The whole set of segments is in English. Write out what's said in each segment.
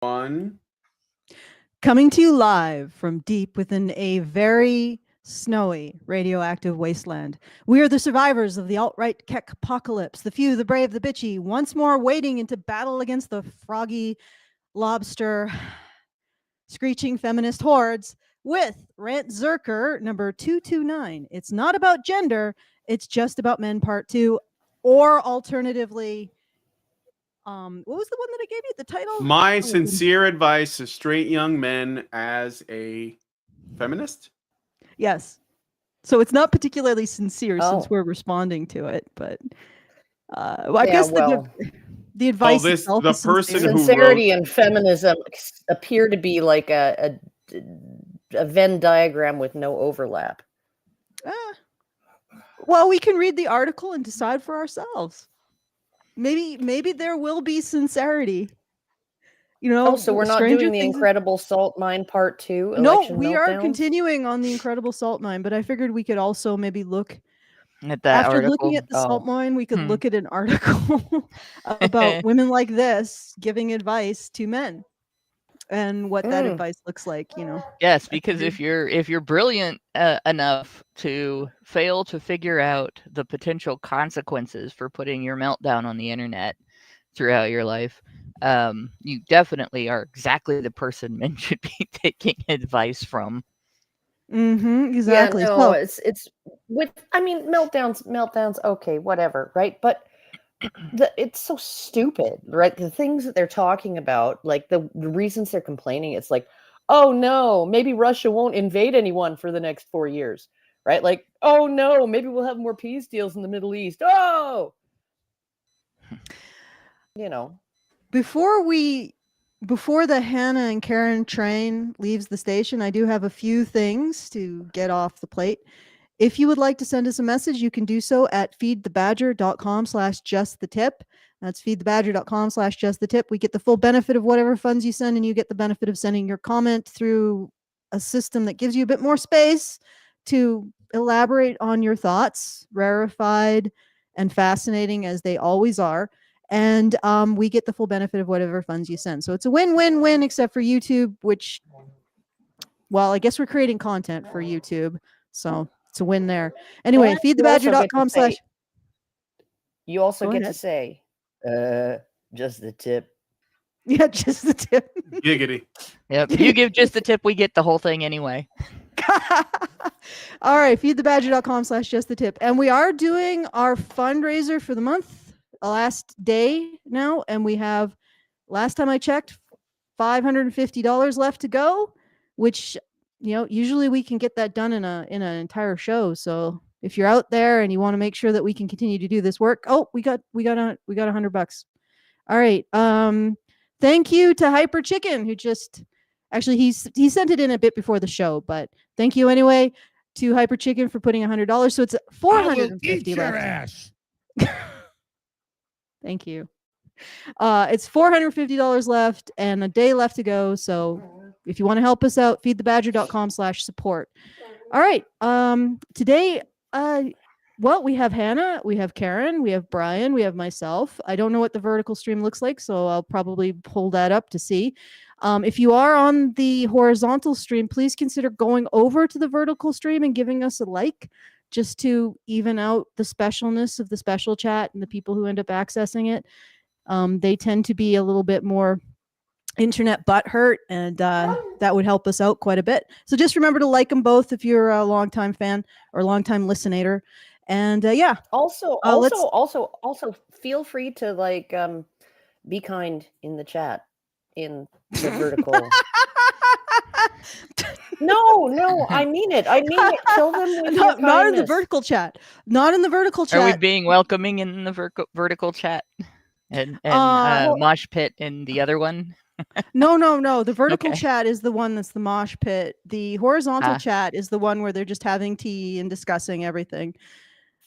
One. Coming to you live from deep within a very snowy radioactive wasteland. We are the survivors of the alt-right Keck apocalypse, the few, the brave, the bitchy, once more wading into battle against the froggy lobster screeching feminist hordes with Rantzerker number 229. It's not about gender, it's just about men part 2, or alternatively, what was the one that I gave you, the title? My sincere advice to straight young men as a feminist. Yes. So it's not particularly sincere since we're responding to it, but I guess the advice itself is person sincere. who Sincerity and feminism appear to be like a Venn diagram with no overlap. Well, we can read the article and decide for ourselves. Maybe there will be sincerity. You know, so we're not doing the Incredible Salt Mine Part 2? No, we are continuing on the Incredible Salt Mine, but I figured we could also maybe look at that after article. Looking at the salt mine, we could look at an article about women like this giving advice to men and what that advice looks like, you know. Yes, because if you're brilliant enough to fail to figure out the potential consequences for putting your meltdown on the internet throughout your life, you definitely are exactly the person men should be taking advice from. Exactly. Yeah, no, it's with, I mean, meltdowns, okay, whatever, right? But it's so stupid, right? The things that they're talking about, like the reasons they're complaining, it's like, oh no, maybe Russia won't invade anyone for the next 4 years, right? Like, oh no, maybe we'll have more peace deals in the Middle East. Oh, you know. Before the Hannah and Karen train leaves the station, I do have a few things to get off the plate. If you would like to send us a message, you can do so at feedthebadger.com/justthetip. That's feedthebadger.com/justthetip. We get the full benefit of whatever funds you send, and you get the benefit of sending your comment through a system that gives you a bit more space to elaborate on your thoughts, rarefied and fascinating as they always are. And we get the full benefit of whatever funds you send. So it's a win-win-win, except for YouTube, which, well, I guess we're creating content for YouTube. So it's a win there. Anyway, feedthebadger.com/. You also get to say, just the tip. Yeah, just the tip. Giggity. Yep. You give just the tip, we get the whole thing anyway. All right, feedthebadger.com/justthetip. And we are doing our fundraiser for the month. Last day now, and we have, last time I checked, $550 left to go, which, you know, usually we can get that done in an entire show. So if you're out there and you want to make sure that we can continue to do this work, we got $100. All right. Thank you to Hyper Chicken, who just actually he sent it in a bit before the show, but thank you anyway to Hyper Chicken for putting $100. So it's $450 left. Thank you. It's $450 left and a day left to go. So if you want to help us out, feedthebadger.com/support. All right. Today, we have Hannah, we have Karen, we have Brian, we have myself. I don't know what the vertical stream looks like, so I'll probably pull that up to see. If you are on the horizontal stream, please consider going over to the vertical stream and giving us a like, just to even out the specialness of the special chat and the people who end up accessing it. They tend to be a little bit more internet butthurt, and that would help us out quite a bit. So just remember to like them both if you're a longtime fan or longtime listener. And yeah. Also feel free to like be kind in the chat in the vertical. No, I mean it. Kill them with your not in the vertical chat. Not in the vertical chat. Are we being welcoming in the vertical chat? And mosh pit in the other one? No. The vertical chat is the one that's the mosh pit. The horizontal chat is the one where they're just having tea and discussing everything.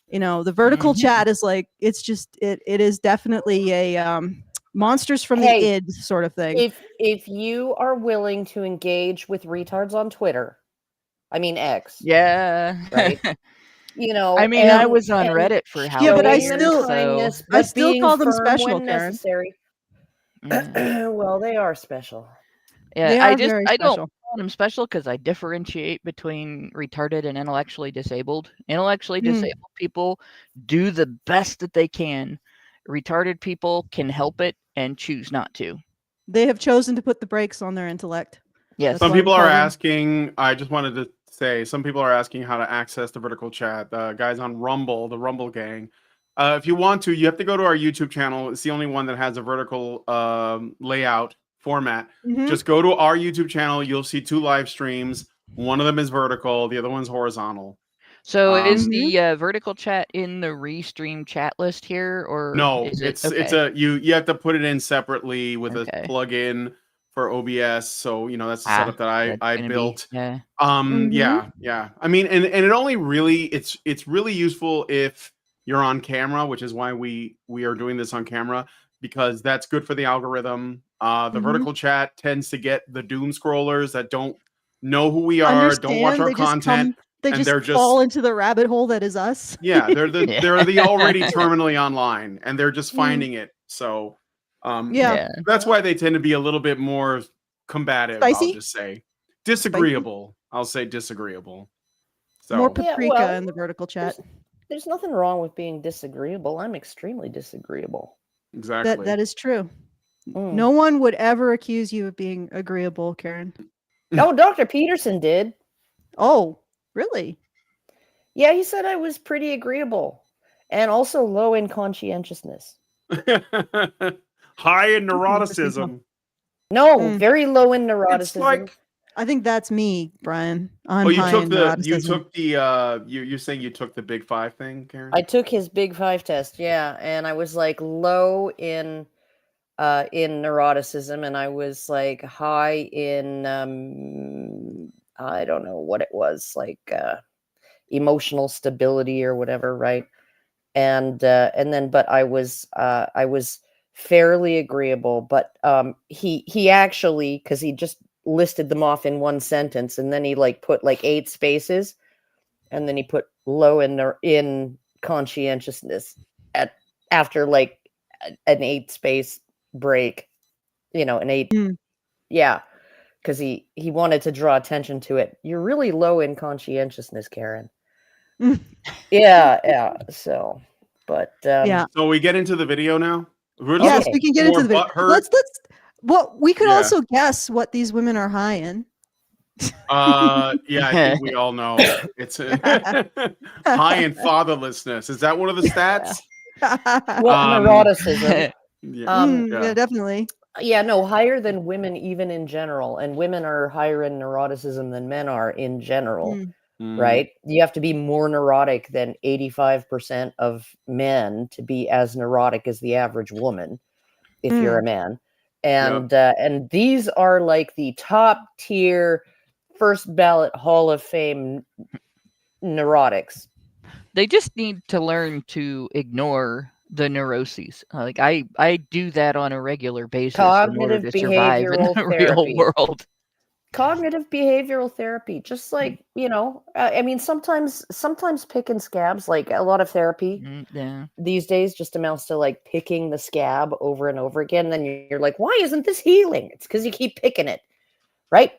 You know, the vertical chat is like, it's just, it is definitely a monsters from the id sort of thing. If you are willing to engage with retards on Twitter, I mean X. Yeah. Right. You know, I mean, I was on Reddit for how long? But I still call them special, Karen. Yeah. Well, they are special. Yeah, They I are very don't special. call them special because I differentiate between retarded and intellectually disabled. Intellectually Mm. disabled people do the best that they can. Retarded people can help it and choose not to. They have chosen to put the brakes on their intellect. Yes. That's Some why we people are call them- asking, I just wanted to say, some people are asking how to access the vertical chat. Guys on Rumble, the Rumble gang. If you want to, you have to go to our YouTube channel. It's the only one that has a vertical layout format. Mhm. Just go to our YouTube channel. You'll see 2 live streams. One of them is vertical, the other one's horizontal. So is Mhm. the vertical chat in the restream chat list here, or No, is it? it's Okay. you have to put it in separately with Okay. a plugin for OBS. So that's the Ah, setup that that's I gonna be built. yeah. Mhm. Yeah. I mean, and it only really it's really useful if you're on camera, which is why we are doing this on camera, because that's good for the algorithm. The Mhm. vertical chat tends to get the doom scrollers that don't know who we are, don't watch Understand? our They just content, they and just they're fall into the rabbit hole that is us. yeah, they're the Yeah. they're the already terminally online, and they're just Mm. finding it. So Yeah. Yeah. that's why they tend to be a little bit more combative. I'll Spicy? just say disagreeable. I'll say disagreeable. More So paprika well, in the vertical chat. There's nothing wrong with being disagreeable. I'm extremely disagreeable. exactly. That is true. Mm. No one would ever accuse you of being agreeable, Karen. Oh, Dr. Peterson did. Oh, really? Yeah, he said I was pretty agreeable and also low in conscientiousness. High in Interesting stuff. neuroticism. No, Mm. very low in It's neuroticism. like I think that's me, Brian. I'm oh, you high took in the neuroticism. you're saying you took the Big 5 thing, Karen? I took his Big 5 test, yeah, and I was like low in neuroticism, and I was like high in I don't know what it was, like emotional stability or whatever, right? And then but I was fairly agreeable, but he actually, because he just listed them off in one sentence, and then he like put like 8 spaces, and then he put low in conscientiousness after like an 8 space break, an 8 Mm. yeah, because he wanted to draw attention to it. You're really low in conscientiousness, Karen. yeah, so but Yeah. So we get into the video now. We're just Yes, Okay. we can get into the video. Let's well, we could Yeah. also guess what these women are high in. Yeah, I think we all know it's high in fatherlessness. Is that one of the stats? well, neuroticism. Yeah, definitely. Yeah, no, higher than women even in general, and women are higher in neuroticism than men are in general. Mm. Right? You have to be more neurotic than 85% of men to be as neurotic as the average woman if you're a man. And these are like the top tier first ballot Hall of Fame neurotics. They just need to learn to ignore the neuroses. Like I do that on a regular basis in order Cognitive to survive in behavioral the real therapy. world. Cognitive behavioral therapy, just like, I mean, sometimes pick and scabs, like a lot of therapy Yeah. these days just amounts to like picking the scab over and over again. Then you're like, why isn't this healing? It's because you keep picking it, right?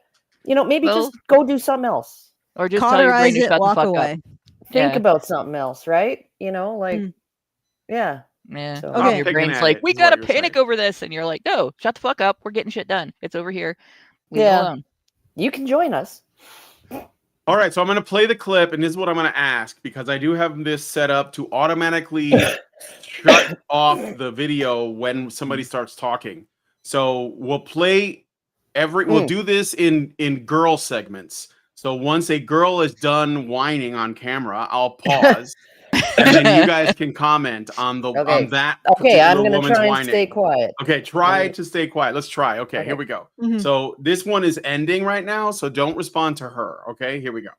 Maybe just go do something else. Or just tell your brain Cauterize to it, shut the walk fuck away. up. Think Yeah. about something else, right? Like, Yeah. So- Okay. Your Picking brain's at like, it we is what gotta you're panic saying. over this, and you're like, no, shut the fuck up. We're getting shit done. It's over here. Leave it Yeah. alone. You can join us. All right, so I'm going to play the clip, and this is what I'm going to ask, because I do have this set up to automatically shut off the video when somebody starts talking. So we'll play we'll do this in girl segments. So once a girl is done whining on camera, I'll pause, and then you guys can comment on on that Okay, I'm particular gonna woman's try and whining. stay quiet. Okay, try to stay quiet. Let's try. Okay, here Okay. we go. Mhm. So this one is ending right now, so don't respond to her. Okay, here we go.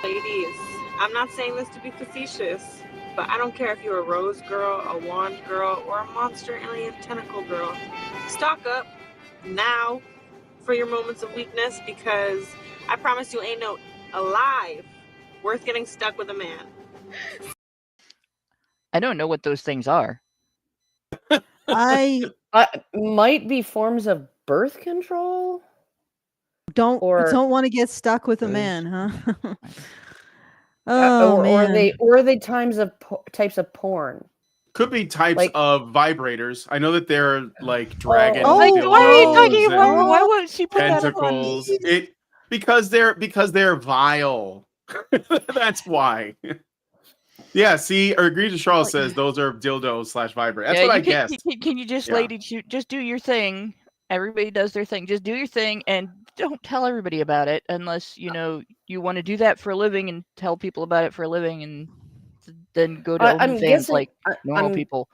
Ladies, I'm not saying this to be facetious, but I don't care if you're a rose girl, a wand girl, or a monster alien tentacle girl. Stock up now for your moments of weakness, because I promise you ain't no alive worth getting stuck with a man. I don't know what those things are. I Might be forms of birth control. don't Or- want to get stuck with a man, huh? or are they types of porn? Could be types Like- of vibrators. I know that they're like dragon Oh, Like, why are you talking? dildos Why, and why would she put that up on? tentacles. Because they're vile. That's why. Yeah, see, or Agree to Charles says those are dildos / vibrator. That's what I guessed. Can you just, Yeah. lady, just do your thing? Everybody does their thing. Just do your thing and don't tell everybody about it unless you want to do that for a living and tell people about it for a living and then go to OnlyFans like normal people.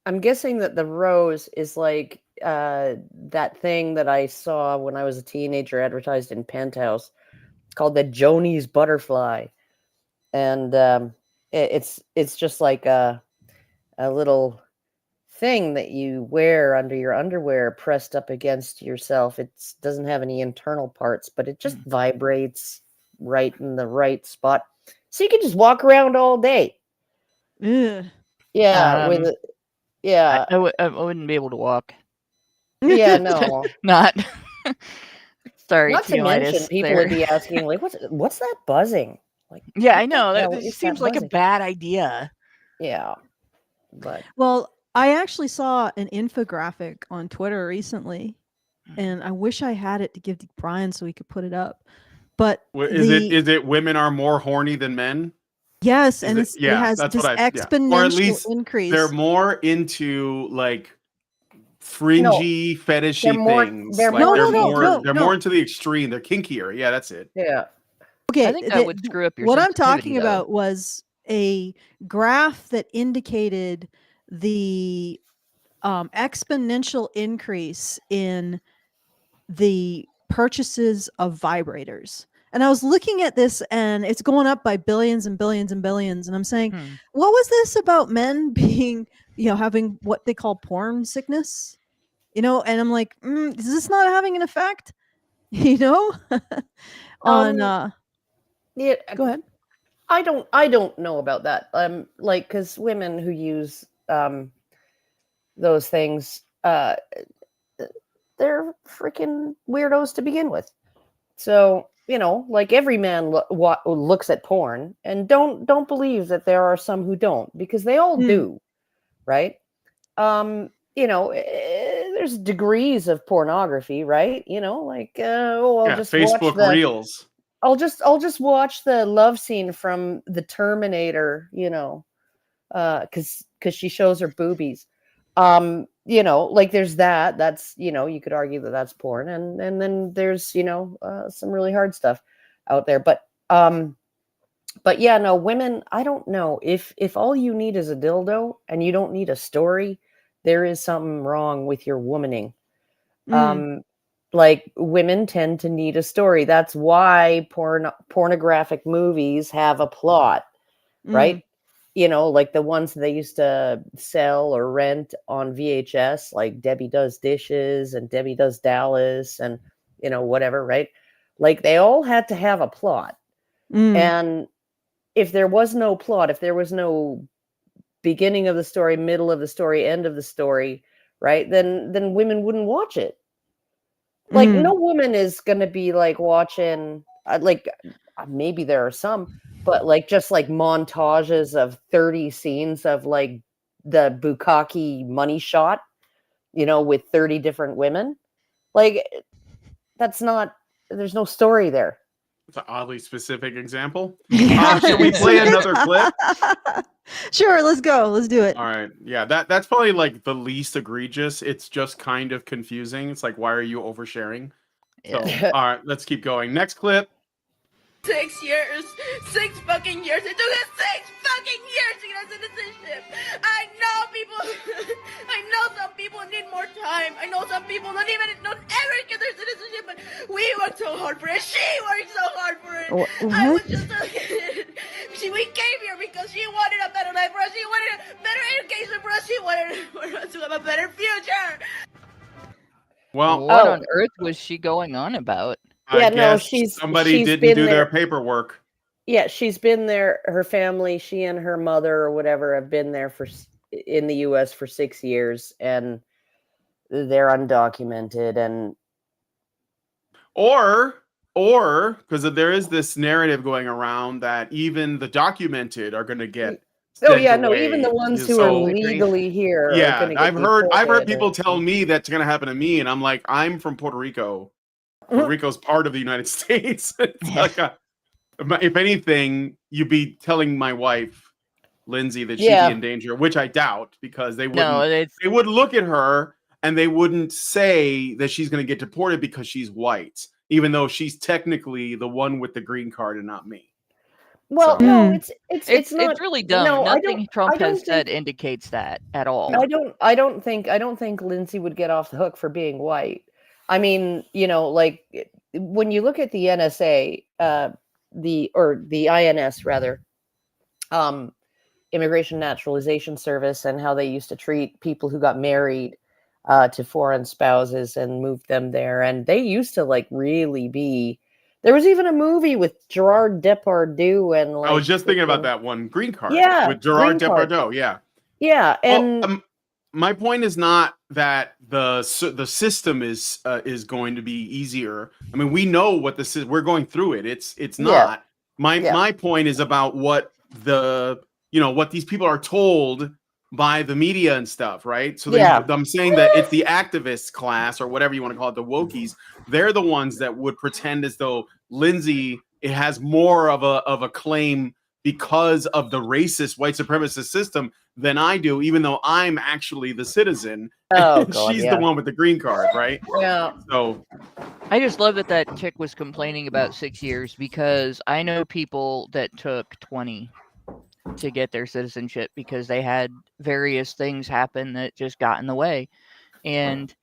I'm guessing that the rose is like that thing that I saw when I was a teenager advertised in Penthouse called the Joni's butterfly. And it's just like a little thing that you wear under your underwear pressed up against yourself. It doesn't have any internal parts, but it just vibrates right in the right spot. So you can just walk around all day. Ugh. Yeah, I wouldn't be able to walk. Yeah, no. Not. Sorry, Not to mention, people there. would be asking, like, what's that buzzing? Like, Yeah, I what the know. hell That is seems that like a buzzing? bad idea. Yeah, but Well, I actually saw an infographic on Twitter recently, and I wish I had it to give to Brian so we could put it up. But Is it women are more horny than men? Yes, and it has that's this what exponential or at least increase. They're more into like fringy, fetishy things. they're Like more- they're more into the extreme. They're kinkier. Yeah, that's it. yeah. Okay, I think that would screw up your what I'm sensitivity, talking though. about was a graph that indicated the exponential increase in the purchases of vibrators. And I was looking at this and it's going up by billions and billions and billions. And I'm saying, what was this about men being, having what they call porn sickness? And I'm like, is this not having an effect? On Yeah, go ahead. I don't know about that. Like, because women who use those things, they're freaking weirdos to begin with. So, like every man looks at porn, and don't believe that there are some who don't, because they all do, right? There's degrees of pornography, right? Like, I'll just Facebook watch Reels. I'll just watch the love scene from the Terminator, because she shows her boobies. Like there's that. That's you could argue that that's porn, and then there's some really hard stuff out there. But yeah, no, women. I don't know if all you need is a dildo and you don't need a story. There is something wrong with your womaning. Like women tend to need a story. That's why pornographic movies have a plot, right? Like the ones they used to sell or rent on VHS, like Debbie Does Dishes and Debbie Does Dallas and whatever, right? Like they all had to have a plot. And if there was no plot, if there was no beginning of the story, middle of the story, end of the story, right? Then women wouldn't watch it. Like no woman is going to be like watching, like maybe there are some, but like just like montages of 30 scenes of like the bukkake money shot, with 30 different women. Like there's no story there. It's an oddly specific example. Should we play another clip? Sure, let's go. Let's do it. All right. Yeah, that's probably like the least egregious. It's just kind of confusing. It's like, why are you oversharing? Yeah. So, all right, let's keep going. Next clip. 6 years. 6 fucking years. It took us 6 fucking years to get our citizenship. I know some people need more time. I know some people don't ever get their citizenship, but we worked so hard for it. She worked so hard for it. What? I was just a kid. We came here because she wanted a better life for us. She wanted a better education for us. She wanted for us to have a better future. Well, What on earth was she going on about? Yeah, I no, guess she's somebody didn't been do there. their paperwork. Yeah, she's been there. Her family, she and her mother or whatever, have been there for in the U.S. for 6 years, and they're undocumented, and Or because there is this narrative going around that even the documented are going to get oh sent yeah, no, even the away. ones who are So legally here are yeah, going to get I've heard deported, people tell me that's going to happen to me, and I'm like, I'm from Puerto Rico. Puerto Rico's part of the United States. It's like if anything, you'd be telling my wife, Lindsay, that she'd Yeah. be in danger, which I doubt, because they No, wouldn't. it's They would look at her and they wouldn't say that she's going to get deported because she's white, even though she's technically the one with the green card and not me. Well, So- no, Mm. it's not. it's really dumb. No, I Nothing don't- Trump I don't has said think- indicates that at all. I don't think Lindsay would get off the hook for being white. I mean, like when you look at the NSA, the INS rather, Immigration Naturalization Service, and how they used to treat people who got married to foreign spouses and moved them there, and they used to like really be. There was even a movie with Gerard Depardieu, and like I was just thinking about that one, Green Card, Yeah, with Gerard Green Card. Depardieu. Yeah. Yeah, and Well, my point is not that the system is going to be easier. I mean, we know what this is. We're going through it. It's not. My point is about what what these people are told by the media and stuff, right? So I'm saying that it's the activist class, or whatever you want to call it, the wokies. They're the ones that would pretend as though Lindsay has more of a claim because of the racist white supremacist system than I do, even though I'm actually the citizen. Oh, and God, she's yeah. the one with the green card, right? yeah. So I just love that chick was complaining about 6 years, because I know people that took 20 to get their citizenship because they had various things happen that just got in the way. And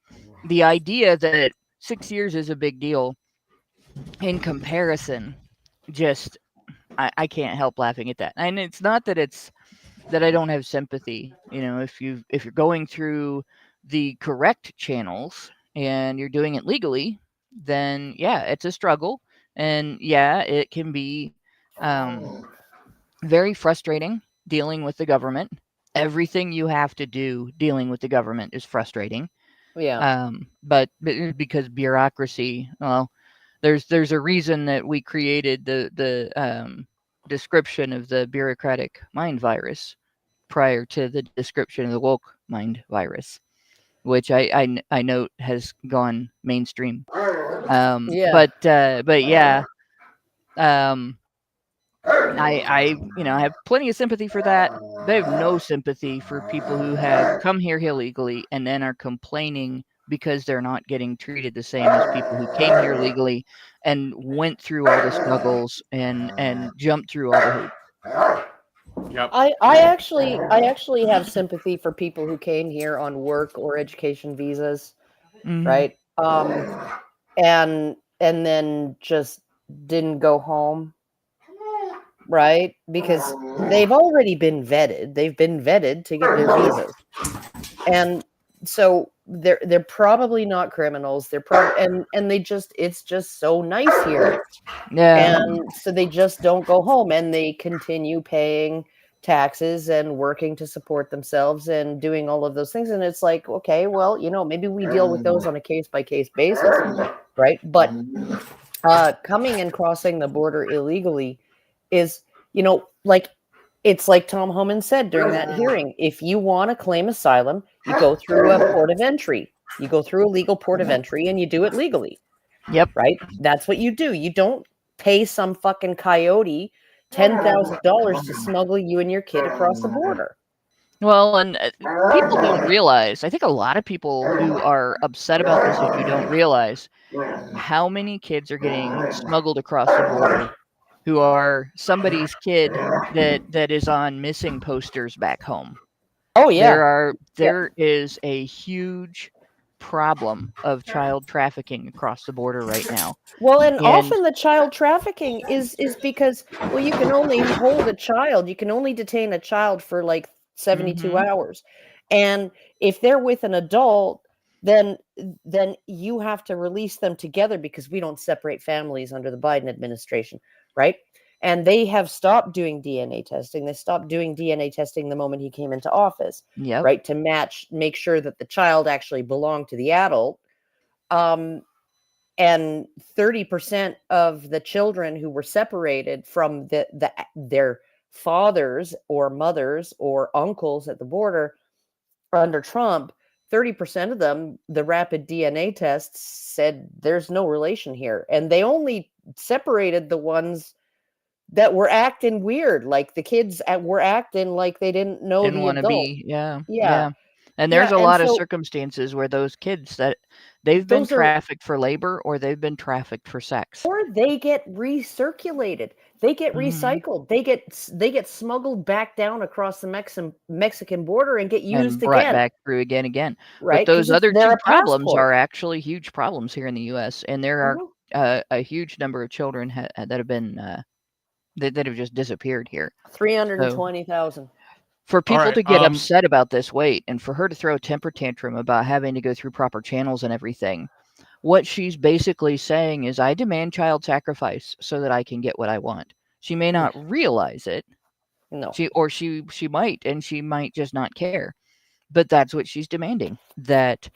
the idea that 6 years is a big deal in comparison, just I can't help laughing at that. And it's not that I don't have sympathy. If you're going through the correct channels and you're doing it legally, then yeah, it's a struggle, and yeah, it can be very frustrating dealing with the government. Everything you have to do dealing with the government is frustrating. Yeah. But because bureaucracy, well, there's a reason that we created the description of the bureaucratic mind virus prior to the description of the woke mind virus, which I note has gone mainstream. Yeah. But yeah, I have plenty of sympathy for that. But I have no sympathy for people who have come here illegally and then are complaining because they're not getting treated the same as people who came here legally and went through all the struggles and jumped through all the hoops. yep. I actually have sympathy for people who came here on work or education visas, Mhm. right? And then just didn't go home, right? Because they've already been vetted. They've been vetted to get their visas, and so they're probably not criminals. They're probably and they just it's just so nice here. Yeah. And so they just don't go home, and they continue paying taxes and working to support themselves and doing all of those things. And it's like, okay, well, maybe we deal with those on a case-by-case basis, right? But coming and crossing the border illegally is, like, it's like Tom Homan said during that hearing. If you want to claim asylum, you go through a port of entry. You go through a legal port of entry, and you do it legally. Yep. Right? That's what you do. You don't pay some fucking coyote $10,000 to smuggle you and your kid across the border. Well, and people don't realize, I think a lot of people who are upset about this issue don't realize how many kids are getting smuggled across the border who are somebody's kid that is on missing posters back home. Oh yeah. There is a huge problem of child trafficking across the border right now. Well, and often the child trafficking is because, well, you can only hold a child. You can only detain a child for like 72 hours. And if they're with an adult, then you have to release them together, because we don't separate families under the Biden administration, right? And they have stopped doing DNA testing. They stopped doing DNA testing the moment he came into office, Yep. right? To make sure that the child actually belonged to the adult. And 30% of the children who were separated from their fathers or mothers or uncles at the border under Trump, 30% of them, the rapid DNA tests said there's no relation here. And they only separated the ones that were acting weird, like the kids were acting like they didn't know Didn't the want to adult. be, yeah. Yeah. And there's Yeah, a and lot of so circumstances where those kids that they've been those are, trafficked for labor or they've been trafficked for sex. or they get recirculated, they get Mhm. recycled, they get smuggled back down across the Mexican border and get And used brought again, back through again. But right? those Because other they're two a problems passport. are actually huge problems here in the U.S. And there are Mhm. a huge number of children that have been that have just disappeared here. So 320,000. for All people right. to get upset about this weight and for her to throw a temper tantrum about having to go through proper channels and everything, what she's basically saying is, I demand child sacrifice so that I can get what I want. She may not realize it. No. She might, and she might just not care. But that's what she's demanding, that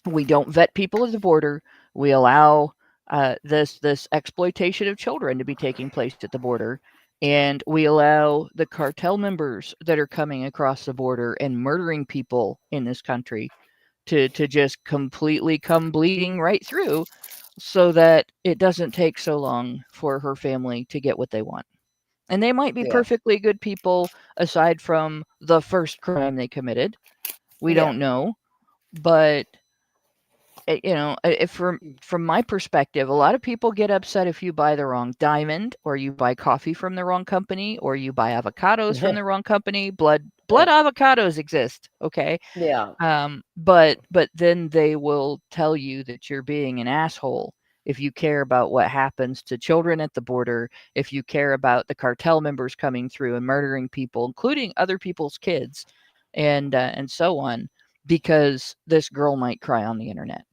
we don't vet people at the border. We allow this exploitation of children to be taking place at the border. And we allow the cartel members that are coming across the border and murdering people in this country to just completely come bleeding right through, so that it doesn't take so long for her family to get what they want. And they might be Yeah. perfectly good people aside from the first crime they committed. We Yeah. don't know. But from my perspective, a lot of people get upset if you buy the wrong diamond, or you buy coffee from the wrong company, or you buy avocados from the wrong company. Blood avocados exist, okay? Yeah. But then they will tell you that you're being an asshole if you care about what happens to children at the border, if you care about the cartel members coming through and murdering people, including other people's kids, and so on, because this girl might cry on the internet.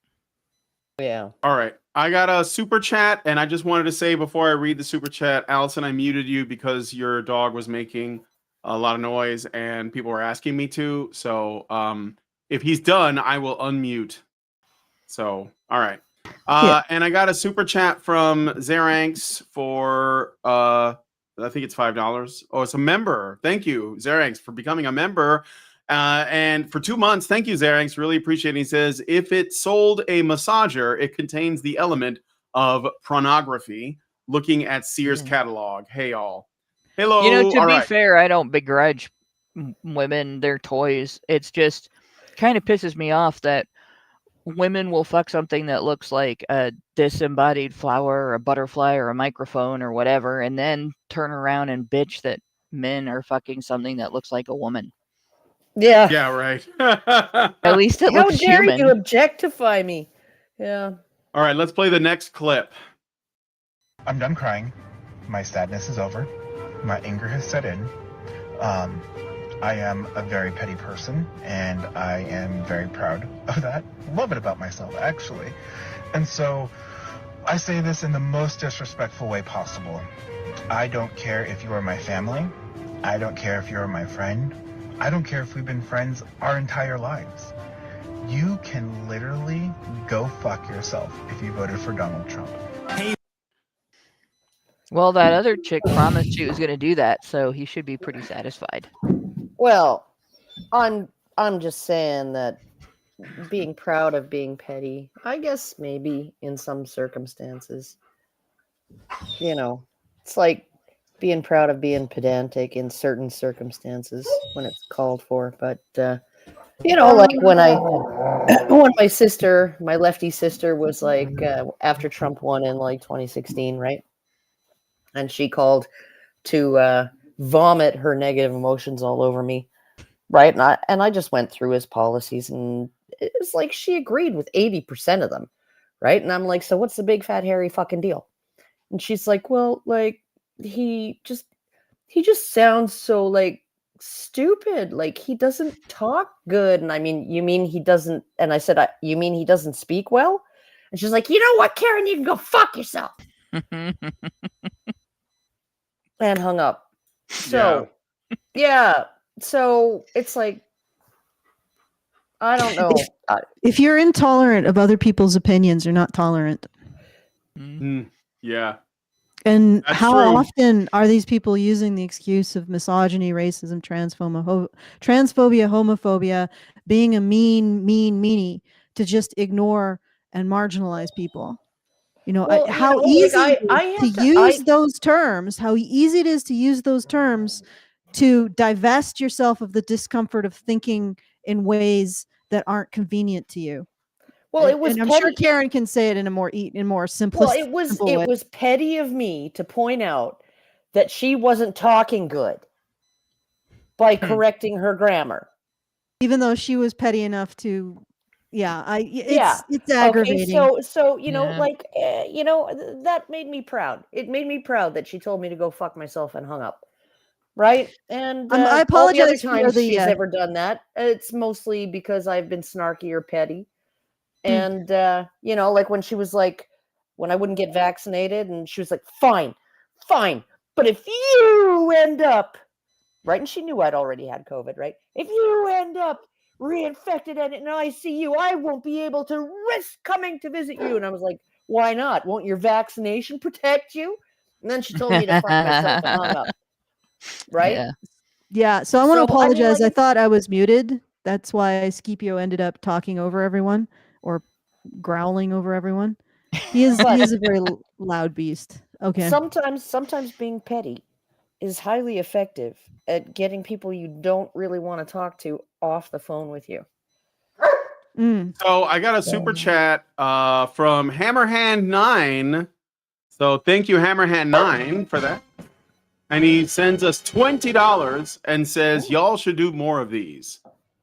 Yeah. All right. I got a super chat, and I just wanted to say before I read the super chat, Allison, I muted you because your dog was making a lot of noise and people were asking me to. So if he's done, I will unmute. So, all right. And I got a super chat from Zeranx for I think it's $5. Oh, it's a member. Thank you, Zeranx, for becoming a member. And for 2 months, thank you, Zeranx. Really appreciate it. He says, if it sold a massager, it contains the element of pornography. Looking at Sears catalog. Hey, all. Hello. To be fair, I don't begrudge women their toys. It's just kind of pisses me off that women will fuck something that looks like a disembodied flower or a butterfly or a microphone or whatever, and then turn around and bitch that men are fucking something that looks like a woman. Yeah. Yeah, right. At least it looks human. How dare you objectify me? Yeah. All right, let's play the next clip. I'm done crying. My sadness is over. My anger has set in. I am a very petty person, and I am very proud of that. Love it about myself, actually. And so I say this in the most disrespectful way possible. I don't care if you are my family. I don't care if you're my friend. I don't care if we've been friends our entire lives. You can literally go fuck yourself if you voted for Donald Trump. Well, that other chick promised she was going to do that, so he should be pretty satisfied. Well, I'm just saying that being proud of being petty, I guess maybe in some circumstances. It's like being proud of being pedantic in certain circumstances when it's called for. But like when my sister, my lefty sister, was like after Trump won in like 2016, right? And she called to vomit her negative emotions all over me, right? And I just went through his policies, and it's like she agreed with 80% of them, right? And I'm like, so what's the big fat hairy fucking deal? And she's like, well, like he just sounds so like stupid, like he doesn't talk good. And I mean, you mean he doesn't? And I said, you mean he doesn't speak well? And she's like, you know what, Karen, you can go fuck yourself. and hung up. So, yeah. So it's like, I don't know. If you're intolerant of other people's opinions, you're not tolerant. Yeah. And That's how true. often are these people using the excuse of misogyny, racism, transphobia, homophobia, being a meanie to just ignore and marginalize people? You know, Well, how like, easy I it is have to use those terms, how easy it is to use those terms to divest yourself of the discomfort of thinking in ways that aren't convenient to you. Well, it was and I'm petty. sure Karen can say it in a more simplistic Well, it way. was petty of me to point out that she wasn't talking good by correcting her grammar. Even though she was petty enough to, it's aggravating. Okay, so you know, Yeah. like that made me proud. It made me proud that she told me to go fuck myself and hung up. Right? And I all the other apologize for times the, she's ever done that, it's mostly because I've been snarky or petty. And you know, like when she was like, when I wouldn't get vaccinated, and she was like, fine, but if you end up, right, and she knew I'd already had COVID, right? If you end up reinfected and in ICU, I won't be able to risk coming to visit you. And I was like, why not? Won't your vaccination protect you? And then she told me to fuck myself and hung up. Right? Yeah. So I want to So, I mean, apologize. I like, thought I was muted. That's why Scipio ended up talking over everyone or growling over everyone. He is a very loud beast. Okay. Sometimes being petty is highly effective at getting people you don't really want to talk to off the phone with you. So I got a super chat from Hammerhand9. So thank you, Hammerhand9, for that. And he sends us $20 and says, y'all should do more of these.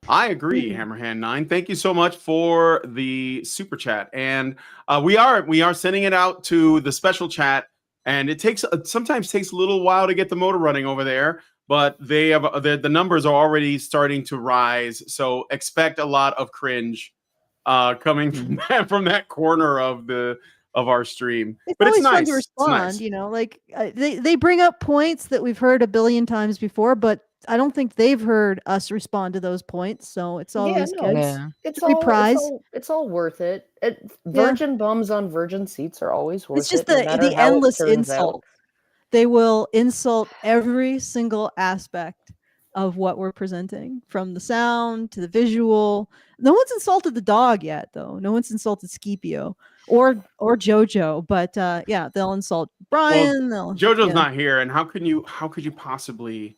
I agree, Hammerhand9. Thank you so much for the super chat. And we are sending it out to the special chat. And it sometimes takes a little while to get the motor running over there. But they have the numbers are already starting to rise. So expect a lot of cringe coming from that corner of our stream. But always it's nice fun to respond. Nice. You know, like they bring up points that we've heard a billion times before, but I don't think they've heard us respond to those points. So it's always good. It's all worth it. Virgin bums on virgin seats are always worth it. It's just no matter the how endless it turns insult. out. They will insult every single aspect of what we're presenting, from the sound to the visual. No one's insulted the dog yet, though. No one's insulted Scipio or Jojo, but they'll insult Brian. Jojo's not here, and how could you possibly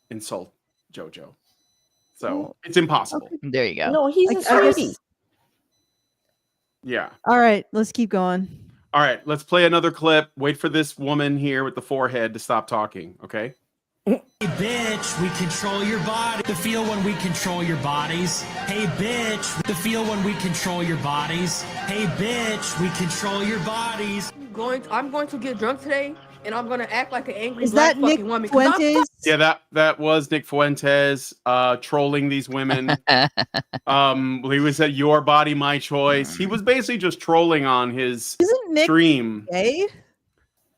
insult Jojo? So it's impossible. There you go. No, he's a sweetie. Yeah. All right, let's keep going. All right, let's play another clip. Wait for this woman here with the forehead to stop talking, okay? Hey, bitch, we control your body. The feel when we control your bodies. Hey, bitch, the feel when we control your bodies. Hey, bitch, we control your bodies. I'm going to get drunk today, and I'm going to act like an angry Is black that Nick fucking woman. Fuentes? Yeah, that was Nick Fuentes trolling these women. He was at Your Body, My Choice. He was basically just trolling on his stream. Gay?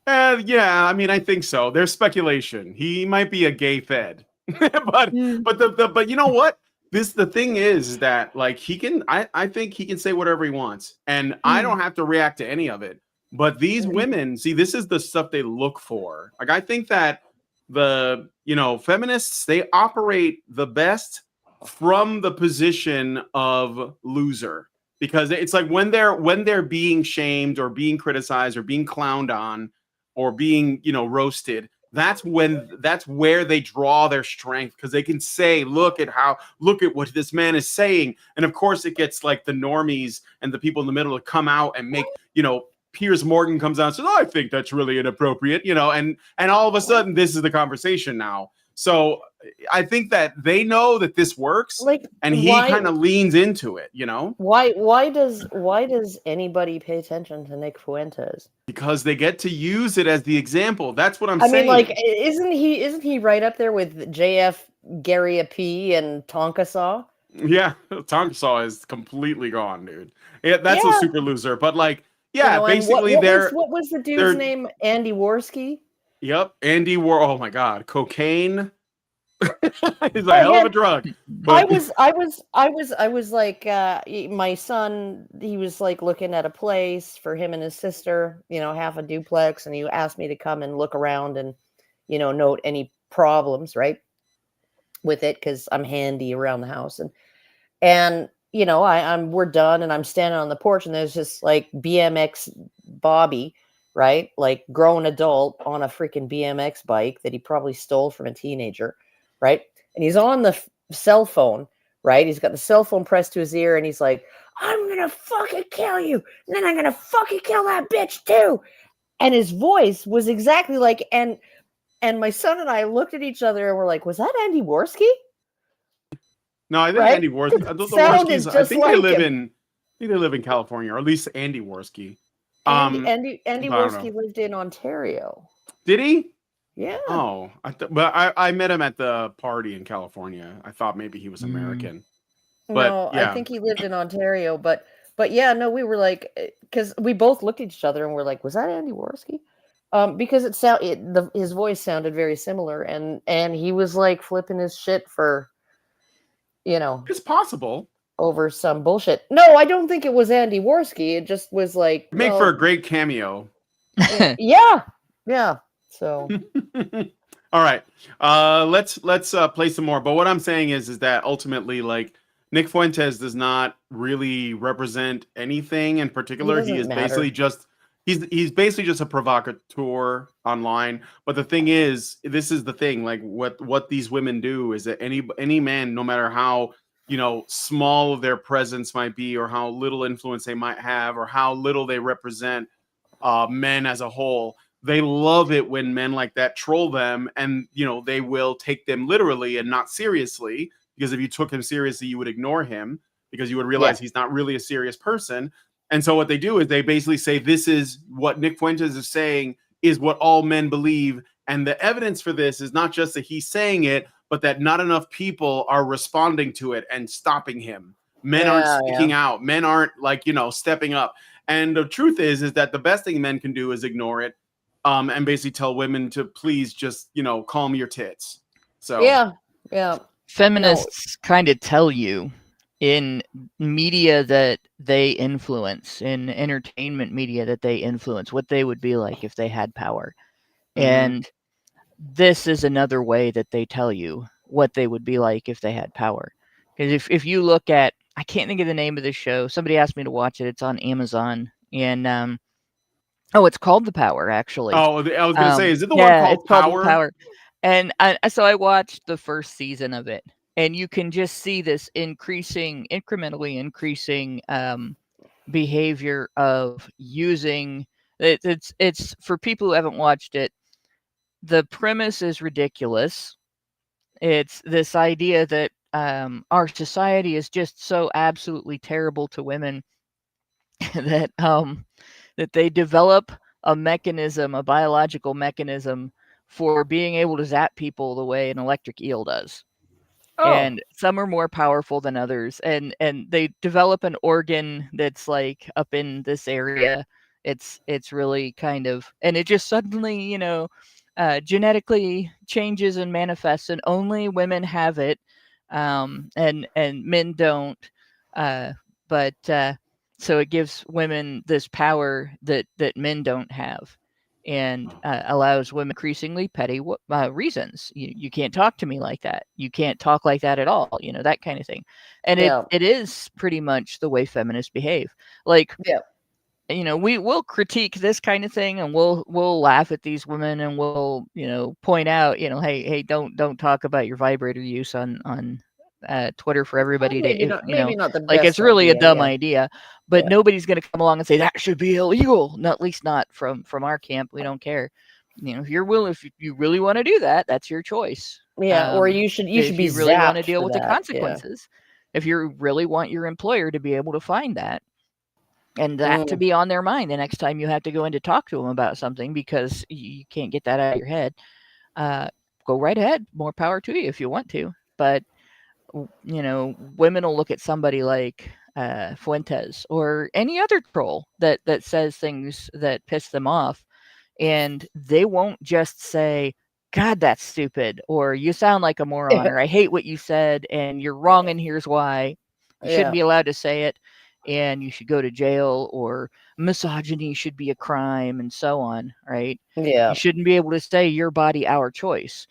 Yeah, I mean, I think so. There's speculation. He might be a gay fed, but you know what? The thing is that like I think he can say whatever he wants, and I don't have to react to any of it. But these women, see, this is the stuff they look for. Like, I think that the feminists, they operate the best from the position of loser, because it's like when they're being shamed or being criticized or being clowned on or being roasted, that's where they draw their strength, because they can say, look at what this man is saying. And of course it gets like the normies and the people in the middle to come out and make Piers Morgan comes out and says, I think that's really inappropriate, and all of a sudden this is the conversation now. So I think that they know that this works, and he kind of leans into it, Why does anybody pay attention to Nick Fuentes? Because they get to use it as the example. That's what I'm saying. I mean, like, isn't he right up there with JF, Gary P, and Tonka Saw? Yeah, Tonka Saw is completely gone, dude. Yeah, that's a super loser. But like, yeah, basically what was the dude's name? Andy Worski. Yep. Andy War. Oh my God. Cocaine is a Oh, hell of yeah. a drug. I But was like, my son, he was like looking at a place for him and his sister, half a duplex, and he asked me to come and look around and, note any problems, right, with it, because I'm handy around the house. And we're done, and I'm standing on the porch, and there's just like BMX Bobby, right, like grown adult on a freaking BMX bike that he probably stole from a teenager, right, and he's on the cell phone, right, he's got the cell phone pressed to his ear, and he's like, I'm gonna fucking kill you, and then I'm gonna fucking kill that bitch too. And his voice was exactly like, and my son and I looked at each other and we're like, was that Andy Worski? no, I think Right? Andy Worski. The Sounded Worskis. I just think they like live him. in. I think they live in California, or at least Andy Worski. Andy but I don't Worski know. lived in Ontario. Did he? Yeah. Oh, but I met him at the party in California. I thought maybe he was American. But No, yeah. I think he lived in Ontario, but yeah, no, we were like, because we both looked at each other and we're like, was that Andy Worski? Because his voice sounded very similar, and he was like flipping his shit for, It's possible. over some bullshit. No, I don't think it was Andy Worski. It just was like, It'd make for a great cameo. yeah. So all right, let's play some more. But what I'm saying is that ultimately, like, Nick Fuentes does not really represent anything in particular. He is basically just he's basically just a provocateur online. But the thing is, this is the thing. Like, what these women do is that any man, no matter how small their presence might be, or how little influence they might have, or how little they represent men as a whole, they love it when men like that troll them, and they will take them literally and not seriously, because if you took him seriously, you would ignore him, because you would realize he's not really a serious person. And so what they do is they basically say, this is what Nick Fuentes is saying is what all men believe, and the evidence for this is not just that he's saying it, but that not enough people are responding to it and stopping him. Men aren't speaking out. Men aren't stepping up. And the truth is that the best thing men can do is ignore it, and basically tell women to please just, calm your tits. So yeah. Feminists kind of tell you in media that they influence, in entertainment media that they influence, what they would be like if they had power. And this is another way that they tell you what they would be like if they had power. Because if you look at, I can't think of the name of the show. Somebody asked me to watch it. It's on Amazon. And it's called The Power, actually. Oh, I was going to say, is it the one called it's called Power? The Power. And so I watched the first season of it, and you can just see this incrementally increasing behavior of using it. It's for people who haven't watched it. The premise is ridiculous. It's this idea that our society is just so absolutely terrible to women that that they develop a mechanism, a biological mechanism for being able to zap people the way an electric eel does. And some are more powerful than others, and they develop an organ that's like up in this area. It's really kind of, and it just suddenly genetically changes and manifests, and only women have it, and men don't. But so it gives women this power that men don't have, and allows women increasingly petty reasons. You can't talk to me like that. You can't talk like that at all. That kind of thing. And it is pretty much the way feminists behave. Like, we will critique this kind of thing, and we'll laugh at these women, and we'll point out, hey, don't talk about your vibrator use on Twitter for everybody maybe to maybe not the like, best it's really idea, a dumb idea, but nobody's going to come along and say that should be illegal. Not, at least not from our camp. We don't care. If you really want to do that, that's your choice. Or you should be if you really want to deal with the that, consequences. If you really want your employer to be able to find that, and that to be on their mind the next time you have to go in to talk to them about something, because you can't get that out of your head, go right ahead. More power to you if you want to. But women will look at somebody like Fuentes or any other troll that says things that piss them off, and they won't just say, God, that's stupid, or you sound like a moron, or I hate what you said, and you're wrong, and here's why. You shouldn't be allowed to say it, and you should go to jail, or misogyny should be a crime, and so on, right? Yeah. You shouldn't be able to say your body, our choice,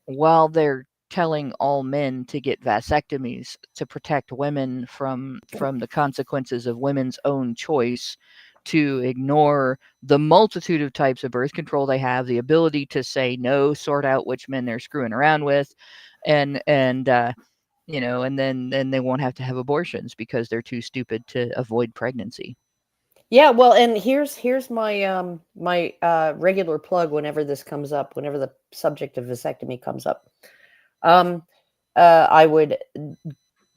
while they're telling all men to get vasectomies to protect women from the consequences of women's own choice, to ignore the multitude of types of birth control they have, the ability to say no, sort out which men they're screwing around with, and you know, and then they won't have to have abortions because they're too stupid to avoid pregnancy. Yeah, well, and here's my my regular plug whenever this comes up, whenever the subject of vasectomy comes up. I would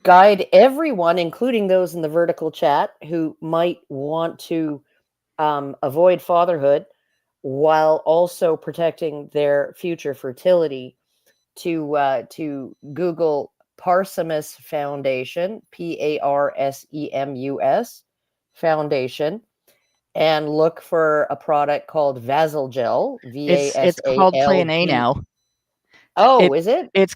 guide everyone, including those in the vertical chat, who might want to avoid fatherhood while also protecting their future fertility, to Google Parsemus Foundation, Parsemus Foundation, and look for a product called Vasal Gel. It's called Plan A now. Oh, is it? It's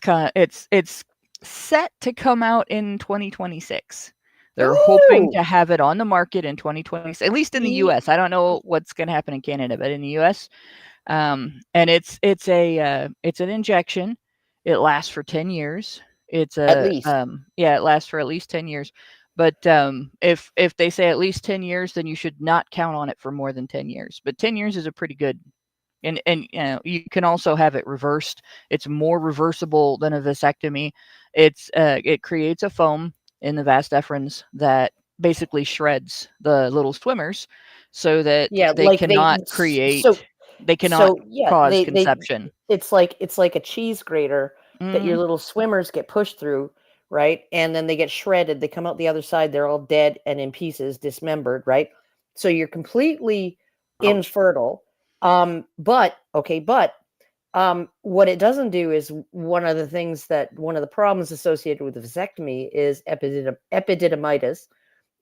set to come out in 2026. They're hoping to have it on the market in 2026, at least in the US. I don't know what's going to happen in Canada, but in the US, and it's an injection. It lasts for 10 years. It's At least. it lasts for at least 10 years. But if they say at least 10 years, then you should not count on it for more than 10 years. But 10 years is a pretty good. And you know, you can also have it reversed. It's more reversible than a vasectomy. It creates a foam in the vas deferens that basically shreds the little swimmers, so that they cannot create. They cannot cause conception. It's like a cheese grater that your little swimmers get pushed through, right? And then they get shredded. They come out the other side. They're all dead and in pieces, dismembered, right? So you're completely infertile. But what it doesn't do is one of the problems associated with the vasectomy is epididymitis,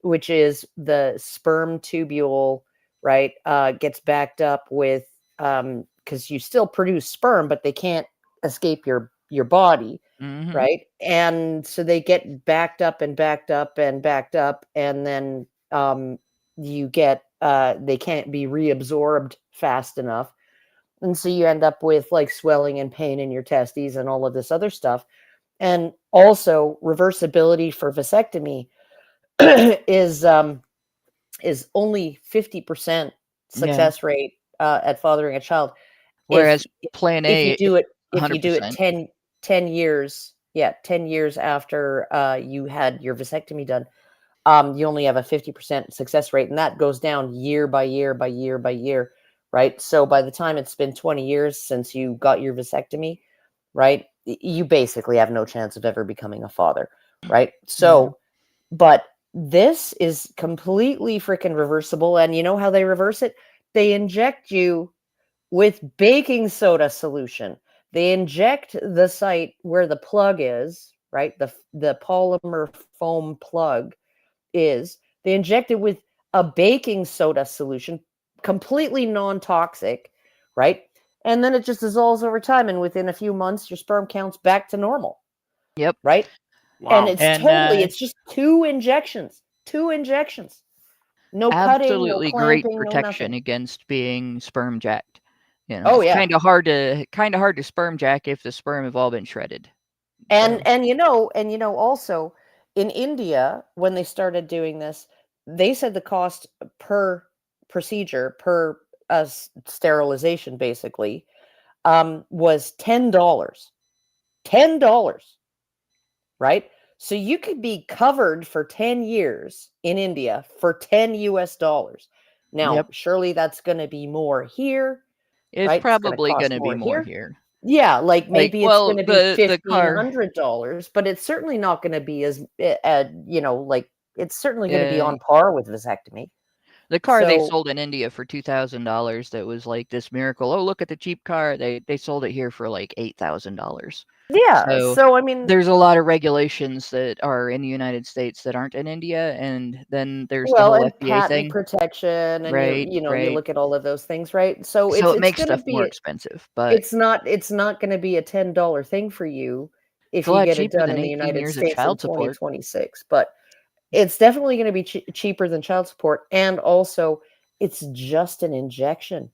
which is the sperm tubule, right? Gets backed up with, because you still produce sperm, but they can't escape your body, right? And so they get backed up and backed up and backed up, and then you get they can't be reabsorbed fast enough, and so you end up with like swelling and pain in your testes and all of this other stuff. And also reversibility for vasectomy is only 50% success rate at fathering a child, whereas Plan A, if you do it 100%. 10 years 10 years after you had your vasectomy done, you only have a 50% success rate, and that goes down year by year by year by year, right? So by the time it's been 20 years since you got your vasectomy, right, you basically have no chance of ever becoming a father, right? So, but this is completely freaking reversible, and you know how they reverse it? They inject you with baking soda solution. They inject the site where the plug is, right? The polymer foam plug is. They inject it with a baking soda solution, completely non-toxic, right? And then it just dissolves over time, and within a few months, your sperm count's back to normal. Yep. Right? Wow. And it's just two injections. No cutting, no Absolutely clamping, great no protection nothing. against being sperm jacked. You know, it's kind of hard to sperm jack if the sperm have all been shredded. And you know also in India, when they started doing this, they said the cost per procedure, per sterilization, basically, was $10. Right? So you could be covered for 10 years in India for $10 US. Now, surely that's going to be more here. It's right? probably going to be more here. Yeah, like maybe it's going to be $1,500, but it's certainly not going to be as, like it's certainly going to be on par with vasectomy. The car they sold in India for $2,000 that was like this miracle. Oh, look at the cheap car. They sold it here for like $8,000. Yeah. So So I mean, there's a lot of regulations that are in the United States that aren't in India, and then there's the well, whole and FDA patent thing. protection, and Right, you right. look at all of those things, right? So So it it's makes going to stuff more be expensive, but it's not going to be a $10 thing for you if it's a you lot get it cheaper done than in the 18 United years of States in child support. 2026. But it's definitely going to be cheaper than child support, and also it's just an injection.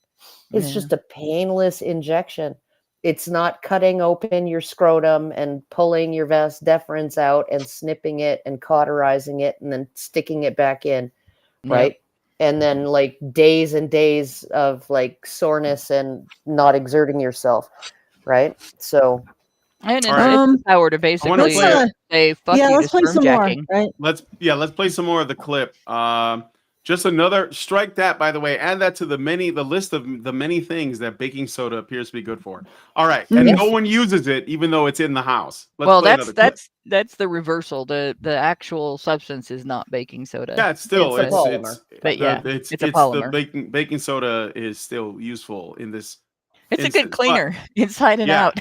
It's Yeah. just a painless injection. It's not cutting open your scrotum and pulling your vas deferens out and snipping it and cauterizing it and then sticking it back in, Yep. right? And then like days and days of like soreness and not exerting yourself, right? So And it's, All right. it's the power to I want to basically play. say fuck yeah, you to let's play sperm some more, jacking. right? Let's play some more of the clip. Just another strike that, by the way, add that to the list of the many things that baking soda appears to be good for. All right, and Yes. no one uses it, even though it's in the house. Let's Well, play another clip. that's the reversal. The actual substance is not baking soda. Yeah, it's still It's a polymer. But yeah, it's it's a the polymer. baking soda is still useful in this. It's a good instance, but- cleaner inside and Yeah. out.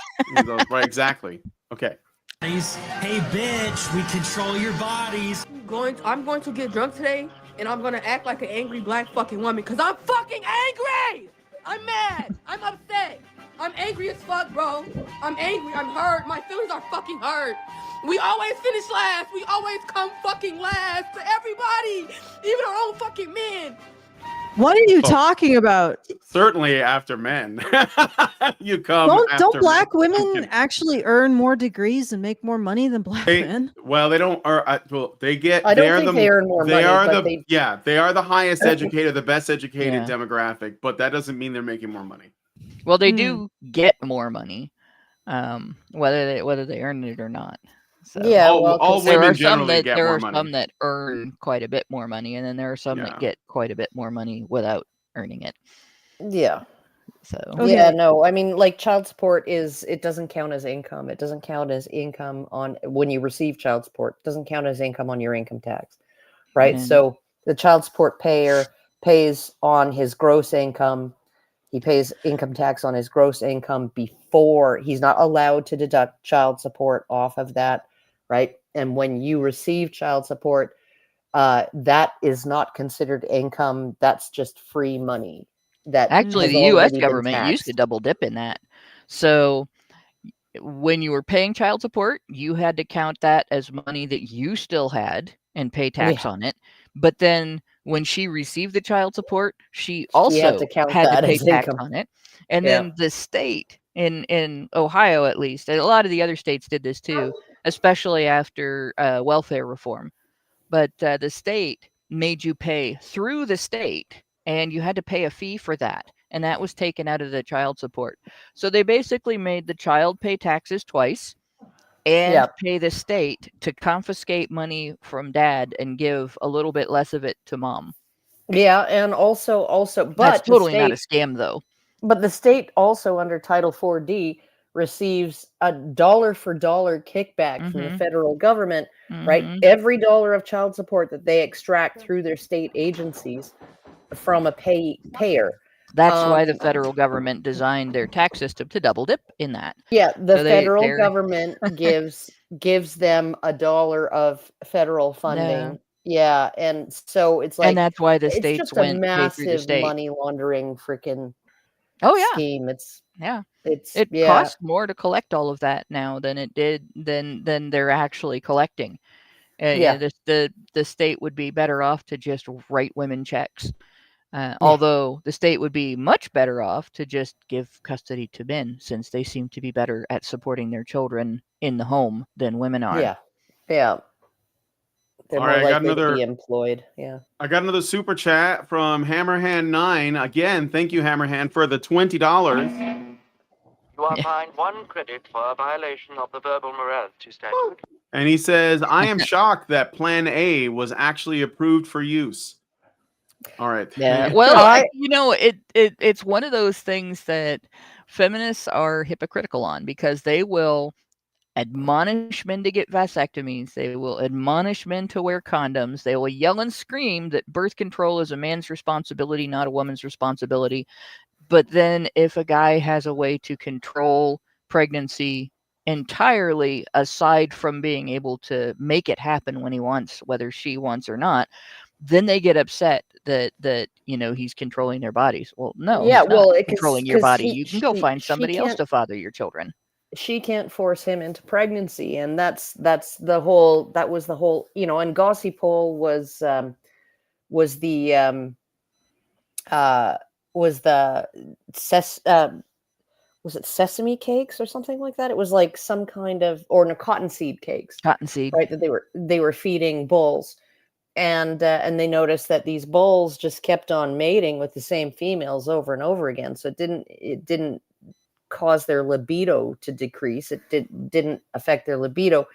Right, exactly. Okay. Hey, bitch, we control your bodies. I'm going to get drunk today, and I'm gonna act like an angry black fucking woman, cause I'm fucking angry! I'm mad! I'm upset! I'm angry as fuck, bro! I'm angry, I'm hurt, my feelings are fucking hurt! We always finish last! We always come fucking last to everybody! Even our own fucking men! What are you Oh. talking about? Certainly after men. You come after Don't black men. women actually earn more degrees and make more money than black men? Well, they don't. Well, they get. I don't they are think the, they earn more they money, Are but the they are the highest educated, the best educated Yeah. demographic. But that doesn't mean they're making more money. Well, they do get more money, whether they earn it or not. So Yeah, all, well, all 'cause there women are some generally that get there more are money. some that earn quite a bit more money, and then there are some Yeah. that get quite a bit more money without earning it. yeah. So Okay. Yeah, no, I mean, like child support it doesn't count as income. It doesn't count as income on when you receive child support. It doesn't count as income on your income tax, right? Yeah. So the child support payer pays on his gross income. He pays income tax on his gross income before he's not allowed to deduct child support off of that, right? And when you receive child support, that is not considered income. That's just free money. That actually, has the U.S. already been government used to taxed. double dip in that. So when you were paying child support, you had to count that as money that you still had and pay tax Yeah. on it. But then when she received the child support, she She also had to count had to that pay as tax income. on it. And Yeah. then the state in Ohio, at least, and a lot of the other states did this too, especially after welfare reform. But the state made you pay through the state, and you had to pay a fee for that. And that was taken out of the child support. So they basically made the child pay taxes twice and Yep. pay the state to confiscate money from dad and give a little bit less of it to mom. Yeah, and also, That's but totally not a scam, though. but the state also under Title 4D receives a dollar for dollar kickback from the Mhm. federal government, right? Mhm. Every dollar of child support that they extract through their state agencies from a payer. That's why the federal government designed their tax system to double dip in that. Yeah, the So federal they're government gives them a dollar of federal funding. Yeah, and so it's like and that's why the it's states just a went pay through the massive state. money laundering freaking Oh yeah, scheme. It's yeah. it's It yeah. costs more to collect all of that now than it did than they're actually collecting. Yeah. The state would be better off to just write women checks. Yeah. Although the state would be much better off to just give custody to men, since they seem to be better at supporting their children in the home than women are. Yeah. Yeah. They're All more right, I got likely to another- be employed. Yeah. I got another super chat from Hammerhand9. Again, thank you, Hammerhand, for the $20. You are fined 1 credit for a violation of the verbal morality statute. And he says, I am shocked that Plan A was actually approved for use. All right. Yeah. Well, it's one of those things that feminists are hypocritical on, because they will admonish men to get vasectomies. They will admonish men to wear condoms. They will yell and scream that birth control is a man's responsibility, not a woman's responsibility. But then if a guy has a way to control pregnancy entirely, aside from being able to make it happen when he wants, whether she wants or not, then they get upset that he's controlling their bodies. Well, no, Yeah, he's well, not controlling your 'cause body. he- You can go she- find she somebody else can't- to father your children. She can't force him into pregnancy, and that's the whole. That was the whole. And Gossie Pole was the was it sesame cakes or something like that? It was like some kind of, or no, cottonseed cakes, Cottonseed. right? That they were feeding bulls, and they noticed that these bulls just kept on mating with the same females over and over again. So it didn't cause their libido to decrease. It didn't affect their libido,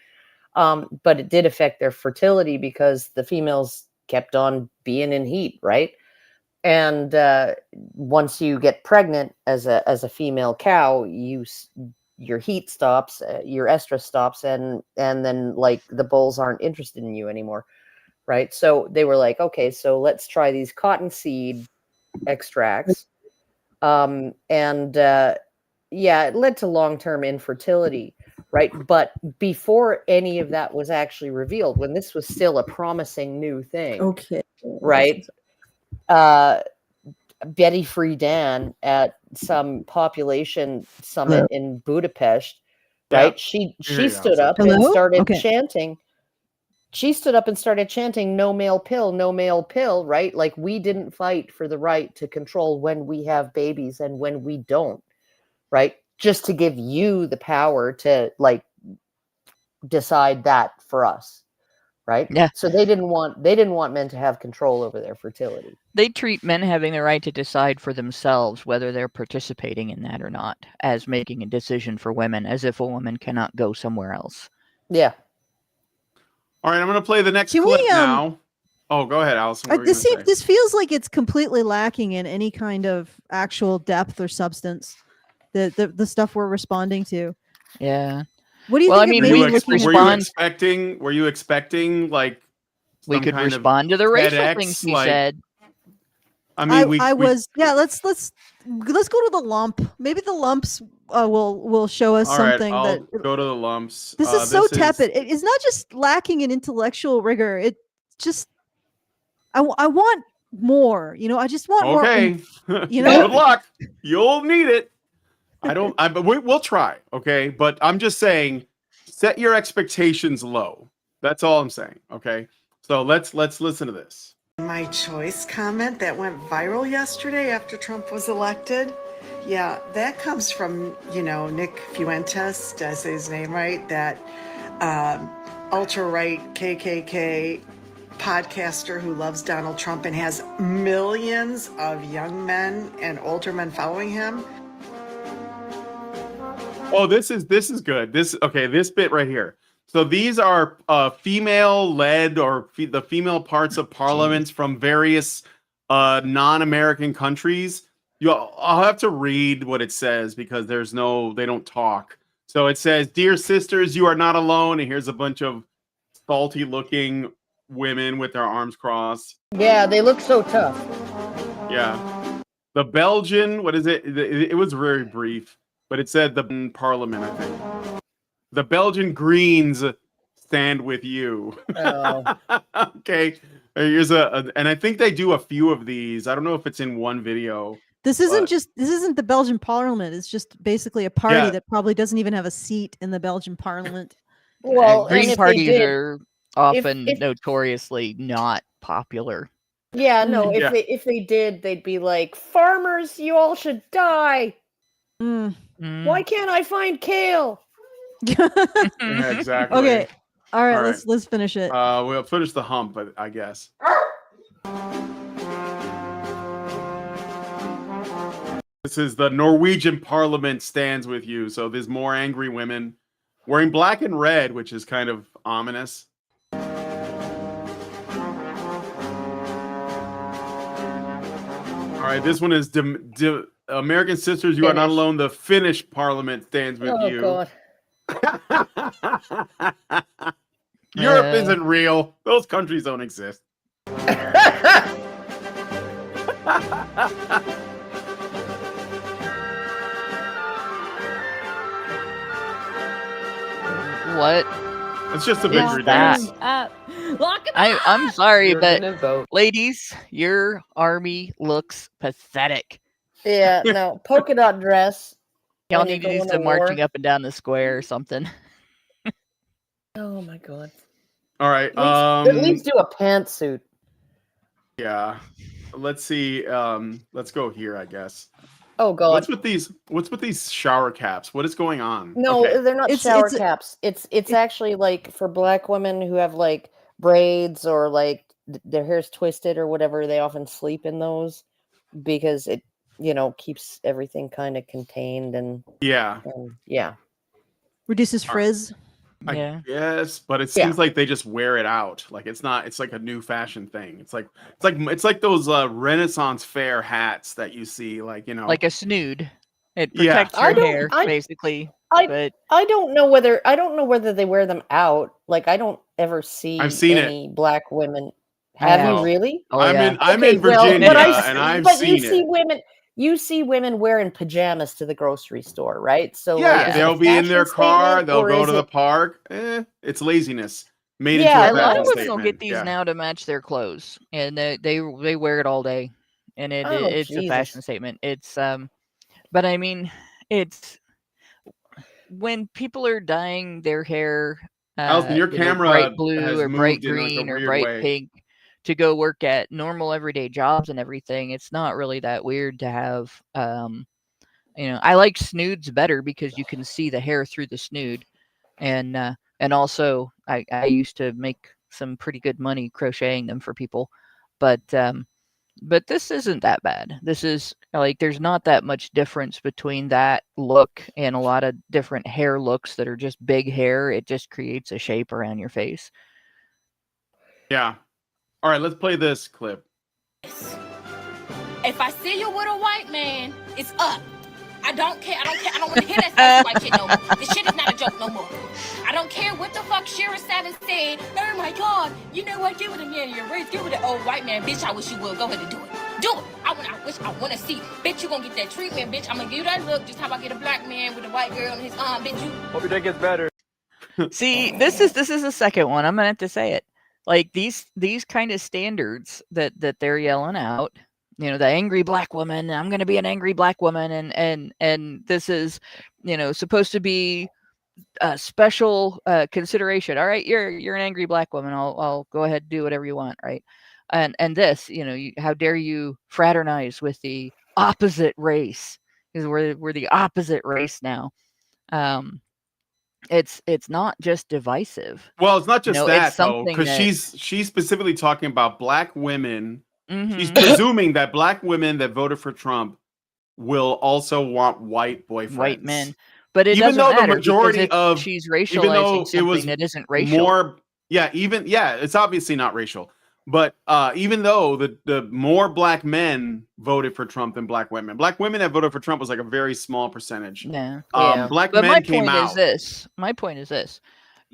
but it did affect their fertility because the females kept on being in heat, right? And once you get pregnant as a female cow, your heat stops, your estrus stops, and then like the bulls aren't interested in you anymore, right? So they were like, okay, so let's try these cottonseed extracts, yeah, it led to long-term infertility, right? But before any of that was actually revealed, when this was still a promising new thing, Okay. right? Betty Friedan at some population summit in Budapest, right? She stood up and started chanting. She stood up and started chanting, "No male pill, no male pill," right? Like, we didn't fight for the right to control when we have babies and when we don't, right? Just to give you the power to like decide that for us, right? Yeah. So they didn't want men to have control over their fertility. They treat men having the right to decide for themselves whether they're participating in that or not as making a decision for women, as if a woman cannot go somewhere else. Yeah. All right, I'm going to play the next clip now. Oh, go ahead, Alison. What were you gonna say? This feels like it's completely lacking in any kind of actual depth or substance. The stuff we're responding to. Yeah. What do you think? Were you expecting like we could respond to the racial things he said? I mean, Let's go to the lump. Maybe the lumps will show us something. I'll go to the lumps. This is so tepid. It's not just lacking in intellectual rigor. It just I want more. I just want more. Good luck. You'll need it. But we'll try. Okay, but I'm just saying, set your expectations low. That's all I'm saying. Okay, so let's listen to this. My choice comment that went viral yesterday after Trump was elected. Yeah, that comes from, Nick Fuentes, did I say his name right? That ultra-right KKK podcaster who loves Donald Trump and has millions of young men and older men following him. Oh, this is good. This bit right here. So these are female-led or the female parts of parliaments from various non-American countries. I'll have to read what it says because they don't talk. So it says, "Dear sisters, you are not alone." And here's a bunch of salty-looking women with their arms crossed. Yeah, they look so tough. Yeah. The Belgian, what is it? It was very brief, but it said the parliament, I think. The Belgian Greens stand with you. Oh. Okay. Here's and I think they do a few of these. I don't know if it's in one video. This isn't the Belgian parliament. It's just basically a party that probably doesn't even have a seat in the Belgian parliament. Well, Green parties are often notoriously not popular. Yeah, no, if they did, they'd be like, "Farmers, you all should die. Why can't I find kale?" Yeah, exactly. Okay. All right, let's finish it. We'll finish the hump, I guess. This is the Norwegian parliament stands with you. So there's more angry women wearing black and red, which is kind of ominous. All right, this one is American sisters, you are not alone. The Finnish parliament stands with you. God. Europe isn't real. Those countries don't exist. What? It's just a Yeah, victory that. dance. Lock it I'm sorry, You're but gonna vote. ladies, your army looks pathetic. Yeah, no, polka dot dress. Y'all when you're need to do going to some marching war. up and down the square or something. Oh my god. All right. At least do a pantsuit. Yeah. Let's see. Let's go here, I guess. Oh god. What's with these shower caps? What is going on? No, Okay. they're not It's- shower it's- caps. It's actually like for black women who have like braids or like their hair's twisted or whatever. They often sleep in those because it, keeps everything kind of contained and Yeah. yeah. Reduces frizz. Yeah. Yes, but it seems like they just wear it out. Like it's like a new fashion thing. It's like those Renaissance fair hats that you see, like Like a snood. It Yeah. protects your hair, basically. But I don't know whether they wear them out. Like I don't ever see I've seen it. any black women. Have have. you really? Oh, I'm yeah. in Virginia and I've but seen you see it. women. You see women wearing pajamas to the grocery store, right? So Yeah, like, is it they'll a be in their fashion car. statement, They'll or go is to the it- park. It's laziness made Yeah, into a a lot fashion of women statement. will get these Yeah. now to match their clothes, and they wear it all day, and Oh, it's a fashion Jesus. statement. It's but I mean, it's when people are dyeing their hair, Alison, your camera bright blue has or bright moved in like a green or weird bright way. pink to go work at normal everyday jobs and everything. It's not really that weird to have. I like snoods better because you can see the hair through the snood, and also I used to make some pretty good money crocheting them for people, but this isn't that bad. This is like there's not that much difference between that look and a lot of different hair looks that are just big hair. It just creates a shape around your face. Yeah. All right, let's play this clip. If I see you with a white man, it's up. I don't care. I don't want to hear that white shit no more. This shit is not a joke no more. I don't care what the fuck Shira sat and said. Oh my god, you know what? Get with a man of your race. Get with an old white man. Bitch, I wish you would. Go ahead and do it. Do it. I want to see. Bitch, you gonna get that treatment, bitch. I'm gonna give you that look. Just how I get a black man with a white girl in his arm, bitch. You. Hope your day gets better. See, this is the second one. I'm gonna have to say it. Like these kind of standards that they're yelling out. The angry black woman. I'm gonna be an angry black woman, and this is, supposed to be a special consideration. All right, you're an angry black woman. I'll go ahead and do whatever you want, right? And this, how dare you fraternize with the opposite race? Because we're the opposite race now. It's not just divisive. Well, it's not just it's that though, something because that- she's specifically talking about black women. Mhm. She's presuming that black women that voted for Trump will also want white boyfriends. white men, but it even doesn't though matter the majority because of she's even though racializing it was something that isn't racial. more, it's obviously not racial. But even though the more black men voted for Trump than black women that voted for Trump was like a very small percentage. Yeah. Black But men my came point out. is this. My point is this.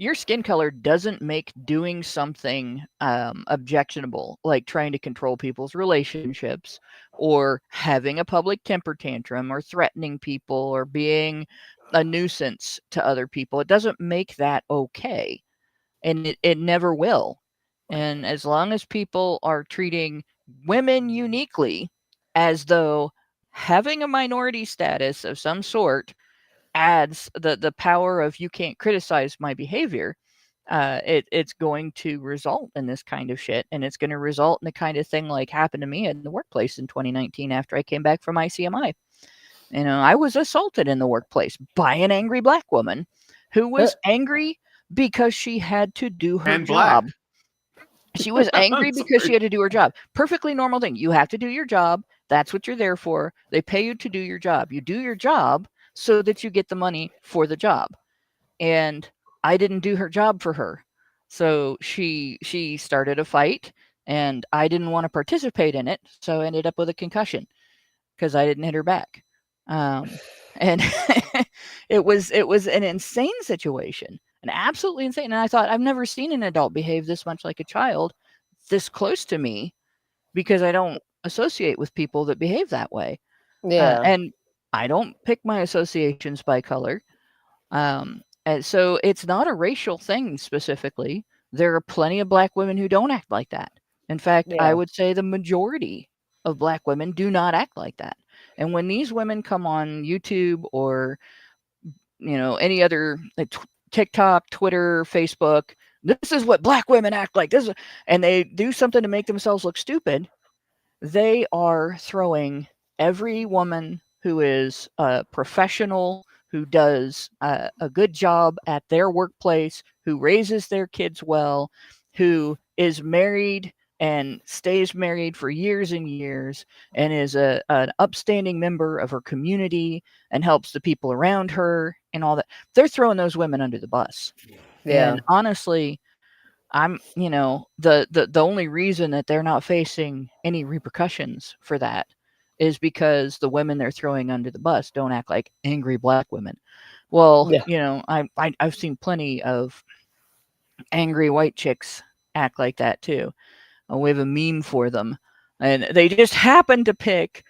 Your skin color doesn't make doing something objectionable, like trying to control people's relationships or having a public temper tantrum or threatening people or being a nuisance to other people. It doesn't make that okay. And it never will. And as long as people are treating women uniquely as though having a minority status of some sort adds the power of you can't criticize my behavior, it's going to result in this kind of shit, and it's going to result in the kind of thing like happened to me in the workplace in 2019 after I came back from ICMI. I was assaulted in the workplace by an angry black woman who was angry because she had to do her And job. black. She was angry because she had to do her job. Perfectly normal thing. You have to do your job. That's what you're there for. They pay you to do your job. You do your job so that you get the money for the job. And I didn't do her job for her. So she started a fight and I didn't want to participate in it. So I ended up with a concussion because I didn't hit her back. And it was an insane situation, an absolutely insane. And I thought, I've never seen an adult behave this much like a child this close to me because I don't associate with people that behave that way. Yeah. And I don't pick my associations by color. And so it's not a racial thing specifically. There are plenty of black women who don't act like that. In fact, I Yeah. would say the majority of black women do not act like that. And when these women come on YouTube or any other TikTok, Twitter, Facebook, this is what black women act like. And they do something to make themselves look stupid. They are throwing every woman who is a professional, who does a good job at their workplace, who raises their kids well, who is married and stays married for years and years, and is an upstanding member of her community and helps the people around her and all that. They're throwing those women under the bus. Yeah. And honestly, the only reason that they're not facing any repercussions for that is because the women they're throwing under the bus don't act like angry black women. Well, Yeah. I've seen plenty of angry white chicks act like that too. We have a meme for them, and they just happen to pick,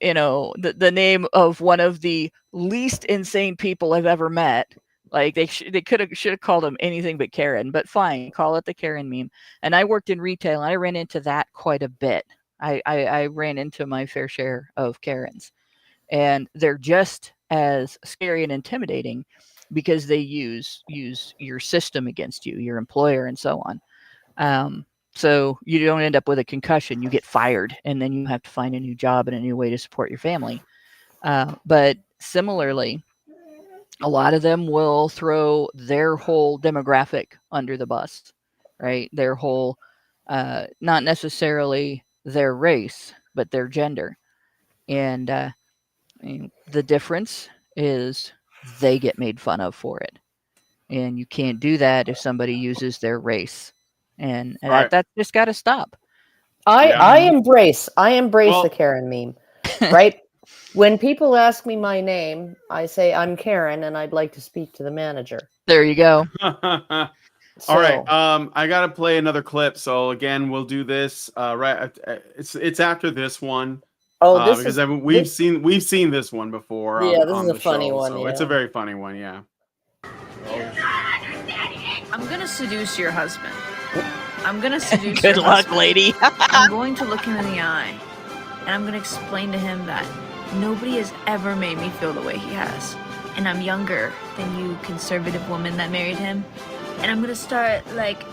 the name of one of the least insane people I've ever met. Like they should have called him anything but Karen, but fine, call it the Karen meme. And I worked in retail, and I ran into that quite a bit. I ran into my fair share of Karens, and they're just as scary and intimidating because they use your system against you, your employer, and so on. So you don't end up with a concussion, you get fired, and then you have to find a new job and a new way to support your family. But similarly, a lot of them will throw their whole demographic under the bus, right? Their whole, not necessarily their race, but their gender. And the difference is they get made fun of for it. And you can't do that if somebody uses their race. And Right. that's just got to stop. I embrace Well- the Karen meme, right? When people ask me my name, I say I'm Karen and I'd like to speak to the manager. There you go. All right. I gotta play another clip. So again, we'll do this. Right. It's after this one. Oh, this because is we've seen this one before. Yeah, this on is a the funny show, one, So it's a yeah. very funny one. Yeah. I'm gonna seduce your husband. I'm gonna seduce Good your luck, husband. lady. I'm going to look him in the eye, and I'm gonna explain to him that nobody has ever made me feel the way he has. And I'm younger than you conservative woman that married him. And I'm gonna start,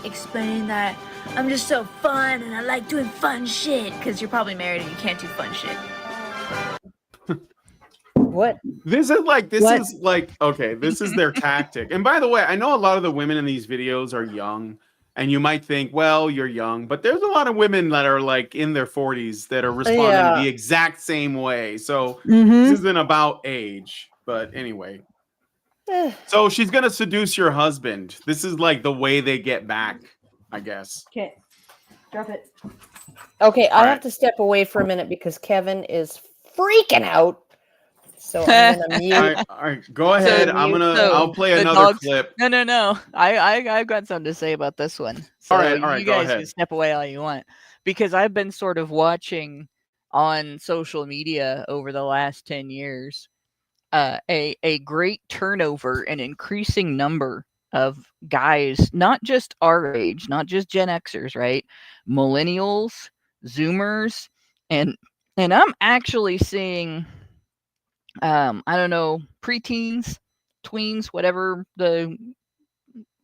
explaining that I'm just so fun and I like doing fun shit. Because you're probably married and you can't do fun shit. What? This is their tactic. And by the way, I know a lot of the women in these videos are young, and you might think, well, you're young, but there's a lot of women that are in their 40s that are responding the exact same way. So this isn't about age, but anyway. So she's gonna seduce your husband. This is the way they get back, I guess. Okay, drop it. Okay, I All have right. to step away for a minute because Kevin is freaking out. So I'm gonna mute. All right, go ahead. I'll play the another dogs- clip. No. I've got something to say about this one. So All right, you go guys ahead. can step away all you want, because I've been sort of watching on social media over the last 10 years a great turnover and increasing number of guys, not just our age, not just Gen Xers, right? Millennials, Zoomers, and I'm actually seeing I don't know, preteens, tweens, whatever the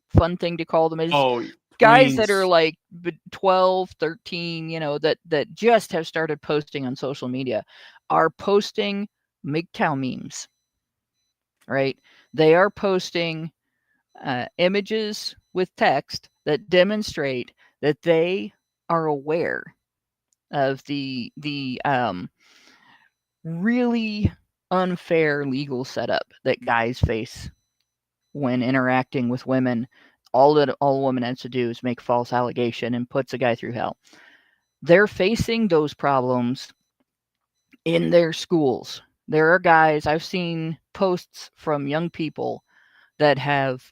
fun thing to call them is. Oh, Guys that are tweens. 12, 13, that just have started posting on social media are posting MGTOW memes, right? They are posting images with text that demonstrate that they are aware of the really unfair legal setup that guys face when interacting with women. All a woman has to do is make a false allegation and puts a guy through hell. They're facing those problems in their schools. There are guys, I've seen posts from young people that have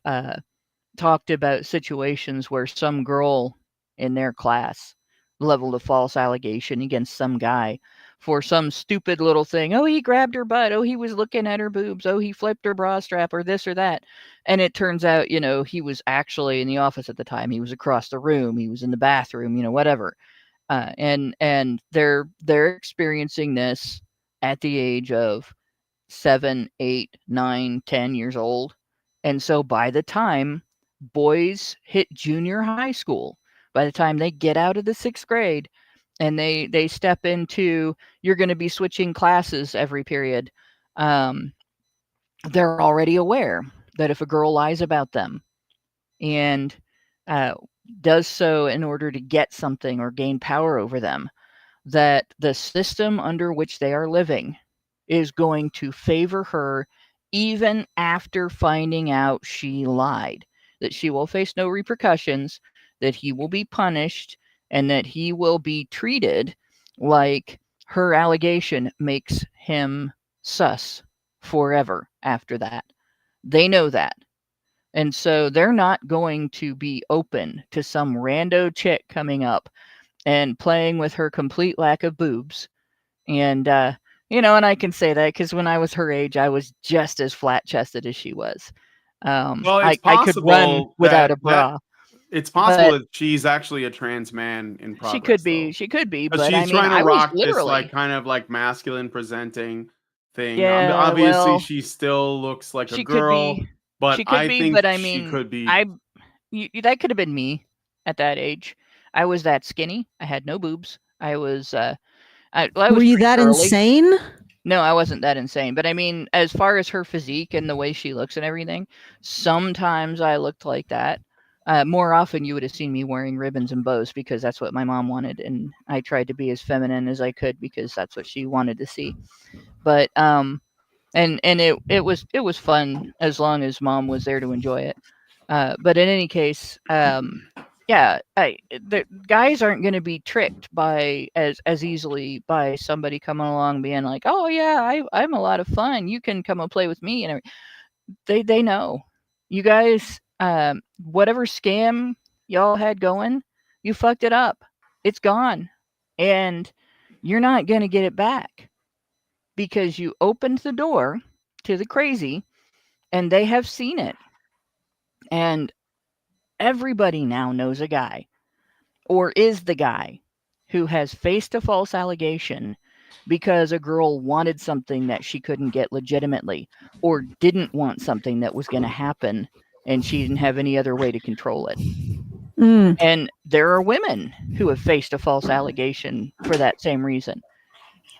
talked about situations where some girl in their class leveled a false allegation against some guy for some stupid little thing. Oh, he grabbed her butt. Oh, he was looking at her boobs. Oh, he flipped her bra strap or this or that. And it turns out, he was actually in the office at the time. He was across the room. He was in the bathroom, whatever. And they're experiencing this at the age of 7, 8, 9, 10 years old. And so by the time boys hit junior high school, by the time they get out of the 6th grade and they step into, you're going to be switching classes every period, they're already aware that if a girl lies about them and does so in order to get something or gain power over them, that the system under which they are living is going to favor her even after finding out she lied, that she will face no repercussions, that he will be punished, and that he will be treated like her allegation makes him sus forever after that. They know that. And so they're not going to be open to some rando chick coming up and playing with her complete lack of boobs. And, and I can say that because when I was her age, I was just as flat-chested as she was. Well, it's I could run without a bra. It's possible that she's actually a trans man in progress. She could be, but she's trying to rock this kind of masculine presenting thing. Yeah, obviously she still looks like a girl, but I think she could be. That could have been me at that age. I was that skinny. I had no boobs. I was. Were you that insane? No, I wasn't that insane. But I mean, as far as her physique and the way she looks and everything, sometimes I looked like that. More often, you would have seen me wearing ribbons and bows because that's what my mom wanted, and I tried to be as feminine as I could because that's what she wanted to see. But and it was fun as long as mom was there to enjoy it. But in any case, the guys aren't going to be tricked by as easily by somebody coming along being like, oh yeah, I'm a lot of fun. You can come and play with me, and they know. You guys, whatever scam y'all had going, you fucked it up. It's gone, and you're not going to get it back because you opened the door to the crazy, and they have seen it, and everybody now knows a guy or is the guy who has faced a false allegation because a girl wanted something that she couldn't get legitimately or didn't want something that was going to happen and she didn't have any other way to control it. And there are women who have faced a false allegation for that same reason.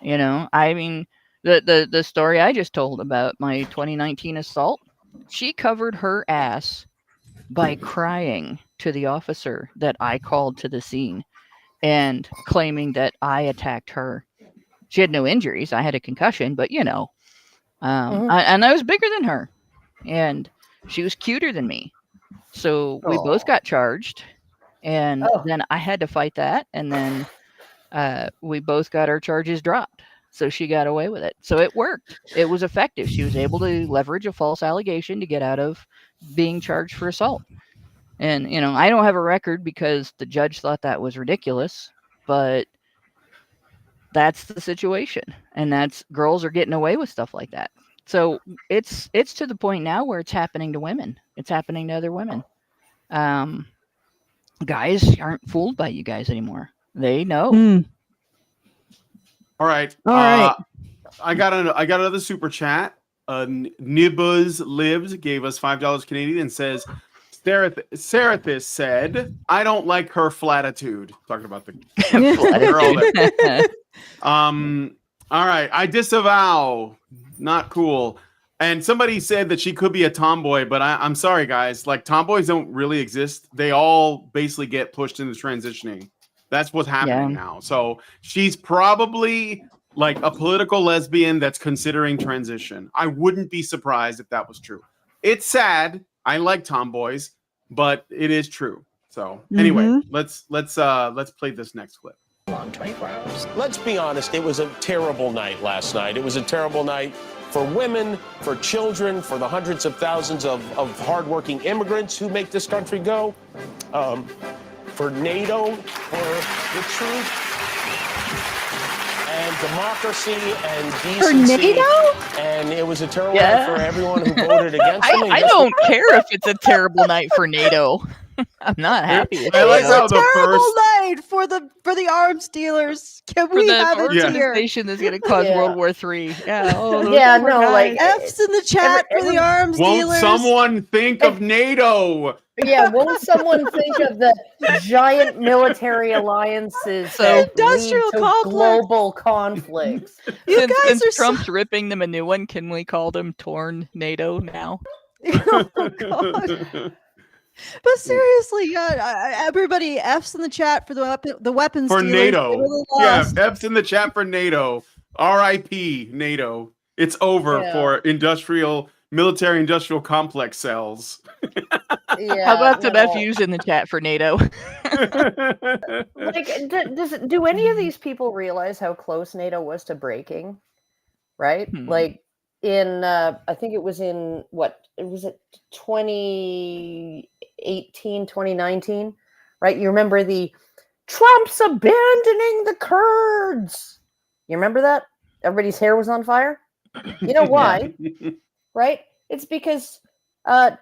I mean, the story I just told about my 2019 assault, she covered her ass by crying to the officer that I called to the scene and claiming that I attacked her. She had no injuries. I had a concussion, but and I was bigger than her, and she was cuter than me. So we both got charged, and then I had to fight that, and then we both got our charges dropped. So she got away with it. So it worked. It was effective. She was able to leverage a false allegation to get out of being charged for assault. And, I don't have a record because the judge thought that was ridiculous, but that's the situation. And that's girls are getting away with stuff like that. So it's to the point now where it's happening to women. It's happening to other women. Guys aren't fooled by you guys anymore. They know. All right. I got another super chat. Nibuz Lives gave us $5 Canadian and says, Serathis said, I don't like her flatitude. Talking about the girl there. All right. I disavow. Not cool. And somebody said that she could be a tomboy, but I'm sorry, guys. Like, tomboys don't really exist. They all basically get pushed into transitioning. That's what's happening now. So she's probably like a political lesbian that's considering transition. I wouldn't be surprised if that was true. It's sad. I like tomboys, but it is true. So anyway, let's play this next clip. Long 24 hours. Let's be honest, it was a terrible night last night. It was a terrible night for women, for children, for the hundreds of thousands of hardworking immigrants who make this country go. For NATO, for the truth, and democracy and For decency. NATO? And it was a terrible Yeah. night for everyone who voted against him. and I guess don't care if it's a terrible night for NATO. I'm not happy with I like NATO. how It's a the terrible first- night for the arms dealers. Can For we the have it here? organization that's going to cause Yeah. World War III. Yeah. Oh, those Yeah, poor no, guys. like F's in the chat for the arms Won't dealers. someone think of NATO? Yeah, won't someone think of the giant military alliances So- that Industrial lead to complex. global conflicts? You guys Since are so- Trump's ripping them a new one, can we call them Torn NATO now? Oh, God. But seriously, everybody, F's in the chat for the weapons For dealers. NATO. They really Yeah, lost. F's in the chat for NATO. RIP NATO. It's over Yeah. for military industrial complex cells. Yeah, How about some no. FUs in the chat for NATO? Like, do any of these people realize how close NATO was to breaking? Right? Like in I think it was in it was 2018, 2019, right? You remember the Trump's abandoning the Kurds. You remember that? Everybody's hair was on fire. You know why? Right? It's because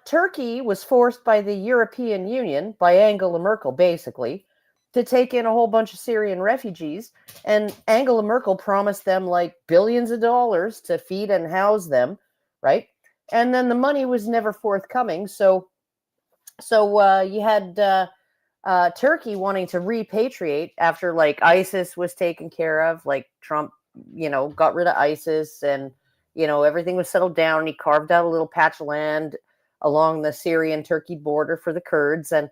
Turkey was forced by the European Union, by Angela Merkel, basically, to take in a whole bunch of Syrian refugees. And Angela Merkel promised them like billions of dollars to feed and house them, right? And then the money was never forthcoming. So you had Turkey wanting to repatriate after like ISIS was taken care of, like Trump, got rid of ISIS and, everything was settled down. And he carved out a little patch of land along the Syrian-Turkey border for the Kurds. And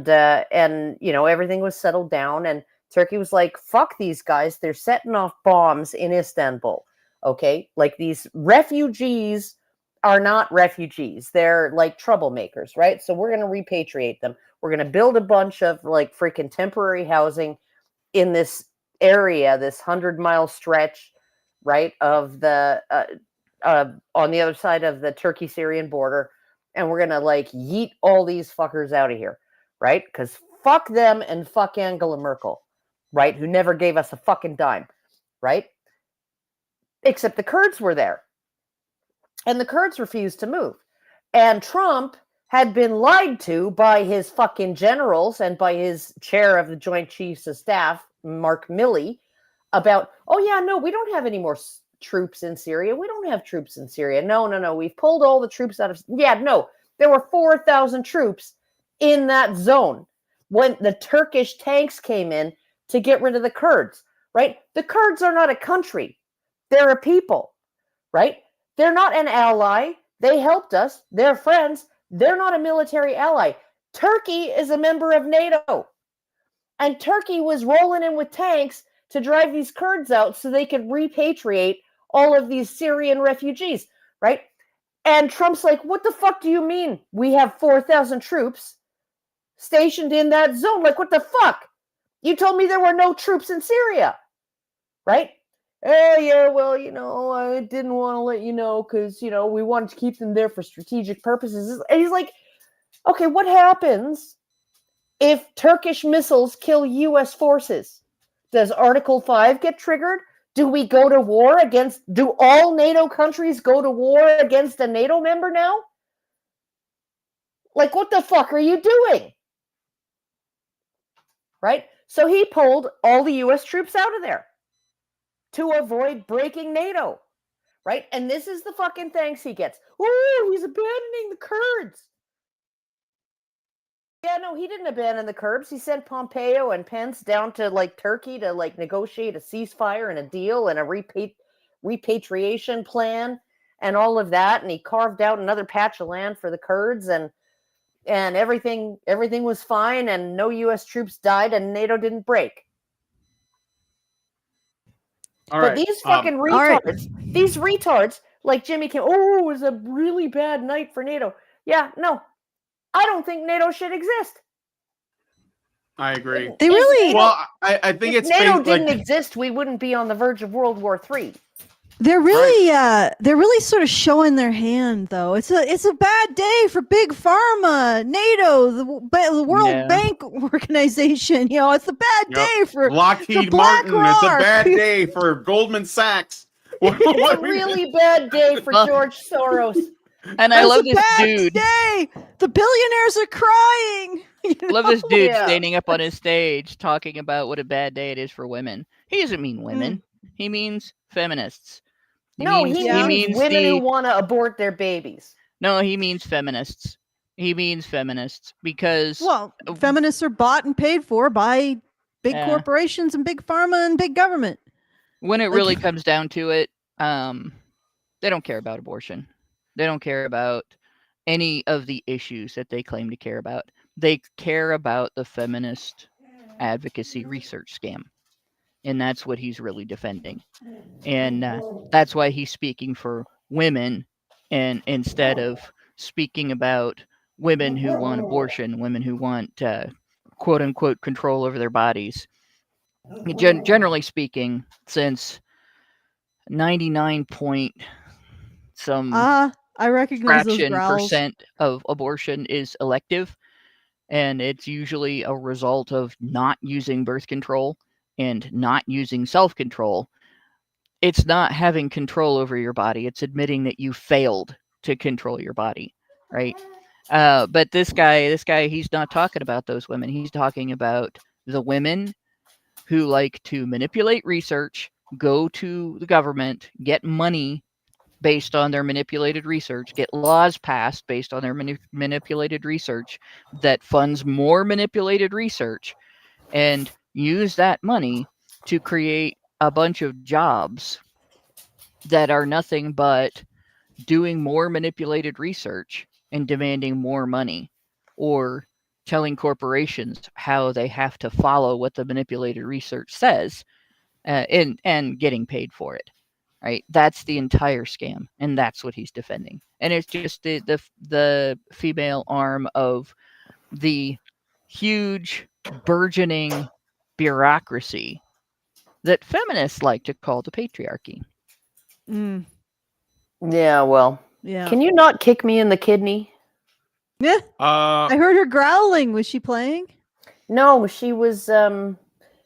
everything was settled down. And Turkey was like, fuck these guys. They're setting off bombs in Istanbul. Okay. Like these refugees are not refugees. They're like troublemakers, right? So we're going to repatriate them. We're going to build a bunch of like freaking temporary housing in this area, this 100-mile stretch, right, of the on the other side of the Turkey-Syrian border, and we're gonna like yeet all these fuckers out of here, right? Because fuck them and fuck Angela Merkel, right? Who never gave us a fucking dime, right? Except the Kurds were there, and the Kurds refused to move, and Trump had been lied to by his fucking generals and by his chair of the Joint Chiefs of Staff, Mark Milley, about, oh yeah, no, we don't have any more troops in Syria. We don't have troops in Syria. No. We've pulled all the troops out of... Yeah, no. There were 4,000 troops in that zone when the Turkish tanks came in to get rid of the Kurds, right? The Kurds are not a country. They're a people, right? They're not an ally. They helped us. They're friends. They're not a military ally. Turkey is a member of NATO. And Turkey was rolling in with tanks to drive these Kurds out so they could repatriate all of these Syrian refugees, right? And Trump's like, what the fuck do you mean we have 4,000 troops stationed in that zone? Like, what the fuck? You told me there were no troops in Syria, right? Oh, yeah, well, I didn't want to let you know because, we wanted to keep them there for strategic purposes. And he's like, okay, what happens if Turkish missiles kill U.S. forces? Does Article 5 get triggered? Do we go to war do all NATO countries go to war against a NATO member now? Like, what the fuck are you doing? Right? So he pulled all the U.S. troops out of there to avoid breaking NATO. Right? And this is the fucking thanks he gets. Ooh, he's abandoning the Kurds. Yeah, no, he didn't abandon the Kurds. He sent Pompeo and Pence down to like Turkey to like negotiate a ceasefire and a deal and a repatriation plan and all of that. And he carved out another patch of land for the Kurds and everything was fine and no U.S. troops died and NATO didn't break. But these fucking retards, these retards like Jimmy Kim, it was a really bad night for NATO. Yeah, no. I don't think NATO should exist. I agree. They really... Well, I think if it's NATO fake, didn't exist, we wouldn't be on the verge of World War III. They're really sort of showing their hand, though. It's a bad day for big pharma, NATO, the World Bank Organization. You know, it's a bad day for Lockheed Black Martin. It's a Rock. bad day for Goldman Sachs. It's a really bad day for George Soros. And I love this dude. Day. The billionaires are crying. I love this dude standing up on his stage talking about what a bad day it is for women. He doesn't mean women. He means feminists. He means women who want to abort their babies. No, he means feminists. He means feminists because feminists are bought and paid for by big corporations and big pharma and big government. When it really comes down to it, they don't care about abortion. They don't care about any of the issues that they claim to care about. They care about the feminist advocacy research scam. And that's what he's really defending. And that's why he's speaking for women and instead of speaking about women who want abortion, women who want quote unquote control over their bodies. Generally speaking, since 99 point some I recognize those fraction growls. percent of abortion is elective, and it's usually a result of not using birth control and not using self-control. It's not having control over your body. It's admitting that you failed to control your body, right? But this guy, he's not talking about those women. He's talking about the women who like to manipulate research, go to the government, get money based on their manipulated research, get laws passed based on their manipulated research that funds more manipulated research, and use that money to create a bunch of jobs that are nothing but doing more manipulated research and demanding more money, or telling corporations how they have to follow what the manipulated research says, and getting paid for it. Right? That's the entire scam, and that's what he's defending. And it's just the female arm of the huge burgeoning bureaucracy that feminists like to call the patriarchy. Yeah, well. Yeah. Can you not kick me in the kidney? Yeah. I heard her growling. Was she playing? No, she was.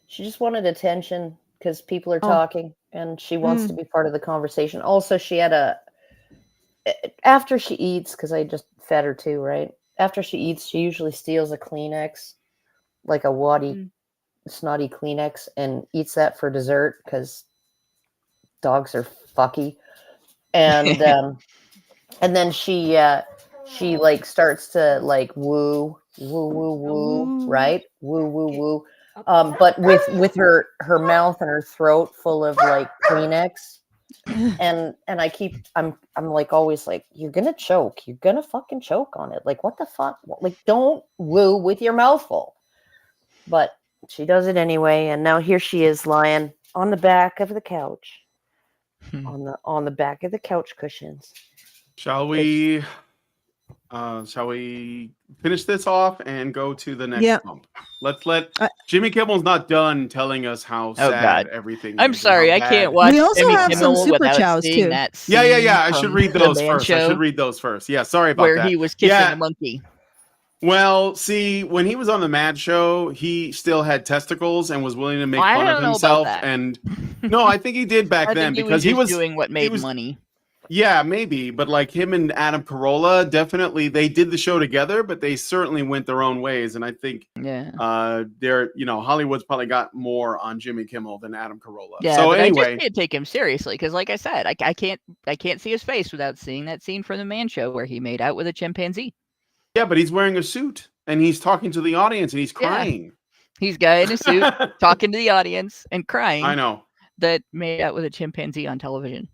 She just wanted attention because people are talking, and she wants to be part of the conversation. Also, she had after she eats, because I just fed her too, right? After she eats, she usually steals a Kleenex, like a waddy, snotty Kleenex, and eats that for dessert because dogs are fucky. And and then she like starts to like woo, right? Woo. But with her mouth and her throat full of like Kleenex, and I'm like always like, you're gonna choke, you're gonna fucking choke on it. Like, what the fuck? Like, don't woo with your mouth full. But she does it anyway, and now here she is lying on the back of the couch, on the back of the couch cushions. Shall we finish this off and go to the next bump? Let's let Jimmy Kimmel's not done telling us how sad everything I'm is. sorry, I can't watch. We also Jimmy have Kimmel some super without chows seeing too. that Yeah. I scene should from read the those Man first. I Show should read those first. Yeah, sorry about where that. he was kissing a monkey. Well, see, when he was on the Mad Show, he still had testicles and was willing to make fun of himself. And no, I think he did back then because he was doing what made money. Yeah, maybe, but like him and Adam Carolla, definitely they did the show together, but they certainly went their own ways. And I think, they're Hollywood's probably got more on Jimmy Kimmel than Adam Carolla. Yeah, so but anyway, I just can't take him seriously because, like I said, I can't see his face without seeing that scene from the Man Show where he made out with a chimpanzee. Yeah, but he's wearing a suit and he's talking to the audience and he's crying. He's guy in a suit talking to the audience and crying. I know. That made out with a chimpanzee on television.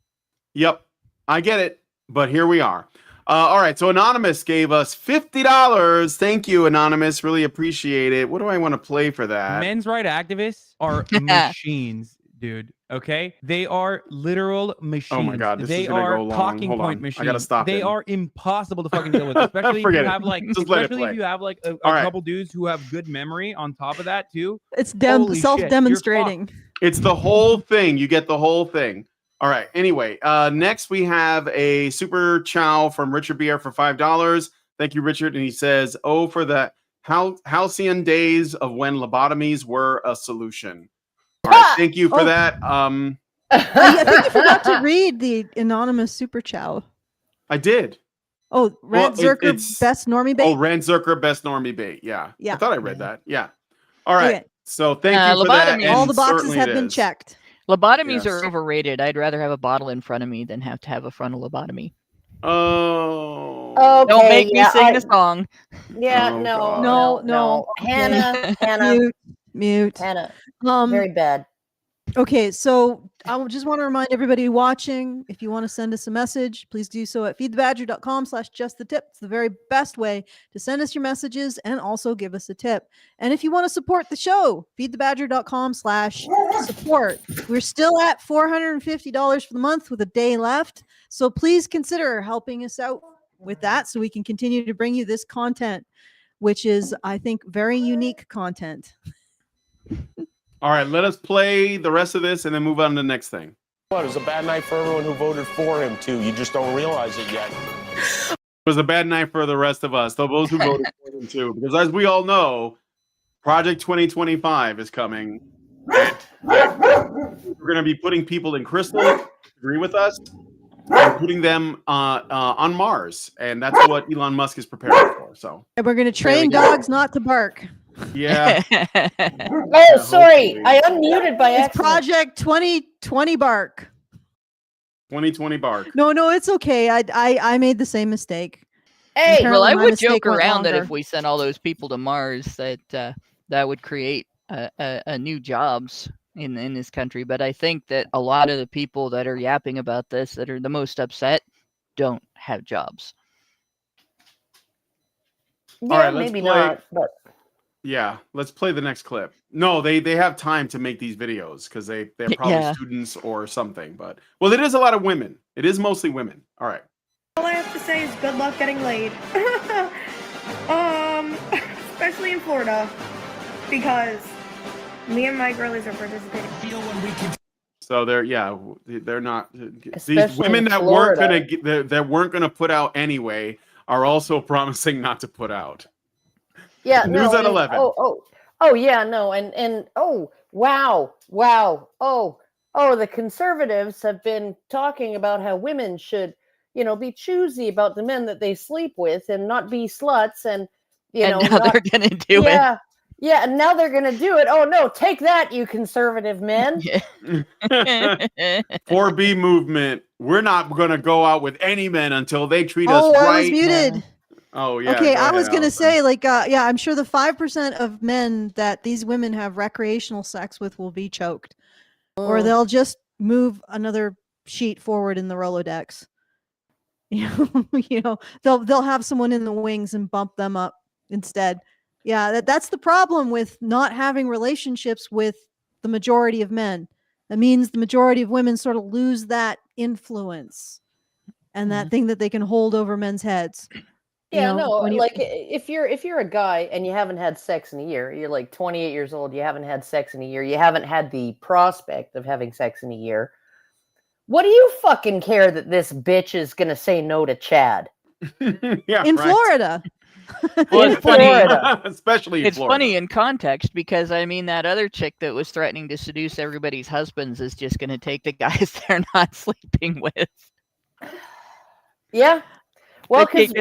Yep. I get it, but here we are. All right, so Anonymous gave us $50. Thank you, Anonymous. Really appreciate it. What do I want to play for that? Men's rights activists are machines, dude. Okay? They are literal machines. Oh my God, this they is gonna are go long. talking Hold point on. machines. I gotta stop They it. are impossible to fucking deal with, especially if you have like, especially if you have like a couple dudes who have good memory on top of that too. It's Holy shit, self-demonstrating. It's the whole thing. You get the whole thing. All right. Anyway, next we have a super chow from Richard Bier for $5. Thank you, Richard. And he says, "Oh, for the halcyon days of when lobotomies were a solution." All right. Thank you for that. I think you forgot to read the anonymous super chow. I did. Oh, Rantzerker best normie bait. Oh, Rantzerker best normie bait. Yeah. Yeah. I thought I read that. Yeah. All right. Okay. So thank you for that. All the boxes have been checked. Lobotomies are overrated. I'd rather have a bottle in front of me than have to have a frontal lobotomy. Oh. Okay, Don't make me sing the song. Yeah, no. Hannah. Mute. Hannah. Very bad. Okay, so I just want to remind everybody watching, if you want to send us a message, please do so at feedthebadger.com/justthetip. It's the very best way to send us your messages and also give us a tip. And if you want to support the show, feedthebadger.com/support. We're still at $450 for the month with a day left. So please consider helping us out with that so we can continue to bring you this content, which is, I think, very unique content. All right, let us play the rest of this and then move on to the next thing. Well, it was a bad night for everyone who voted for him, too. You just don't realize it yet. It was a bad night for the rest of us, those who voted for him, too. Because as we all know, Project 2025 is coming. We're going to be putting people in crystals, agree with us, and putting them on Mars. And that's what Elon Musk is preparing for. So, and we're going to train dogs not to bark. Yeah. Oh, sorry. I unmuted by accident. It's Project 2020 bark. 2020 bark. No, it's okay. I made the same mistake. Hey, well, I would joke around that if we sent all those people to Mars, that would create a new jobs in this country. But I think that a lot of the people that are yapping about this, that are the most upset, don't have jobs. Yeah, all right, maybe not. But yeah, let's play the next clip. No, they have time to make these videos because they're probably students or something. But well, it is a lot of women. It is mostly women. All right. All I have to say is good luck getting laid. Especially in Florida, because me and my girlies are participating. So they're not Especially these women in that Florida. weren't gonna put out anyway are also promising not to put out. Yeah, News at 11. Oh, yeah, no, and oh, wow, the conservatives have been talking about how women should, be choosy about the men that they sleep with and not be sluts, and now they're gonna do it. Yeah, and now they're gonna do it. Oh no, take that, you conservative men. 4B movement. We're not gonna go out with any men until they treat us right. I was muted. Oh yeah. Okay, I was gonna say, I'm sure the 5% of men that these women have recreational sex with will be choked, or they'll just move another sheet forward in the Rolodex. They'll have someone in the wings and bump them up instead. Yeah, that's the problem with not having relationships with the majority of men. That means the majority of women sort of lose that influence and that thing that they can hold over men's heads. Yeah, if you're a guy and you haven't had sex in a year, you're like 28 years old, you haven't had sex in a year, you haven't had the prospect of having sex in a year. What do you fucking care that this bitch is gonna say no to Chad? In Florida. Well, in Florida. Especially it's Florida. funny in context because that other chick that was threatening to seduce everybody's husbands is just going to take the guys they're not sleeping with. Yeah. Well, because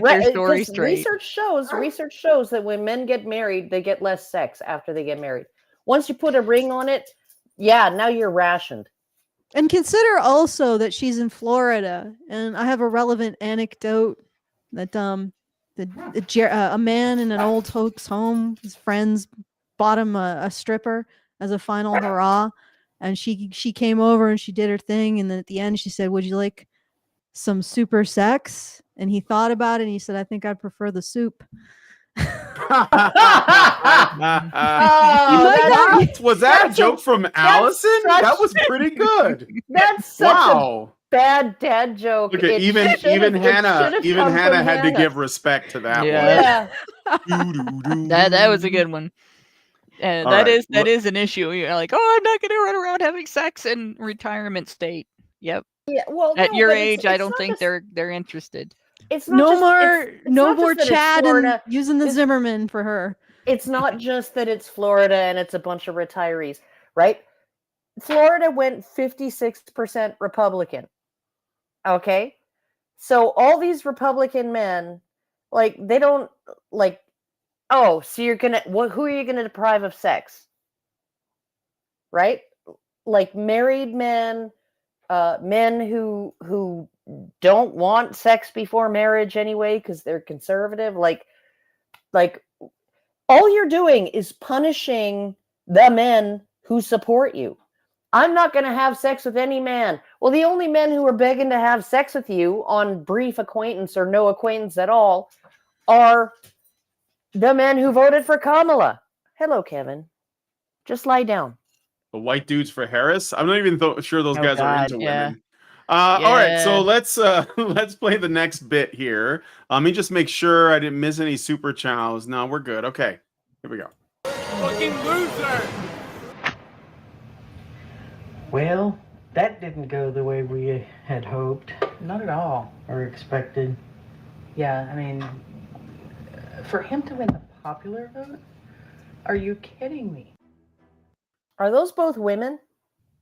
research shows that when men get married, they get less sex after they get married. Once you put a ring on it, now you're rationed. And consider also that she's in Florida, and I have a relevant anecdote that a man in an old folks' home, his friends bought him a stripper as a final hurrah, and she came over and she did her thing, and then at the end she said, "Would you like some super sex?" And he thought about it and he said, "I think I'd prefer the soup." Was that a joke from Allison? That was pretty good. That's such a bad dad joke. Look at even Hannah had to give respect to that one. That was a good one. That is an issue. You're like, oh, I'm not going to run around having sex in retirement state. Yep. Yeah, well, At no, your but age, it's I don't not think just, they're interested. it's not No just, more, it's no not more just that it's Chad and Florida. using the Zimmerman for her. It's not just that it's Florida and it's a bunch of retirees, right? Florida went 56% Republican. Okay? So all these Republican men, like, they don't, like, oh, so you're gonna, who are you gonna deprive of sex? Right? Like married men, men who don't want sex before marriage anyway because they're conservative. Like all you're doing is punishing the men who support you. I'm not going to have sex with any man. Well, the only men who are begging to have sex with you on brief acquaintance or no acquaintance at all are the men who voted for Kamala. Hello, Kevin. Just lie down. The white dudes for Harris. I'm not even sure those guys are into yeah. women. All right, so Yeah. let's play the next bit here. Let me just make sure I didn't miss any super chows. No, we're good. Okay, here we go. Fucking loser! Well, that didn't go the way we had hoped. Not at all. Or expected. Yeah, I mean, for him to win the popular vote? Are you kidding me? Are those both women?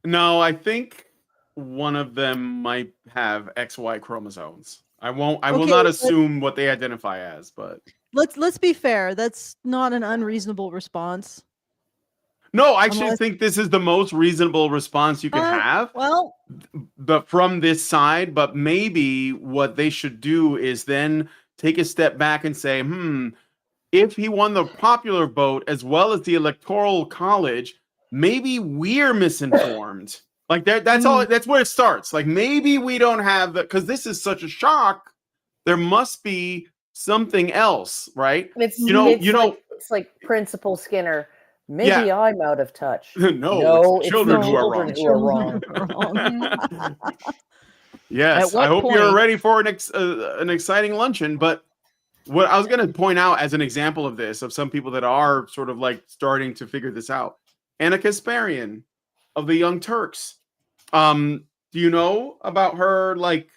No, I think one of them might have XY chromosomes. I will not assume what they identify as, but Let's be fair. That's not an unreasonable response. no, I actually think this is the most reasonable response you can have. Well, but from this side, but maybe what they should do is then take a step back and say, if he won the popular vote as well as the electoral college, maybe we're misinformed. Like that's all. That's where it starts. Like maybe we don't have that because this is such a shock. There must be something else, right? It's like Principal Skinner. Maybe I'm out of touch. No, it's children who are wrong. Yes, I hope you're ready for an exciting luncheon. But what I was going to point out as an example of this, of some people that are sort of like starting to figure this out, Anna Kasparian of the Young Turks. Do you know about her? Like,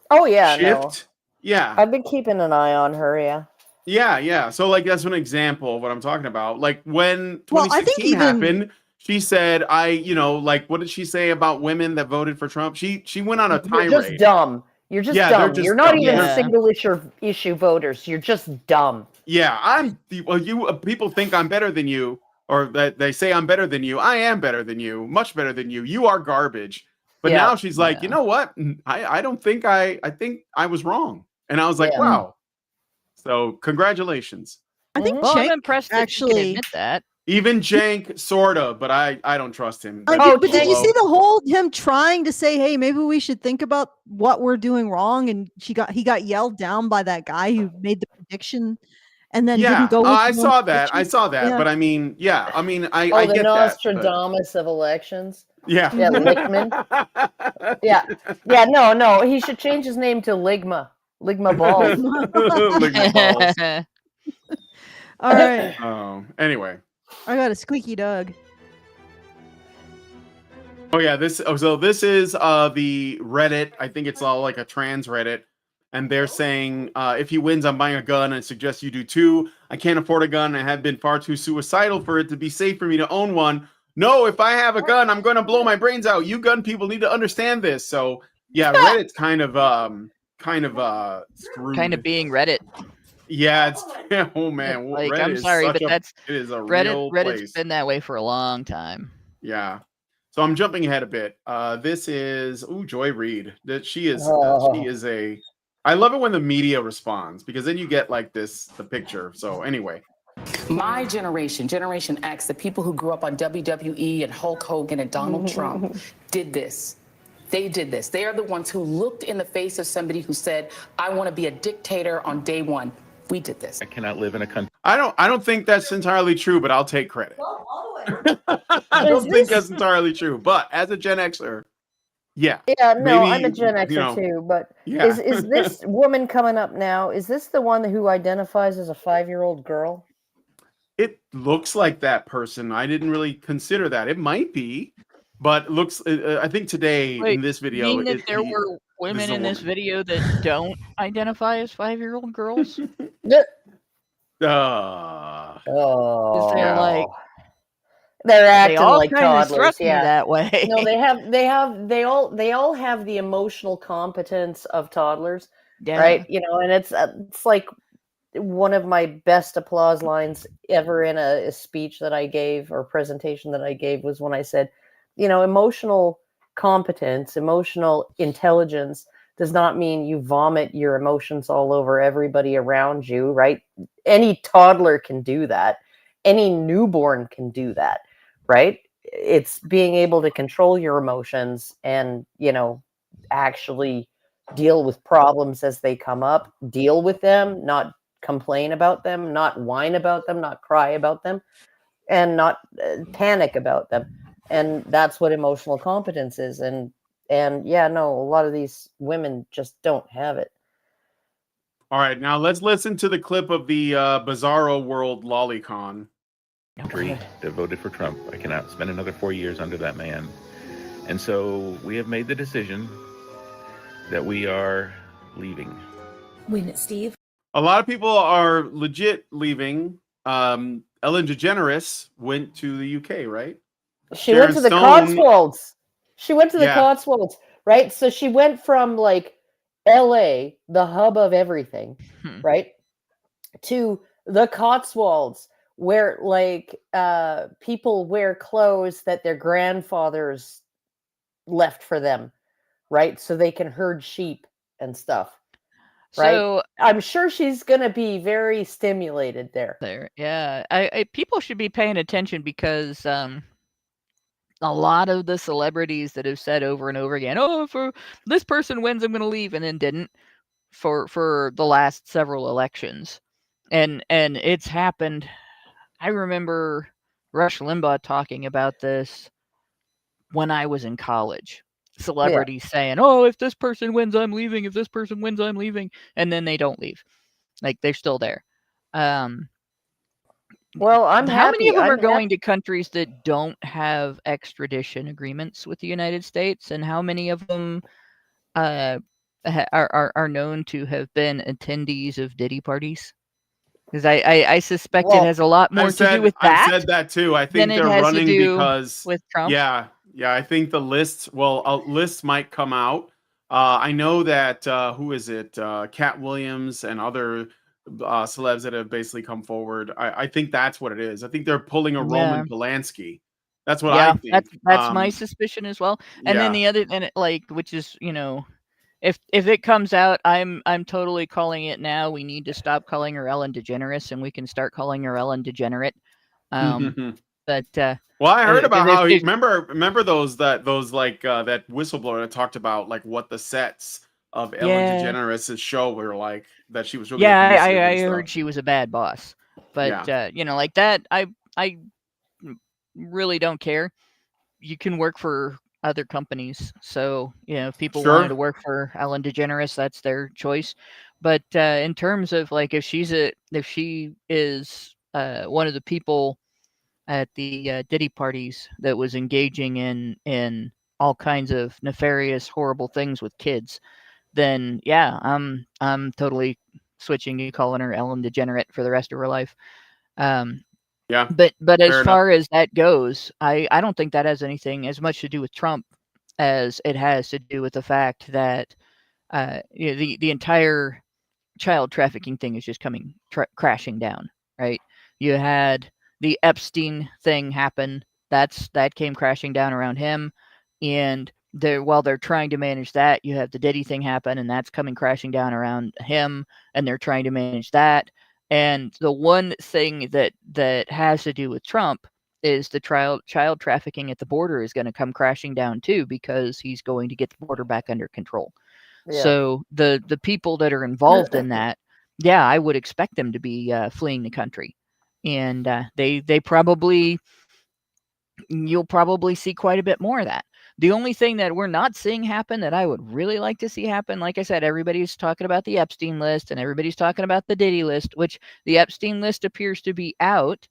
oh yeah, shift? no. Yeah, I've been keeping an eye on her. Yeah. So like that's an example of what I'm talking about. Like when 2016 happened, she said, what did she say about women that voted for Trump? She went on a tirade. You're just dumb. You're just dumb. You're not dumb. even single issue voters. You're just dumb. Yeah, people think I'm better than you, or that they say I'm better than you. I am better than you, much better than you. You are garbage. But now she's like, you know what? I don't think I think I was wrong. And I was like, wow. So congratulations. I think I'm impressed that she can admit that. Even Jank, sort of, but I don't trust him. But did you see the whole him trying to say, hey, maybe we should think about what we're doing wrong? And he got yelled down by that guy who made the prediction and then didn't go with I saw that. Yeah. But I mean, I the get Nostradamus of elections. Yeah. Yeah, Lichtman. No. He should change his name to Ligma. Ligma Balls. Ligma Balls. All right. Oh, anyway. I got a squeaky dog. Oh yeah, this is the Reddit. I think it's all like a trans Reddit. And they're saying, if he wins, I'm buying a gun and suggest you do too. I can't afford a gun. I have been far too suicidal for it to be safe for me to own one. No, if I have a gun, I'm going to blow my brains out. You gun people need to understand this. So yeah, Reddit's kind of screwed. Kind of being Reddit. Yeah, oh man. Like, Reddit I'm sorry, but it is a Reddit. real Reddit's place. been that way for a long time. Yeah. So I'm jumping ahead a bit. This is Joy Reid. That she is a. I love it when the media responds because then you get like the picture. So anyway. My generation, Generation X, the people who grew up on WWE and Hulk Hogan and Donald Trump did this. They did this. They are the ones who looked in the face of somebody who said, I want to be a dictator on day one. We did this. I cannot live in a country. I don't think that's entirely true, but I'll take credit. I don't think that's entirely true, but as a Gen Xer, yeah. Yeah, no, maybe, I'm a Gen Xer too, but is this woman coming up now? Is this the one who identifies as a 5-year-old girl? It looks like that person. I didn't really consider that. It might be. But looks, I think today Wait, in this you video, mean that there were women in this video that don't identify as 5-year-old girls? Is there like they're they acting all like kind of toddlers? struck me Yeah, that way. no, they all have the emotional competence of toddlers, Yeah. right? You know, and it's like one of my best applause lines ever in a speech that I gave or presentation that I gave was when I said, you know, emotional competence, emotional intelligence does not mean you vomit your emotions all over everybody around you, right? Any toddler can do that. Any newborn can do that, right? It's being able to control your emotions and, you know, actually deal with problems as they come up, deal with them, not complain about them, not whine about them, not cry about them, and not panic about them. And that's what emotional competence is. And yeah, no, a lot of these women just don't have it. All right, now let's listen to the clip of the Bizarro World Lolicon. That voted for Trump. I cannot spend another 4 years under that man. And so we have made the decision that we are leaving. Wait, Steve? A lot of people are legit leaving. Ellen DeGeneres went to the UK, right? She went to the Cotswolds. She went to the Cotswolds, right? So she went from like LA, the hub of everything, right, to the Cotswolds, where like people wear clothes that their grandfathers left for them, right? So they can herd sheep and stuff. Right. So I'm sure she's gonna be very stimulated there. Yeah. I people should be paying attention because a lot of the celebrities that have said over and over again, oh, if this person wins, I'm gonna leave, and then didn't for the last several elections. And it's happened. I remember Rush Limbaugh talking about this when I was in college. Celebrities saying, "Oh, if this person wins, I'm leaving. If this person wins, I'm leaving," and then they don't leave. Like they're still there. Well, I'm How many happy. of them are I'm going to countries that don't have extradition agreements with the United States, and how many of them are known to have been attendees of Diddy parties? Because I suspect it has a lot more to do with that. I've said that too. I think than it they're has to running do because with Trump. Yeah, I think the list. Well, a list might come out. I know that who is it? Cat Williams and other celebs that have basically come forward. I think that's what it is. I think they're pulling a Roman Polanski. That's what I think. That's my suspicion as well. And then the other, which is, you know, if it comes out, I'm totally calling it now. We need to stop calling her Ellen DeGeneres, and we can start calling her Ellen DeGenerate. But well, I heard about how he remember those that whistleblower that talked about like what the sets of Ellen DeGeneres' show were like, that she was really I heard she was a bad boss. But you know, like that, I really don't care. You can work for other companies, so you know, if people wanted to work for Ellen DeGeneres, that's their choice. But in terms of like if she is one of the people at the Diddy parties that was engaging in all kinds of nefarious, horrible things with kids, then yeah, I'm totally switching to calling her Ellen DeGenerate for the rest of her life. But as far as that goes, I don't think that has anything as much to do with Trump as it has to do with the fact that you know, the entire child trafficking thing is just coming crashing down, right? You had the Epstein thing happen. That came crashing down around him, and while they're trying to manage that, you have the Diddy thing happen, and that's coming crashing down around him, and they're trying to manage that. And the one thing that has to do with Trump is the child trafficking at the border is going to come crashing down too, because he's going to get the border back under control. Yeah. So the people that are involved in that, yeah, I would expect them to be fleeing the country, and you'll probably see quite a bit more of that. The only thing that we're not seeing happen that I would really like to see happen, like I said, everybody's talking about the Epstein list and everybody's talking about the Diddy list, which the Epstein list appears to be out.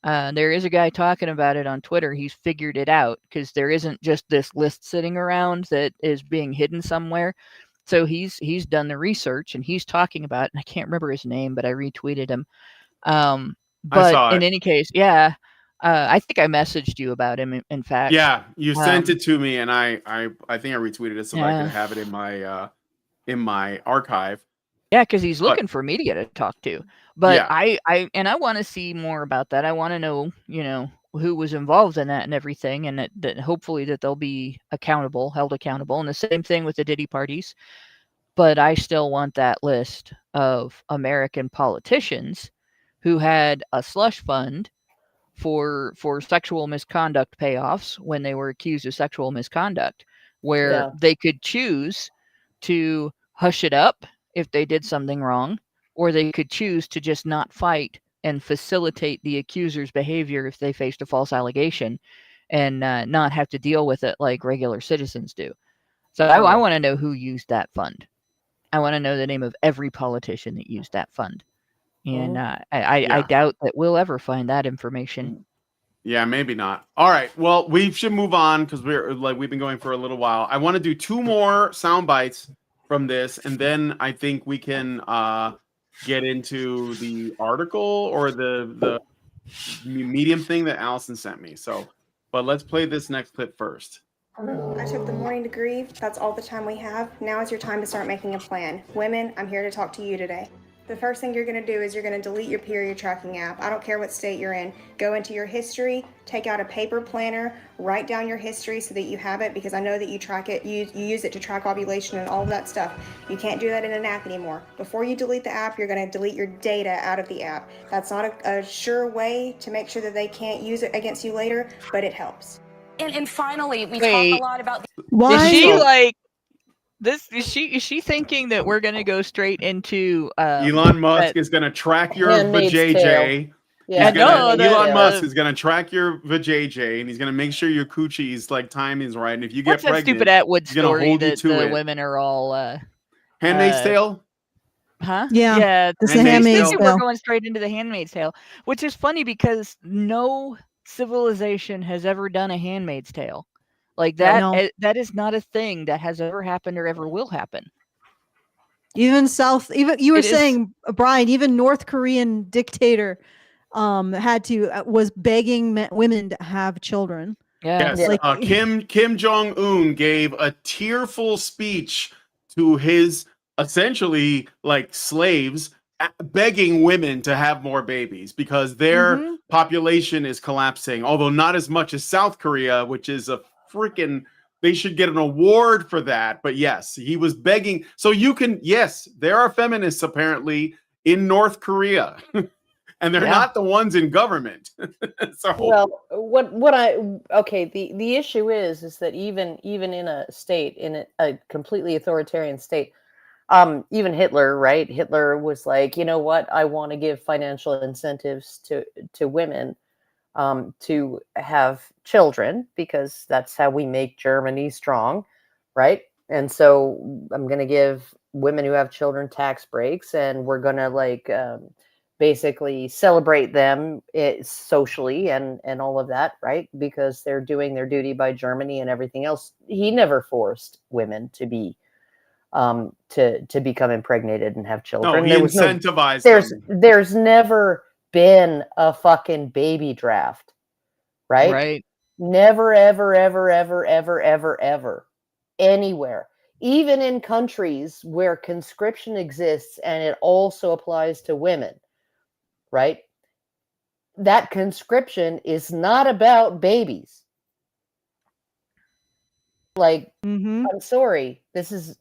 There is a guy talking about it on Twitter. He's figured it out because there isn't just this list sitting around that is being hidden somewhere. So he's done the research and he's talking about it. And I can't remember his name, but I retweeted him. But in any case, yeah, I think I messaged you about him. In fact, yeah, you sent it to me, and I think I retweeted it so that I could have it in my archive. Yeah, because he's looking for media to talk to. But I want to see more about that. I want to know, who was involved in that and everything, and that hopefully that they'll be held accountable. And the same thing with the Diddy parties. But I still want that list of American politicians who had a slush fund for sexual misconduct payoffs when they were accused of sexual misconduct, where they could choose to hush it up if they did something wrong, or they could choose to just not fight and facilitate the accuser's behavior if they faced a false allegation and not have to deal with it like regular citizens do. So I want to know who used that fund. I want to know the name of every politician that used that fund. And I doubt that we'll ever find that information. Yeah, maybe not. All right. Well, we should move on because we've been going for a little while. I want to do 2 more sound bites from this, and then I think we can get into the article or the Medium thing that Alison sent me. But let's play this next clip first. I took the morning to grieve. That's all the time we have. Now is your time to start making a plan. Women, I'm here to talk to you today. The first thing you're going to do is you're going to delete your period tracking app. I don't care what state you're in. Go into your history, take out a paper planner, write down your history so that you have it, because I know that you track it. You use it to track ovulation and all of that stuff. You can't do that in an app anymore. Before you delete the app, you're going to delete your data out of the app. That's not a sure way to make sure that they can't use it against you later, but it helps. And finally, we talk a lot about Is she like this? Is she thinking that we're gonna go straight into Elon Musk is gonna track your vajayjay? Yeah, Elon Musk is gonna track your vajayjay, and he's gonna make sure your coochie's timing is right. And if you get what's pregnant, that stupid Atwood he's gonna story hold you that to the it. women are all Handmaid's Tale? Huh? Yeah, the Handmaid's Tale. We're going straight into the Handmaid's Tale, which is funny because no civilization has ever done a Handmaid's Tale like that. No. That is not a thing that has ever happened or ever will happen. Even you were saying, Brian, even North Korean dictator was begging women to have children. Yes. Kim Jong-un gave a tearful speech to his essentially slaves, begging women to have more babies because their population is collapsing, although not as much as South Korea, which is they should get an award for that. But yes, he was begging. So there are feminists apparently in North Korea and they're not the ones in government. Well, the issue is that even in a state, in a completely authoritarian state, even Hitler, right? Hitler was like, you know what? I want to give financial incentives to women to have children because that's how we make Germany strong, right? And so I'm going to give women who have children tax breaks, and we're going to basically celebrate them socially and all of that, right? Because they're doing their duty by Germany and everything else. He never forced women to be to become impregnated and have children. No, he incentivized them. There's never been a fucking baby draft, right? Right. Never, ever, ever, ever, ever, ever, ever, anywhere. Even in countries where conscription exists and it also applies to women, right? That conscription is not about babies. I'm sorry. This is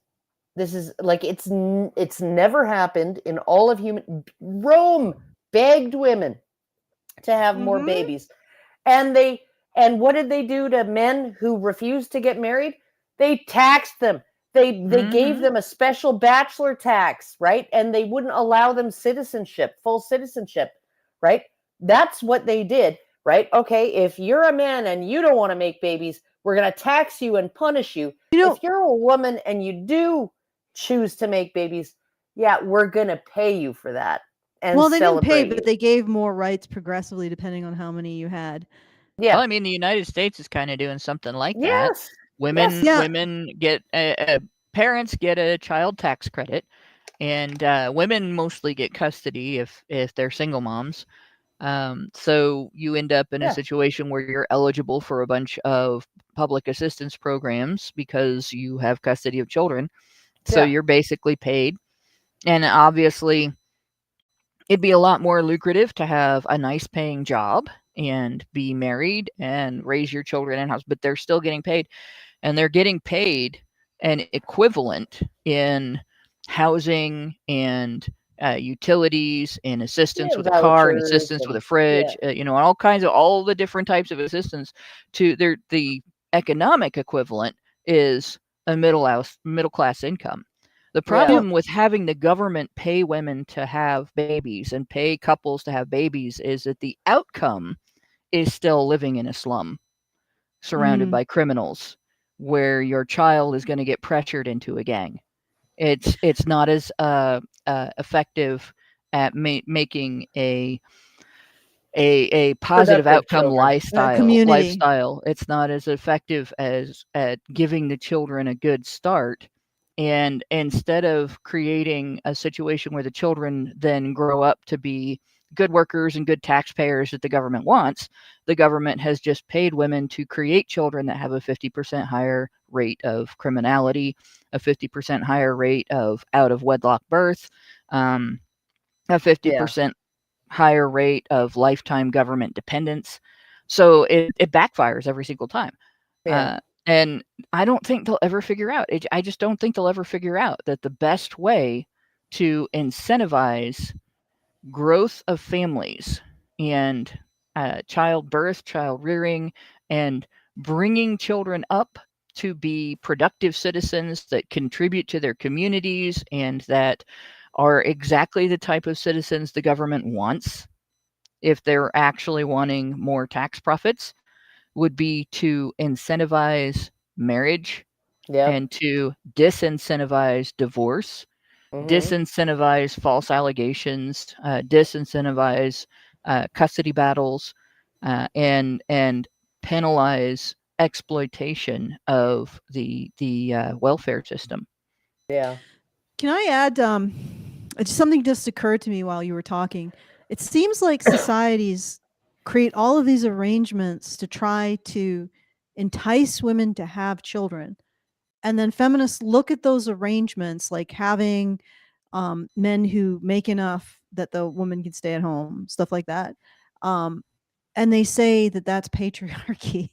it's never happened in all of human. Rome begged women to have more babies, and what did they do to men who refused to get married? They taxed them. They gave them a special bachelor tax, right? And they wouldn't allow them full citizenship, right? That's what they did, right? Okay, if you're a man and you don't want to make babies, we're going to tax you and punish you. If you're a woman and you do choose to make babies, yeah, we're going to pay you for that. and well, they didn't pay, celebrate but you. they gave more rights progressively depending on how many you had. Yeah. Well, I mean, the United States is kind of doing something like that. Yes. Women, Yeah. women get parents get a child tax credit, and women mostly get custody if they're single moms. So you end up in a situation where you're eligible for a bunch of public assistance programs because you have custody of children. So you're basically paid. And obviously, it'd be a lot more lucrative to have a nice paying job and be married and raise your children in house, but they're still getting paid. And they're getting paid an equivalent in housing and utilities and assistance with a car and assistance with a fridge, all the different types of assistance to the economic equivalent is a middle class income. The problem with having the government pay women to have babies and pay couples to have babies is that the outcome is still living in a slum surrounded by criminals where your child is going to get pressured into a gang. It's not as effective at making a positive outcome lifestyle. It's not as effective as at giving the children a good start. And instead of creating a situation where the children then grow up to be good workers and good taxpayers that the government wants, the government has just paid women to create children that have a 50% higher rate of criminality, a 50% higher rate of out of wedlock birth, a 50% higher rate of lifetime government dependence. So it backfires every single time. And I don't think they'll ever figure out. I just don't think they'll ever figure out that the best way to incentivize growth of families and childbirth, child rearing, and bringing children up to be productive citizens that contribute to their communities and that are exactly the type of citizens the government wants if they're actually wanting more tax profits would be to incentivize marriage and to disincentivize divorce, disincentivize false allegations, disincentivize custody battles, and penalize exploitation of the welfare system. Yeah. Can I add something just occurred to me while you were talking. It seems like societies create all of these arrangements to try to entice women to have children. And then feminists look at those arrangements like having men who make enough that the woman can stay at home, stuff like that. And they say that that's patriarchy.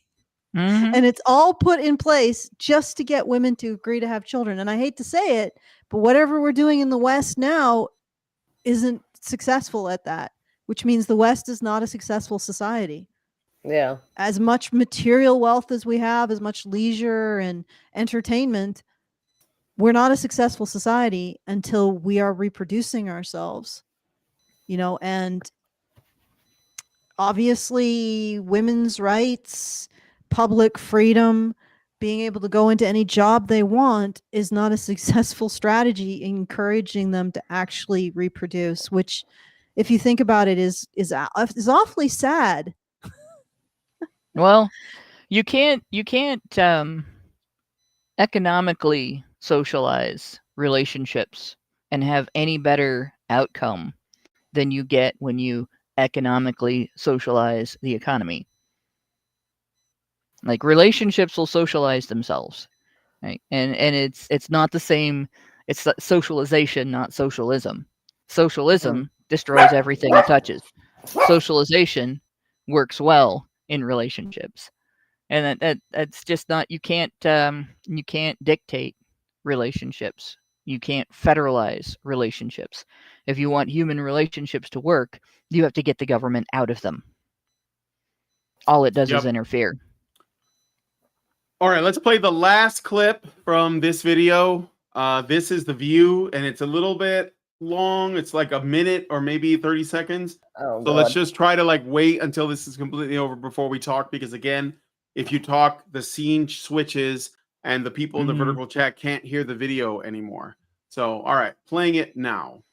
And it's all put in place just to get women to agree to have children. And I hate to say it, but whatever we're doing in the West now isn't successful at that, which means the West is not a successful society. Yeah. As much material wealth as we have, as much leisure and entertainment, we're not a successful society until we are reproducing ourselves, and obviously women's rights, public freedom, being able to go into any job they want is not a successful strategy in encouraging them to actually reproduce, which, if you think about it, is awfully sad. Well, you can't economically socialize relationships and have any better outcome than you get when you economically socialize the economy. Like, relationships will socialize themselves, right? And it's not the same. It's socialization, not socialism. Socialism destroys everything it touches. Socialization works well in relationships, and that's just not. You can't dictate relationships. You can't federalize relationships. If you want human relationships to work, you have to get the government out of them. All it does is interfere. All right, let's play the last clip from this video. This is the view, and it's a little bit long. It's like a minute or maybe 30 seconds. Oh, so let's just try to wait until this is completely over before we talk, because again, if you talk, the scene switches and the people in the vertical chat can't hear the video anymore. So, all right, playing it now.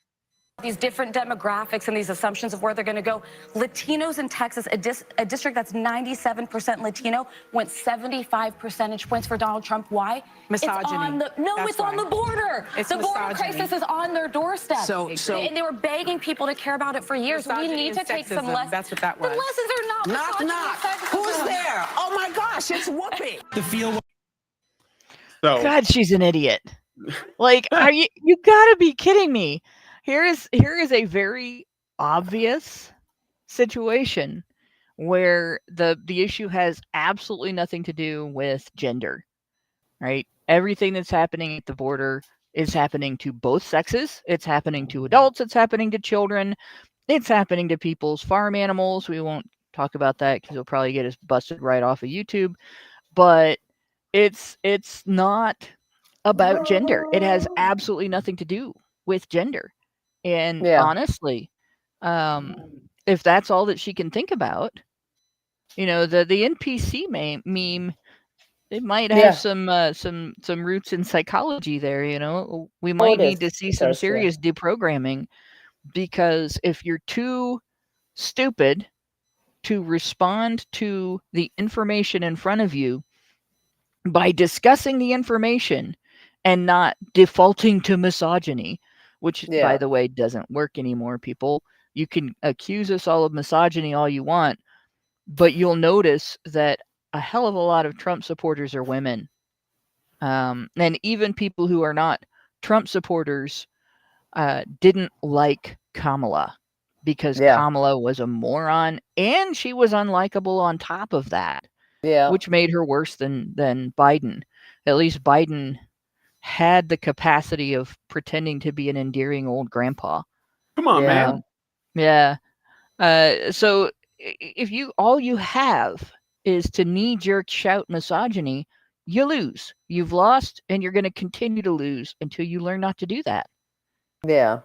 these different demographics and these assumptions of where they're going to go. Latinos in Texas, a district that's 97% Latino, went 75 percentage points for Donald Trump. Why? Misogyny. It's on the border. It's the border misogyny. crisis is on their doorstep. And they were begging people to care about it for years. We need to take some lessons. That's what that was. The lessons are not misogyny, Knock. sexism. Who's there? Oh my gosh, it's Whoopi. The feel. So God, she's an idiot. Like, are you gotta be kidding me. Here is a very obvious situation where the issue has absolutely nothing to do with gender, right? Everything that's happening at the border is happening to both sexes. It's happening to adults. It's happening to children. It's happening to people's farm animals. We won't talk about that because it'll probably get us busted right off of YouTube. But it's not about gender. It has absolutely nothing to do with gender. And honestly, if that's all that she can think about, the NPC meme, it might have some roots in psychology there. We might need to see some serious deprogramming, because if you're too stupid to respond to the information in front of you by discussing the information and not defaulting to misogyny, which, by the way, doesn't work anymore, people. You can accuse us all of misogyny all you want, but you'll notice that a hell of a lot of Trump supporters are women. And even people who are not Trump supporters didn't like Kamala because Kamala was a moron and she was unlikable on top of that, which made her worse than Biden. At least Biden had the capacity of pretending to be an endearing old grandpa. Come on, man. Yeah. So if all you have is to knee-jerk shout misogyny, you lose. You've lost, and you're going to continue to lose until you learn not to do that. Yeah.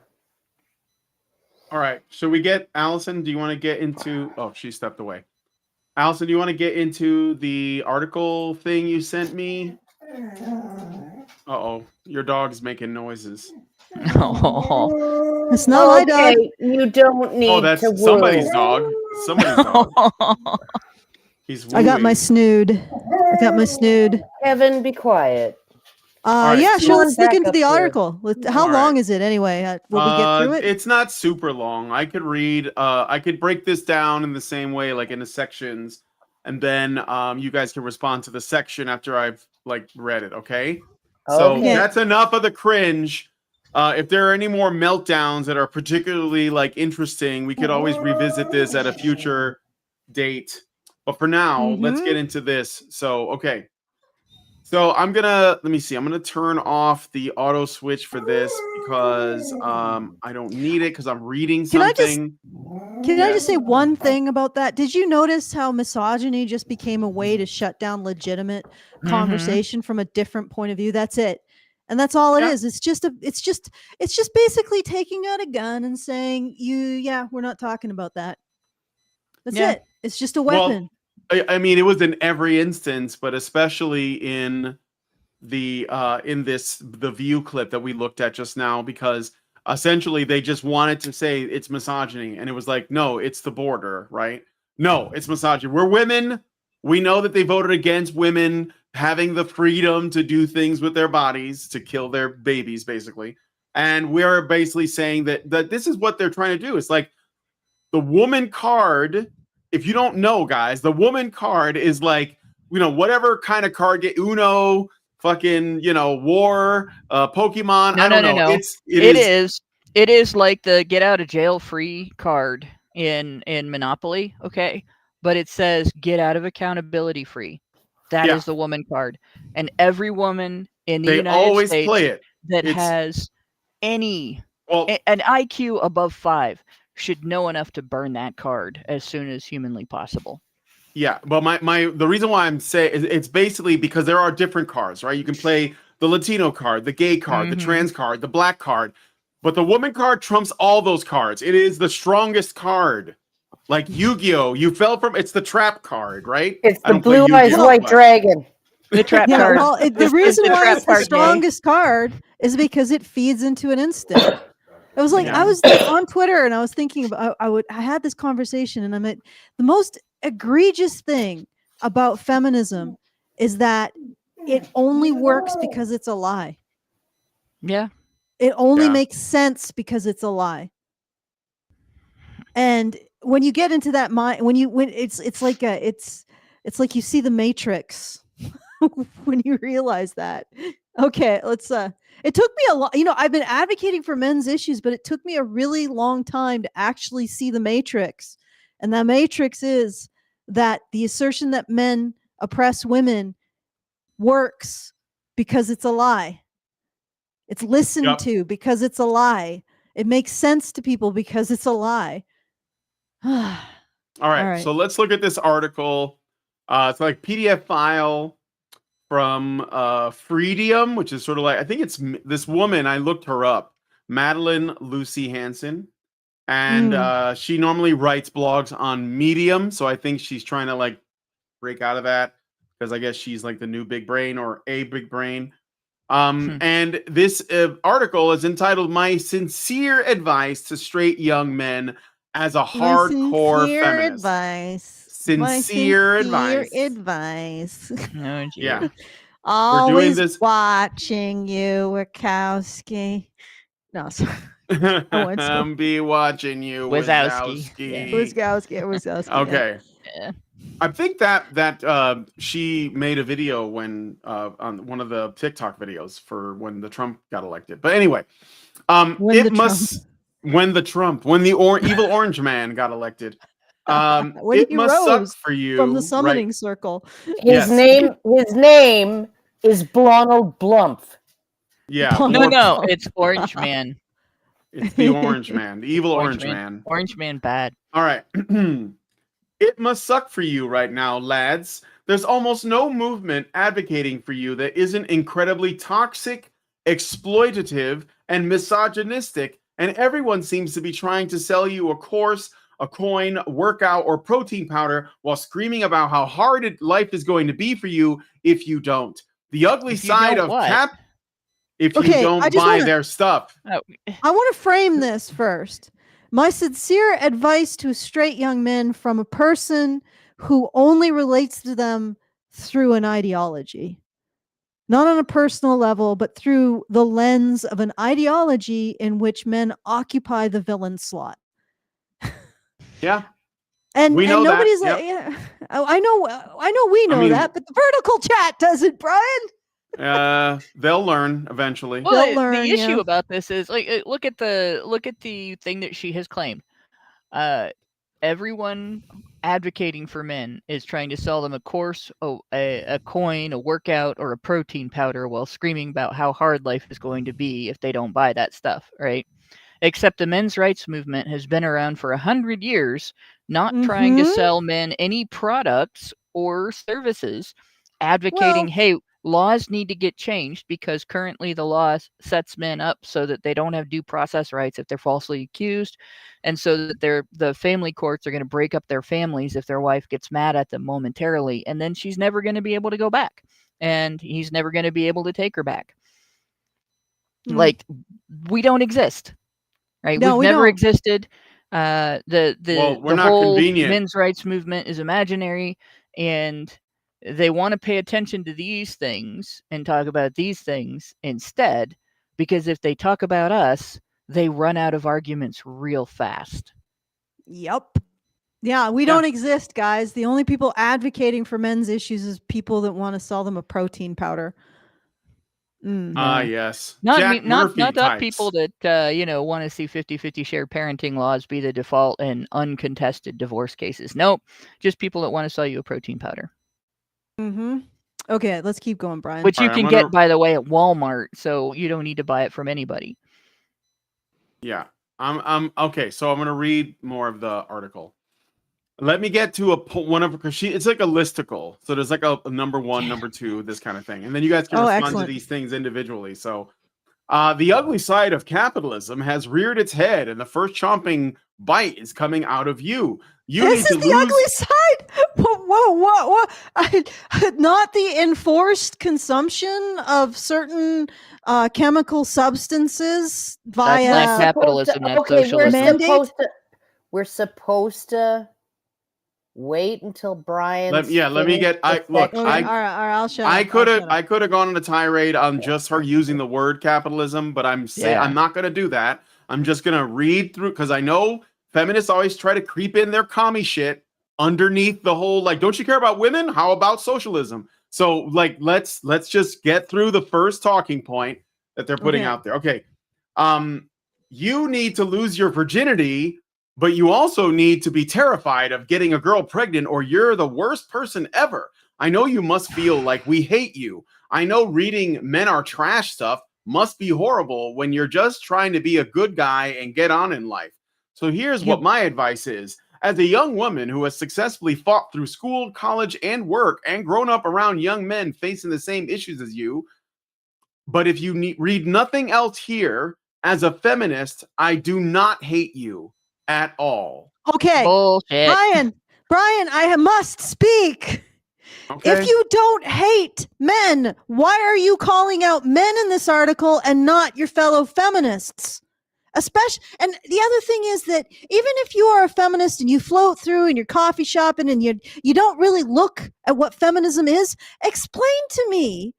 All right. Should we get Allison? Do you want to get into? Oh, she stepped away. Allison, do you want to get into the article thing you sent me? Uh-oh, your dog's making noises. Oh, it's not my dog. You don't need Oh, that's to somebody's dog. Somebody's dog. He's I got my snood. Kevin, be quiet. right, Yeah, so sure. Let's look into the here. article. How long is it anyway? Will we get through it? It's not super long. I could read. I could break this down in the same way, like into sections, and then you guys can respond to the section after I've read it. Okay. So that's enough of the cringe. If there are any more meltdowns that are particularly interesting, we could always revisit this at a future date. But for now, let's get into this. So, okay. So let me see. I'm going to turn off the auto switch for this because I don't need it because I'm reading something. Can I just say one thing about that? Did you notice how misogyny just became a way to shut down legitimate conversation from a different point of view? That's it. And that's all it is. It's just basically taking out a gun and saying, we're not talking about that. That's it. It's just a weapon. Well, I mean, it was in every instance, but especially in the View clip that we looked at just now, because essentially they just wanted to say it's misogyny, and it was like, no, it's the border, right? No, it's misogyny. We're women. We know that they voted against women having the freedom to do things with their bodies, to kill their babies, basically. And we're basically saying that this is what they're trying to do. It's like the woman card. If you don't know, guys, the woman card is whatever kind of card get Uno, fucking, war, Pokemon. I don't know. No. It is like the get out of jail free card in Monopoly. Okay. But it says get out of accountability free. That is the woman card. And every woman in the United States play it. That has an IQ above 5 should know enough to burn that card as soon as humanly possible. Yeah, but the reason why I'm saying it's basically because there are different cards, right? You can play the Latino card, the gay card, the trans card, the black card, but the woman card trumps all those cards. It is the strongest card. Like Yu-Gi-Oh, it's the trap card, right? It's the blue eyes white dragon. The trap card. Well, the reason why it's the strongest card is because it feeds into an instant. It was like I was on Twitter and I was thinking about I had this conversation and I'm at the most egregious thing about feminism is that it only works because it's a lie. Yeah. It only makes sense because it's a lie. And when you get into that mind, when it's like you see the Matrix when you realize that. Okay, let's it took me a lot, I've been advocating for men's issues, but it took me a really long time to actually see the Matrix. And that Matrix is that the assertion that men oppress women works because it's a lie. It's listened to because it's a lie. It makes sense to people because it's a lie. All right, so let's look at this article. It's like PDF file from Freedom, which is sort of like, I think it's this woman, I looked her up, Madeline Lucy Hansen, and she normally writes blogs on Medium, so I think she's trying to like break out of that because I guess she's like the new big brain or a big brain. And this article is entitled "My Sincere Advice to Straight Young Men as a Hardcore Feminist." Sincere advice. Oh, yeah. Always watching you, Wachowski. No, sorry. I'm be watching you, Wazowski. Wazowski. Okay. Yeah. I think that she made a video when on one of the TikTok videos for when the Trump got elected. But anyway, when the evil orange man got elected. When it he must rose suck for you from the summoning circle. His name is Blonald Blumph. Yeah. No, it's Orange Man. It's the orange man, the evil orange man. Orange Man bad. All right. It must suck for you right now, lads. There's almost no movement advocating for you that isn't incredibly toxic, exploitative, and misogynistic, and everyone seems to be trying to sell you a course, a coin, workout, or protein powder while screaming about how hard life is going to be for you if you don't. The ugly side of if you don't buy their stuff. I want to frame this first. My sincere advice to straight young men from a person who only relates to them through an ideology. Not on a personal level, but through the lens of an ideology in which men occupy the villain slot. Yeah. And nobody's that. like, I know we know that, but the vertical chat doesn't, Brian. They'll learn eventually. Well, the issue about this is like look at the thing that she has claimed. Everyone advocating for men is trying to sell them a course, a coin, a workout, or a protein powder while screaming about how hard life is going to be if they don't buy that stuff, right? Except the men's rights movement has been around for 100 years, not trying to sell men any products or services, advocating, hey, laws need to get changed because currently the law sets men up so that they don't have due process rights if they're falsely accused, and so that the family courts are going to break up their families if their wife gets mad at them momentarily, and then she's never going to be able to go back, and he's never going to be able to take her back. Like, we don't exist. Right? No, We've never existed. The whole convenient. men's rights movement is imaginary, and they want to pay attention to these things and talk about these things instead, because if they talk about us, they run out of arguments real fast. Yep. Yeah, we don't exist, guys. The only people advocating for men's issues is people that want to sell them a protein powder. Yes. Not people that want to see 50-50 shared parenting laws be the default in uncontested divorce cases. Nope, just people that want to sell you a protein powder. Okay, let's keep going, Brian. Which you can get, by the way, at Walmart, so you don't need to buy it from anybody. Yeah. I'm okay, so I'm gonna read more of the article. Let me get to one of because it's like a listicle. So there's like a number one, number two, this kind of thing. And then you guys can respond to these things individually. So the ugly side of capitalism has reared its head, and the first chomping bite is coming out of you. This is the ugly side. What? Not the enforced consumption of certain chemical substances via That's not capitalism. That's okay, socialism. we're supposed to wait until Brian. Let me get. All right, I'll shut I up. could have gone on a tirade on just her using the word capitalism, but I'm not going to do that. I'm just going to read through because I know feminists always try to creep in their commie shit underneath the whole like, don't you care about women? How about socialism? So like, let's just get through the first talking point that they're putting out there. Okay, you need to lose your virginity. But you also need to be terrified of getting a girl pregnant or you're the worst person ever. I know you must feel like we hate you. I know reading men are trash stuff must be horrible when you're just trying to be a good guy and get on in life. So here's what my advice is. As a young woman who has successfully fought through school, college, and work and grown up around young men facing the same issues as you, but if you read nothing else here, as a feminist, I do not hate you. At all. Okay. Bullshit. Brian, I must speak. Okay. If you don't hate men, why are you calling out men in this article and not your fellow feminists? Especially, and the other thing is that even if you are a feminist and you float through and you're coffee shopping and you don't really look at what feminism is, explain to me.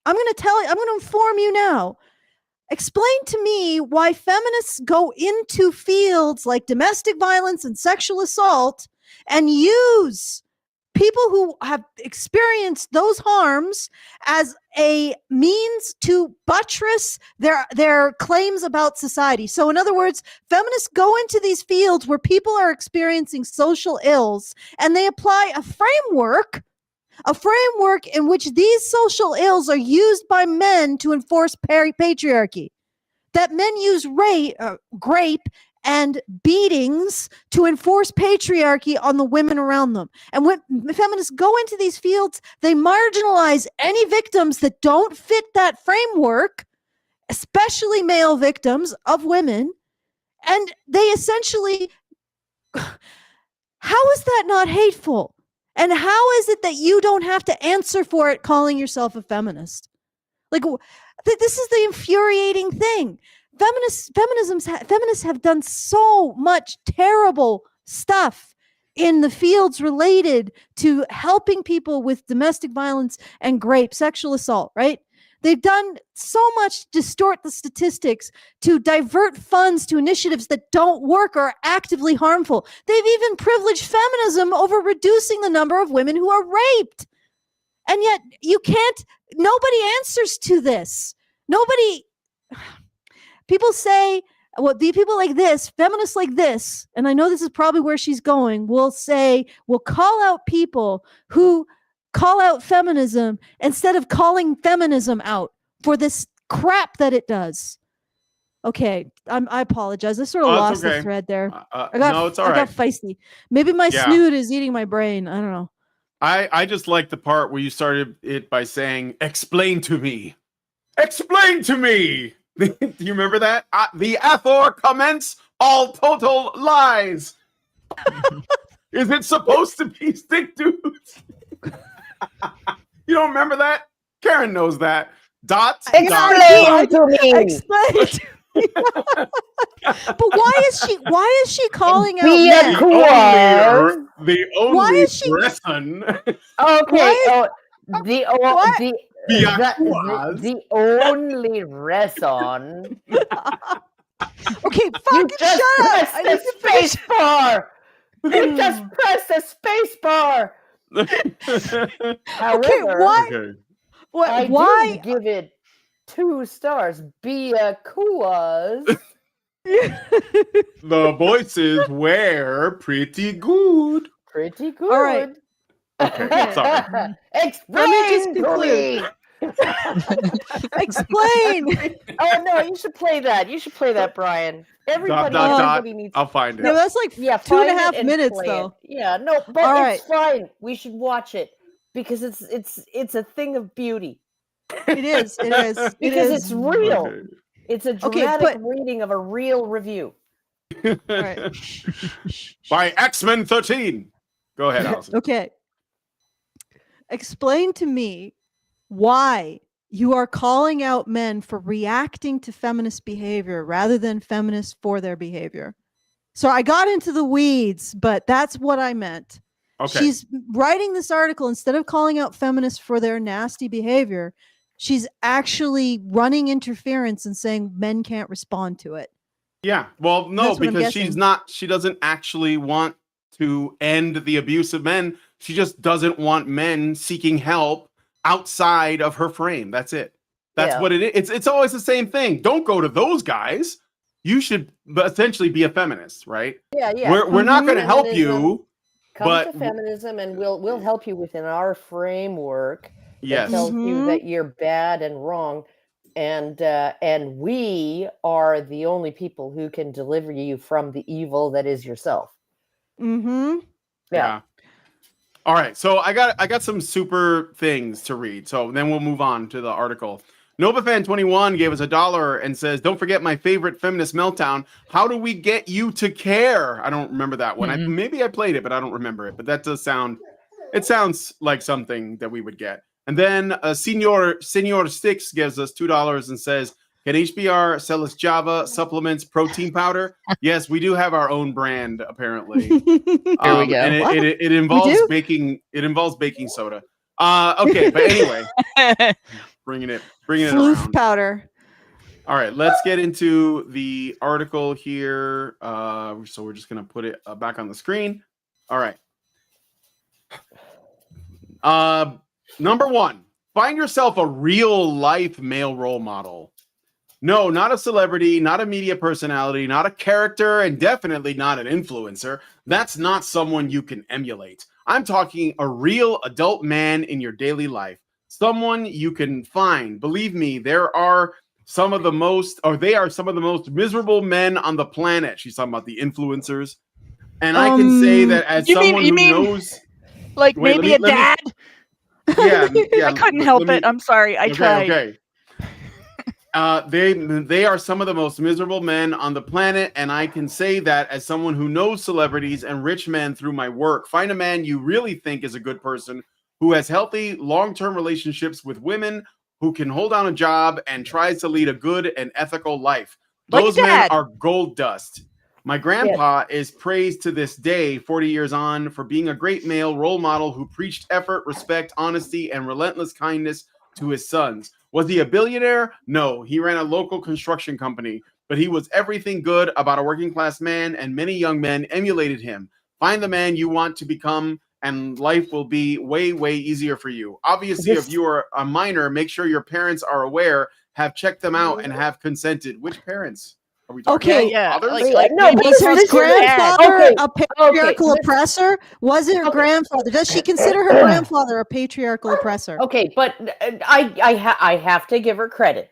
I'm going to inform you now. Explain to me why feminists go into fields like domestic violence and sexual assault and use people who have experienced those harms as a means to buttress their claims about society. So in other words, feminists go into these fields where people are experiencing social ills and they apply a framework in which these social ills are used by men to enforce patriarchy. That men use grape and beatings to enforce patriarchy on the women around them. And when feminists go into these fields, they marginalize any victims that don't fit that framework, especially male victims of women. And they essentially, how is that not hateful? And how is it that you don't have to answer for it calling yourself a feminist? Like, this is the infuriating thing. Feminists have done so much terrible stuff in the fields related to helping people with domestic violence and rape, sexual assault, right? They've done so much to distort the statistics, to divert funds to initiatives that don't work or are actively harmful. They've even privileged feminism over reducing the number of women who are raped. And yet nobody answers to this. People say, well, the people like this, feminists like this, and I know this is probably where she's going, will call out people who call out feminism instead of calling feminism out for this crap that it does. Okay, I apologize. I sort of lost the thread there. It's all right. I got feisty. Maybe my snoot is eating my brain. I don't know. I just like the part where you started it by saying, explain to me. Explain to me. Do you remember that? The Athor comments all total lies. Is it supposed to be stick dudes? You don't remember that? Karen knows that. Explain to me. Explain to me. But why is she calling out men? The only person. Okay. The only reason. Okay, fucking shut up. The space bar. You just press the space bar. However, I do give it 2 stars. Because the voices were pretty good. Pretty good. All right. Okay, sorry. Explain to me. Explain. Oh no, you should play that, Brian. Everybody needs. I'll find it. No, that's like 2.5 minutes though. Yeah, no, but it's fine. We should watch it because it's a thing of beauty. It is. Because it's real. Okay. It's a dramatic reading of a real review. All right. By X-Men 13. Go ahead, Alison. Okay. explain to me why you are calling out men for reacting to feminist behavior rather than feminists for their behavior. So I got into the weeds, but that's what I meant. Okay. She's writing this article, instead of calling out feminists for their nasty behavior, she's actually running interference and saying men can't respond to it. Yeah. Well, no, That's what I'm because guessing. she doesn't actually want to end the abuse of men. She just doesn't want men seeking help outside of her frame. That's it. That's Yeah. what it is. It's always the same thing. Don't go to those guys. You should essentially be a feminist, right? Yeah, yeah. We're not going to help you, Come but to feminism, and we'll help you within our framework that Yes. tells you that you're bad and wrong, and we are the only people who can deliver you from the evil that is yourself. Mm-hmm. Yeah. All right, so I got some super things to read. So then we'll move on to the article. NovaFan21 gave us $1 and says, "Don't forget my favorite feminist meltdown. How do we get you to care?" I don't remember that one. Maybe I played it, but I don't remember it. But that does sound. It sounds like something that we would get. And then Senor Sticks gives us $2 and says, "Can HBR sell us Java supplements, protein powder?" Yes, we do have our own brand apparently. Here we go. And it involves baking. It involves baking soda. Okay, but anyway, bringing it Floof around. powder. All right, let's get into the article here. So we're just gonna put it back on the screen. All right. Number 1, find yourself a real life male role model. No, not a celebrity, not a media personality, not a character, and definitely not an influencer. That's not someone you can emulate. I'm talking a real adult man in your daily life. Someone you can find. Believe me, they are some of the most miserable men on the planet. She's talking about the influencers. And I can say that as someone who knows... Like Wait, maybe let me- a dad? Yeah, I couldn't help it. I'm sorry. I tried. Okay. They are some of the most miserable men on the planet, and I can say that as someone who knows celebrities and rich men through my work. Find a man you really think is a good person, who has healthy, long-term relationships with women, who can hold down a job and tries to lead a good and ethical life. Like Those a men dad. are gold dust. My grandpa is praised to this day, 40 years on, for being a great male role model who preached effort, respect, honesty, and relentless kindness to his sons. Was he a billionaire? No, he ran a local construction company, but he was everything good about a working class man, and many young men emulated him. Find the man you want to become, and life will be way, way easier for you. Obviously, if you are a minor, make sure your parents are aware, have checked them out, and have consented. Which parents? Are we talking about fathers? Was her grandfather a patriarchal listen. oppressor? Was it her grandfather? Does she consider her grandfather a patriarchal oppressor? Okay, but I have to give her credit.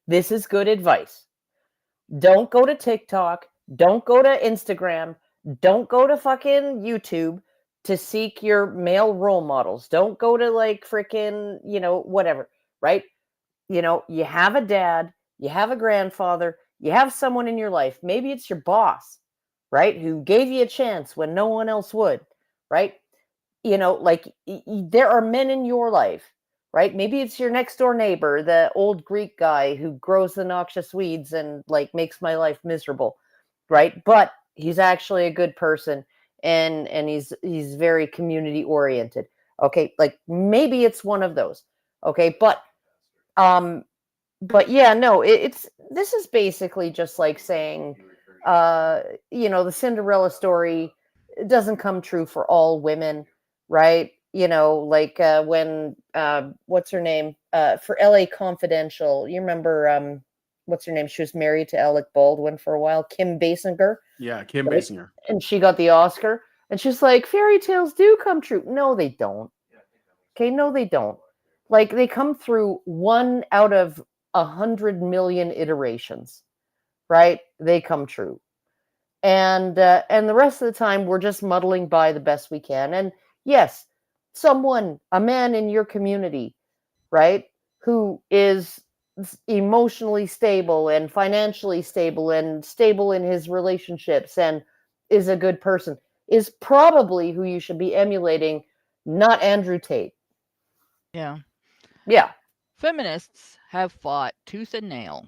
This is good advice. Don't go to TikTok. Don't go to Instagram. Don't go to fucking YouTube to seek your male role models. Don't go to like freaking, whatever, right? You have a dad, you have a grandfather, you have someone in your life. Maybe it's your boss, right? Who gave you a chance when no one else would, right? There are men in your life, right? Maybe it's your next door neighbor, the old Greek guy who grows the noxious weeds and like makes my life miserable, right? But he's actually a good person and he's very community oriented. Okay, like maybe it's one of those. Okay, but yeah, no, this is basically just like saying, the Cinderella story doesn't come true for all women, right? When what's her name for LA Confidential, you remember what's her name? She was married to Alec Baldwin for a while, Kim Basinger. Yeah, Kim right? Basinger. And she got the Oscar, and she's like, fairy tales do come true. No, they don't. Okay, no, they don't. Like they come through 1 out of 100 million iterations, right? They come true. And the rest of the time we're just muddling by the best we can. And yes, a man in your community, right, who is emotionally stable and financially stable and stable in his relationships and is a good person, is probably who you should be emulating, not Andrew Tate. Yeah. Yeah. Feminists have fought tooth and nail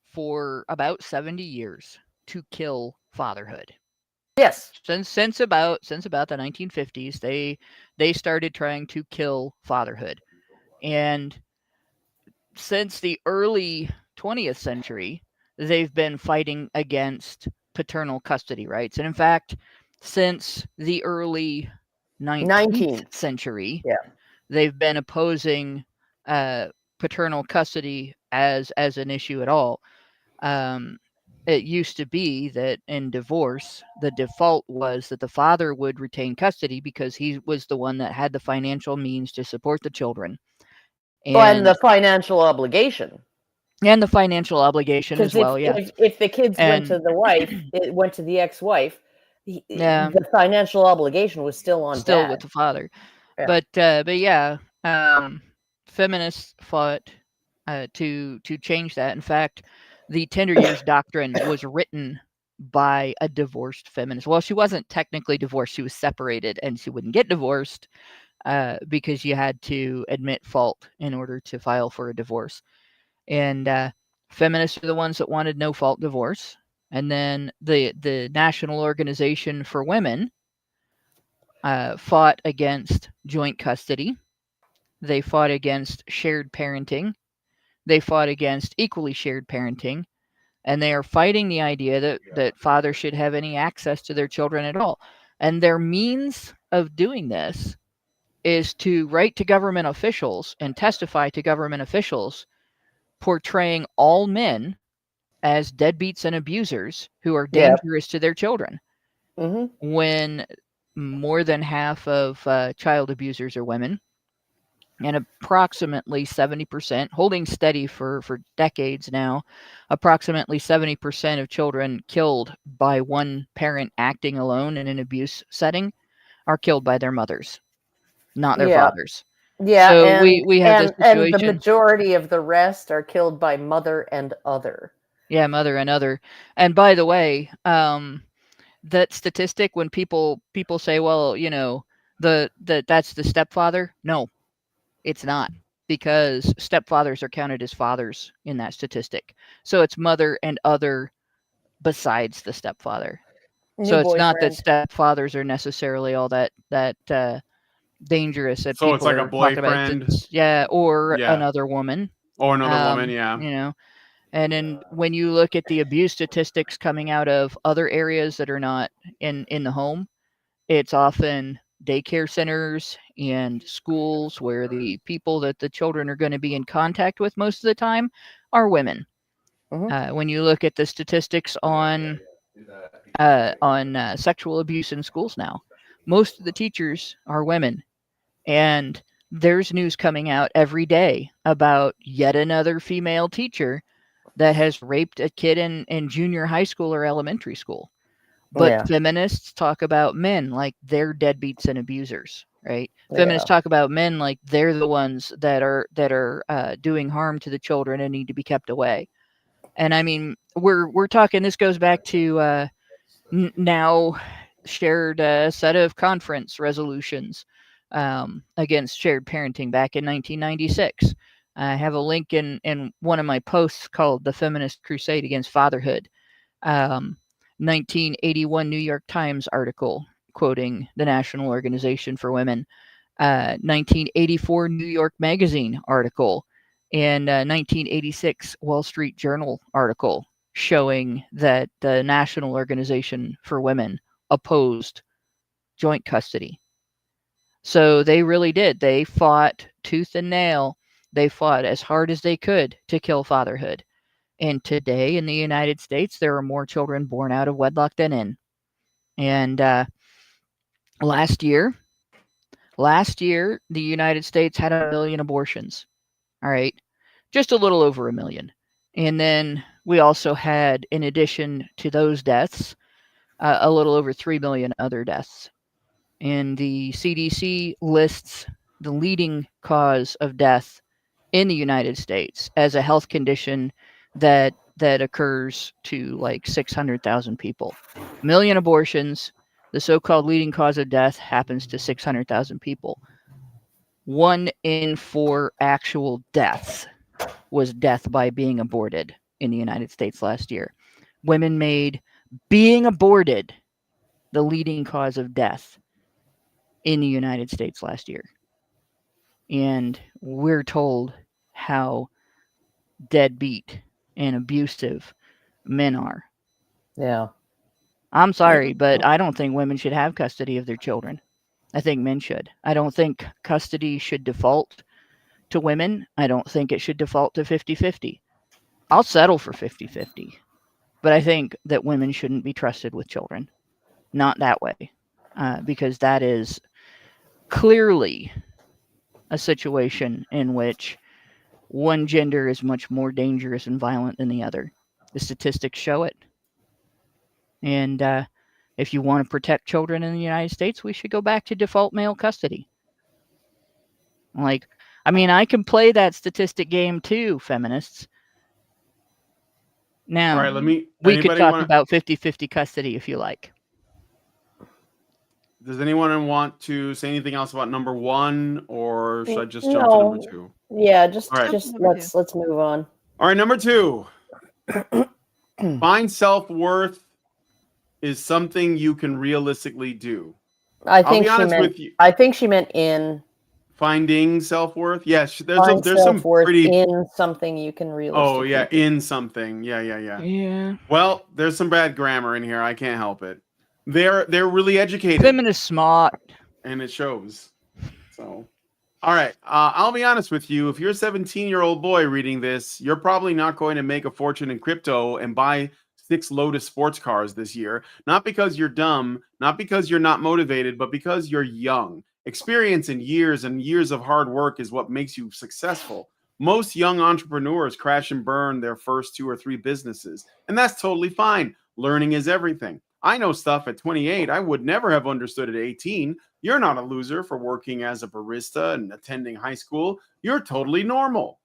for about 70 years to kill fatherhood. Yes. Since about the 1950s, they started trying to kill fatherhood. And since the early 20th century, they've been fighting against paternal custody rights. And in fact, since the early 19th century, they've been opposing paternal custody as an issue at all. It used to be that in divorce, the default was that the father would retain custody because he was the one that had the financial means to support the children. And the financial obligation. And the financial obligation as well, yeah. If the kids went to the wife, it went to the ex-wife, the financial obligation was still on still dad. with the father. Yeah. But yeah, feminists fought to change that. In fact, the Tender Years Doctrine was written by a divorced feminist. Well, she wasn't technically divorced; she was separated, and she wouldn't get divorced because you had to admit fault in order to file for a divorce. And feminists are the ones that wanted no fault divorce. And then the National Organization for Women fought against joint custody. They fought against shared parenting. They fought against equally shared parenting. And they are fighting the idea that fathers should have any access to their children at all. And their means of doing this is to write to government officials and testify to government officials portraying all men as deadbeats and abusers who are dangerous to their children. When more than half of child abusers are women, and approximately 70%, holding steady for decades now, approximately 70% of children killed by one parent acting alone in an abuse setting are killed by their mothers, not their fathers. Yeah, so and, we have this situation. And the majority of the rest are killed by mother and other. Yeah, mother and other. And by the way, that statistic, when people say, well, you know, that's the stepfather. No, it's not, because stepfathers are counted as fathers in that statistic. So it's mother and other besides the stepfather. So it's not that stepfathers are necessarily all that dangerous that so people it's like a boyfriend. Or another woman. Or another woman, yeah. You know. And then when you look at the abuse statistics coming out of other areas that are not in the home, it's often daycare centers and schools where the people that the children are going to be in contact with most of the time are women. When you look at the statistics on sexual abuse in schools now, most of the teachers are women. And there's news coming out every day about yet another female teacher that has raped a kid in junior high school or elementary school. But feminists talk about men like they're deadbeats and abusers, right? Feminists talk about men like they're the ones that are doing harm to the children and need to be kept away. And I mean, we're talking. This goes back to now shared set of conference resolutions against shared parenting back in 1996. I have a link in one of my posts called "The Feminist Crusade Against Fatherhood." 1981 New York Times article quoting the National Organization for Women. 1984 New York Magazine article, and 1986 Wall Street Journal article showing that the National Organization for Women opposed joint custody. So they really did. They fought tooth and nail. They fought as hard as they could to kill fatherhood. And today in the United States, there are more children born out of wedlock than in. And last year, the United States had 1 million abortions. All right. Just a little over 1 million. And then we also had, in addition to those deaths, a little over 3 million other deaths. And the CDC lists the leading cause of death in the United States as a health condition that occurs to like 600,000 people. 1 million abortions, the so-called leading cause of death happens to 600,000 people. 1 in 4 actual deaths was death by being aborted in the United States last year. Women made being aborted the leading cause of death in the United States last year. And we're told how deadbeat and abusive men are. Yeah. I'm sorry, but I don't think women should have custody of their children. I think men should. I don't think custody should default to women. I don't think it should default to 50-50. I'll settle for 50-50. But I think that women shouldn't be trusted with children. Not that way. Because that is clearly a situation in which one gender is much more dangerous and violent than the other. The statistics show it. And if you want to protect children in the United States, we should go back to default male custody. Like, I mean, I can play that statistic game too, feminists. Now, all right, we could talk about 50-50 custody if you like. Does anyone want to say anything else about number 1, or should I just jump to number 2? Yeah, just All right. let's move on. All right, number 2. Find self-worth is something you can realistically do. I think she meant in finding self-worth. Yes, there's some pretty in something you can realistically. Oh yeah, in something. Yeah. Yeah. Well, there's some bad grammar in here. I can't help it. They're really educated. Feminist smart. And it shows. So, all right. I'll be honest with you. If you're a 17-year-old boy reading this, you're probably not going to make a fortune in crypto and buy 6 Lotus sports cars this year. Not because you're dumb, not because you're not motivated, but because you're young. Experience and years of hard work is what makes you successful. Most young entrepreneurs crash and burn their first 2 or 3 businesses, and that's totally fine. Learning is everything. I know stuff at 28 I would never have understood at 18. You're not a loser for working as a barista and attending high school. You're totally normal.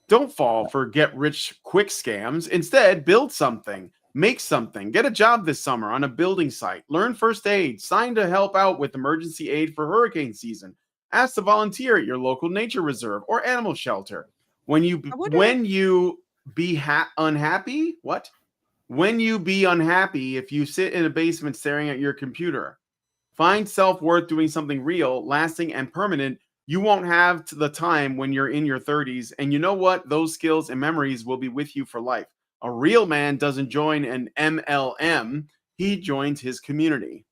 Don't fall for get-rich-quick scams. Instead, build something. Make something. Get a job this summer on a building site. Learn first aid. Sign to help out with emergency aid for hurricane season. Ask to volunteer at your local nature reserve or animal shelter. When you be unhappy, what? When you be unhappy, if you sit in a basement staring at your computer, find self-worth doing something real, lasting, and permanent. You won't have the time when you're in your 30s. And you know what? Those skills and memories will be with you for life. A real man doesn't join an MLM. He joins his community.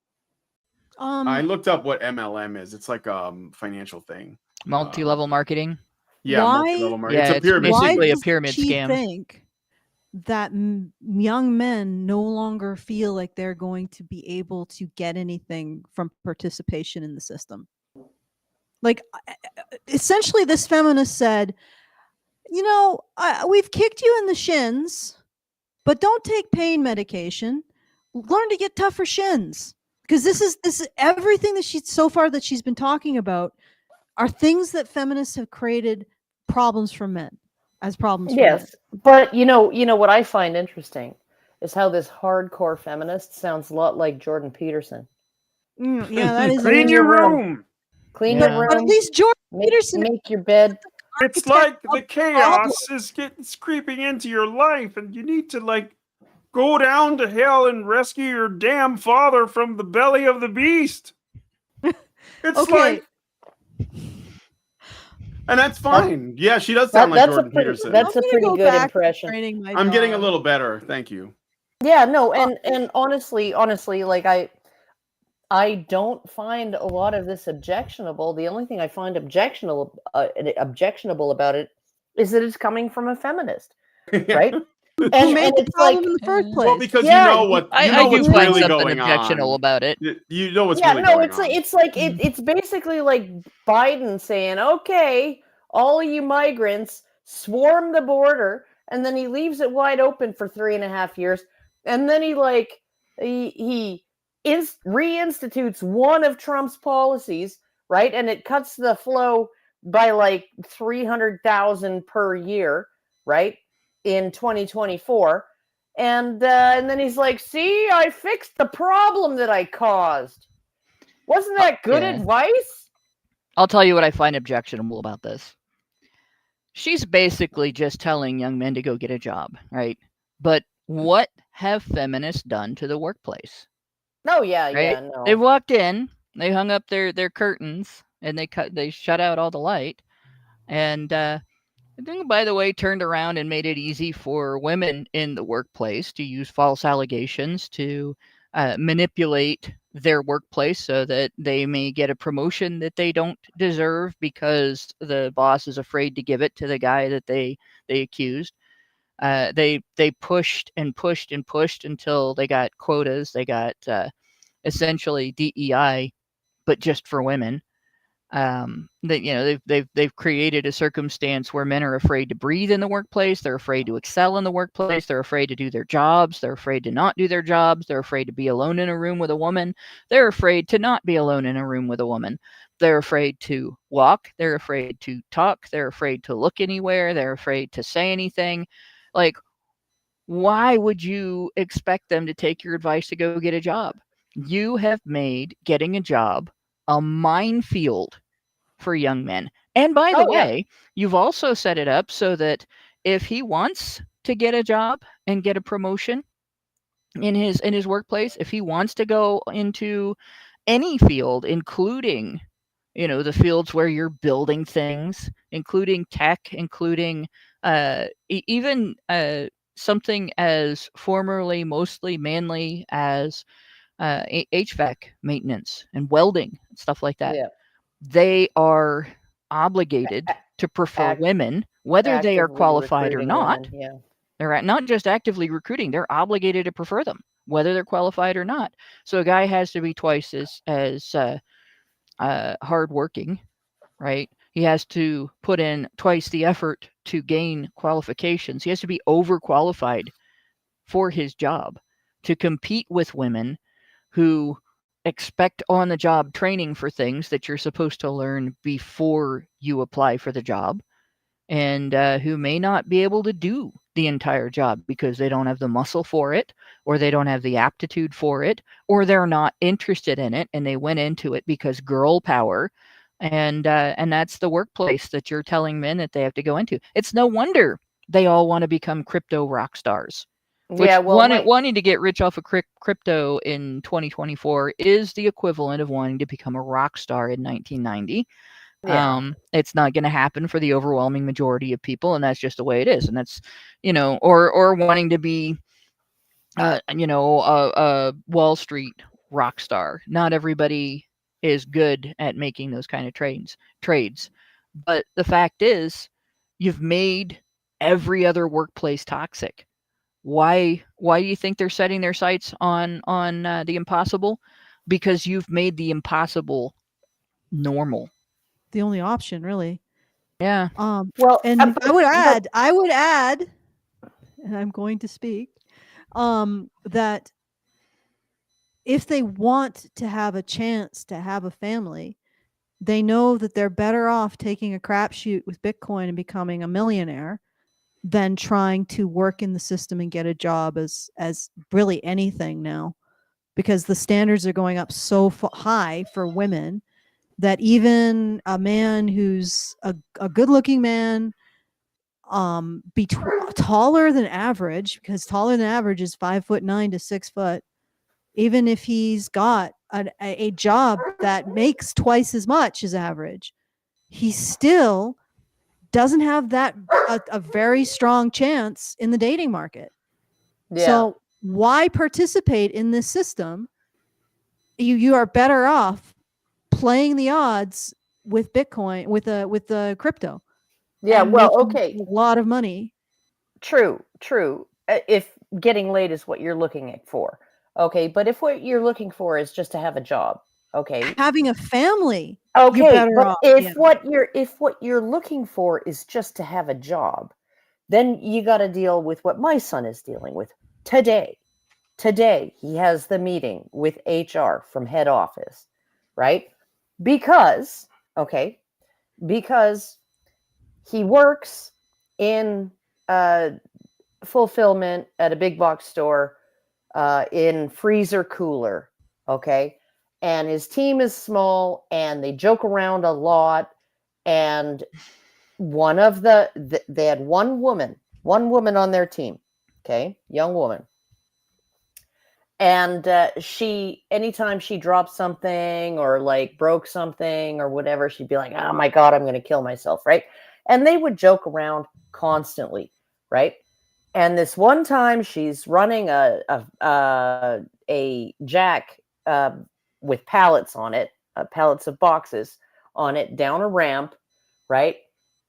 I looked up what MLM is. It's like a financial thing. Multi-level marketing? Yeah, multi-level marketing. Yeah, it's a pyramid. Basically a pyramid scam. Think that young men no longer feel like they're going to be able to get anything from participation in the system. Like, essentially, this feminist said, you know, we've kicked you in the shins, but don't take pain medication. Learn to get tougher shins. Because this is everything that she's been talking about are things that feminists have created problems for men as problems for men. But you know what I find interesting is how this hardcore feminist sounds a lot like Jordan Peterson. Yeah, that is clean your room. Clean your room. But at least Jordan Peterson make your bed. It's like the chaos is creeping into your life, and you need to go down to hell and rescue your damn father from the belly of the beast. It's and that's fine. Yeah, she does sound like Jordan Peterson. That's a pretty good impression. I'm getting a little better. Thank you. Yeah, no, and honestly, like I don't find a lot of this objectionable. The only thing I find objectionable about it is that it's coming from a feminist, right? Who made the problem in the first place? Well, because you know what's really going objectionable on. About it. You know what's really going on. It's basically like Biden saying, "Okay, all you migrants swarm the border," and then he leaves it wide open for 3.5 years, and then he reinstitutes one of Trump's policies, right? And it cuts the flow by 300,000 per year, right? In 2024. And then he's like, see, I fixed the problem that I caused. Wasn't that good advice? I'll tell you what I find objectionable about this. She's basically just telling young men to go get a job, right? But what have feminists done to the workplace? No, yeah, Right? yeah, no. They walked in, they hung up their curtains, and they shut out all the light. And I think, by the way, turned around and made it easy for women in the workplace to use false allegations to manipulate their workplace so that they may get a promotion that they don't deserve because the boss is afraid to give it to the guy that they accused. They pushed and pushed and pushed until they got quotas. They got essentially DEI, but just for women. That they've created a circumstance where men are afraid to breathe in the workplace. They're afraid to excel in the workplace. They're afraid to do their jobs. They're afraid to not do their jobs. They're afraid to be alone in a room with a woman. They're afraid to not be alone in a room with a woman. They're afraid to walk. They're afraid to talk. They're afraid to look anywhere. They're afraid to say anything. Like, why would you expect them to take your advice to go get a job? You have made getting a job a minefield for young men. And by the way, you've also set it up so that if he wants to get a job and get a promotion in his workplace, if he wants to go into any field, including the fields where you're building things, including tech, including even something as formerly mostly manly as HVAC maintenance and welding and stuff like that. Yeah. They are obligated to prefer women, whether they are Actively qualified or recruiting not. women, yeah. They're not just actively recruiting; they're obligated to prefer them, whether they're qualified or not. So a guy has to be twice as hardworking, right? He has to put in twice the effort to gain qualifications. He has to be overqualified for his job to compete with women who expect on-the-job training for things that you're supposed to learn before you apply for the job, and who may not be able to do the entire job because they don't have the muscle for it, or they don't have the aptitude for it, or they're not interested in it, and they went into it because girl power, and that's the workplace that you're telling men that they have to go into. It's no wonder they all want to become crypto rock stars. Which Yeah, well, wanting to get rich off of crypto in 2024 is the equivalent of wanting to become a rock star in 1990. Yeah. It's not going to happen for the overwhelming majority of people, and that's just the way it is. And that's, or wanting to be, a Wall Street rock star. Not everybody is good at making those kind of trades. But the fact is, you've made every other workplace toxic. Why do you think they're setting their sights on the impossible? Because you've made the impossible normal. The only option, really. Yeah. Well, and I would add, and I'm going to speak, that if they want to have a chance to have a family, they know that they're better off taking a crapshoot with Bitcoin and becoming a millionaire than trying to work in the system and get a job as really anything now, because the standards are going up so high for women that even a man who's a good-looking man, be taller than average, because taller than average is 5'9" to 6 foot, even if he's got a job that makes twice as much as average, he still doesn't have that a very strong chance in the dating market. Yeah. So why participate in this system? You are better off playing the odds with Bitcoin, with the crypto. Yeah, and well, making okay. a lot of money. True. If getting laid is what you're looking for, okay. But if what you're looking for is just to have a job, okay. Having a family, Okay, you're better but off. if what you're looking for is just to have a job, then you got to deal with what my son is dealing with today. Today he has the meeting with HR from head office, right? Because he works in fulfillment at a big box store, in freezer cooler, okay? and his team is small, and they joke around a lot. And one of they had one woman on their team, okay, young woman. And anytime she dropped something or like broke something or whatever, she'd be like, oh my God, I'm going to kill myself, right? And they would joke around constantly, right? And this one time she's running a jack with pallets on it, pallets of boxes on it, down a ramp, right?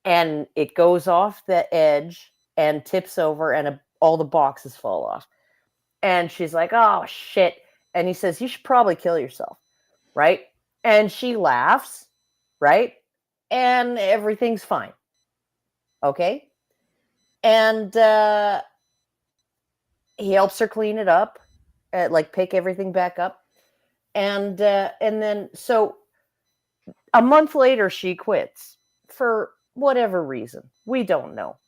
And it goes off the edge and tips over, and all the boxes fall off. And she's like, oh, shit. And he says, you should probably kill yourself, right? And she laughs, right? And everything's fine. Okay? And he helps her clean it up, like pick everything back up. And then, so a month later, she quits for whatever reason. We don't know.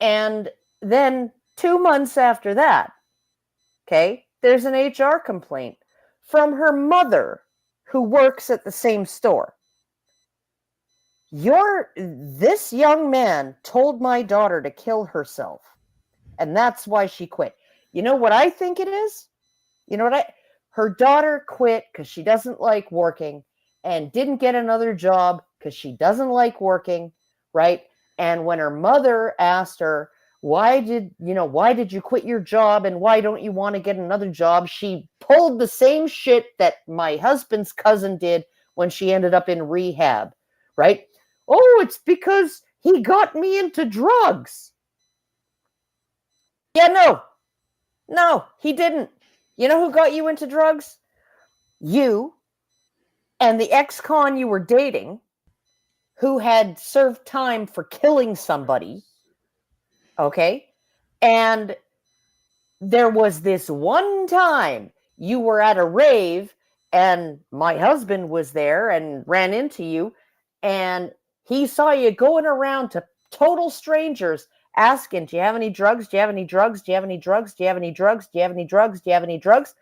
And then 2 months after that, okay, there's an HR complaint from her mother who works at the same store. This young man told my daughter to kill herself, and that's why she quit. You know what I think it is? You know what her daughter quit because she doesn't like working and didn't get another job because she doesn't like working, right? And when her mother asked her, why did you quit your job and why don't you want to get another job? She pulled the same shit that my husband's cousin did when she ended up in rehab, right? Oh, it's because he got me into drugs. Yeah, no, he didn't. You know who got you into drugs? You and the ex-con you were dating who had served time for killing somebody. Okay? And there was this one time you were at a rave and my husband was there and ran into you, and he saw you going around to total strangers asking, do you have any drugs? Do you have any drugs? Do you have any drugs? Do you have any drugs? Do you have any drugs? Do you have any drugs?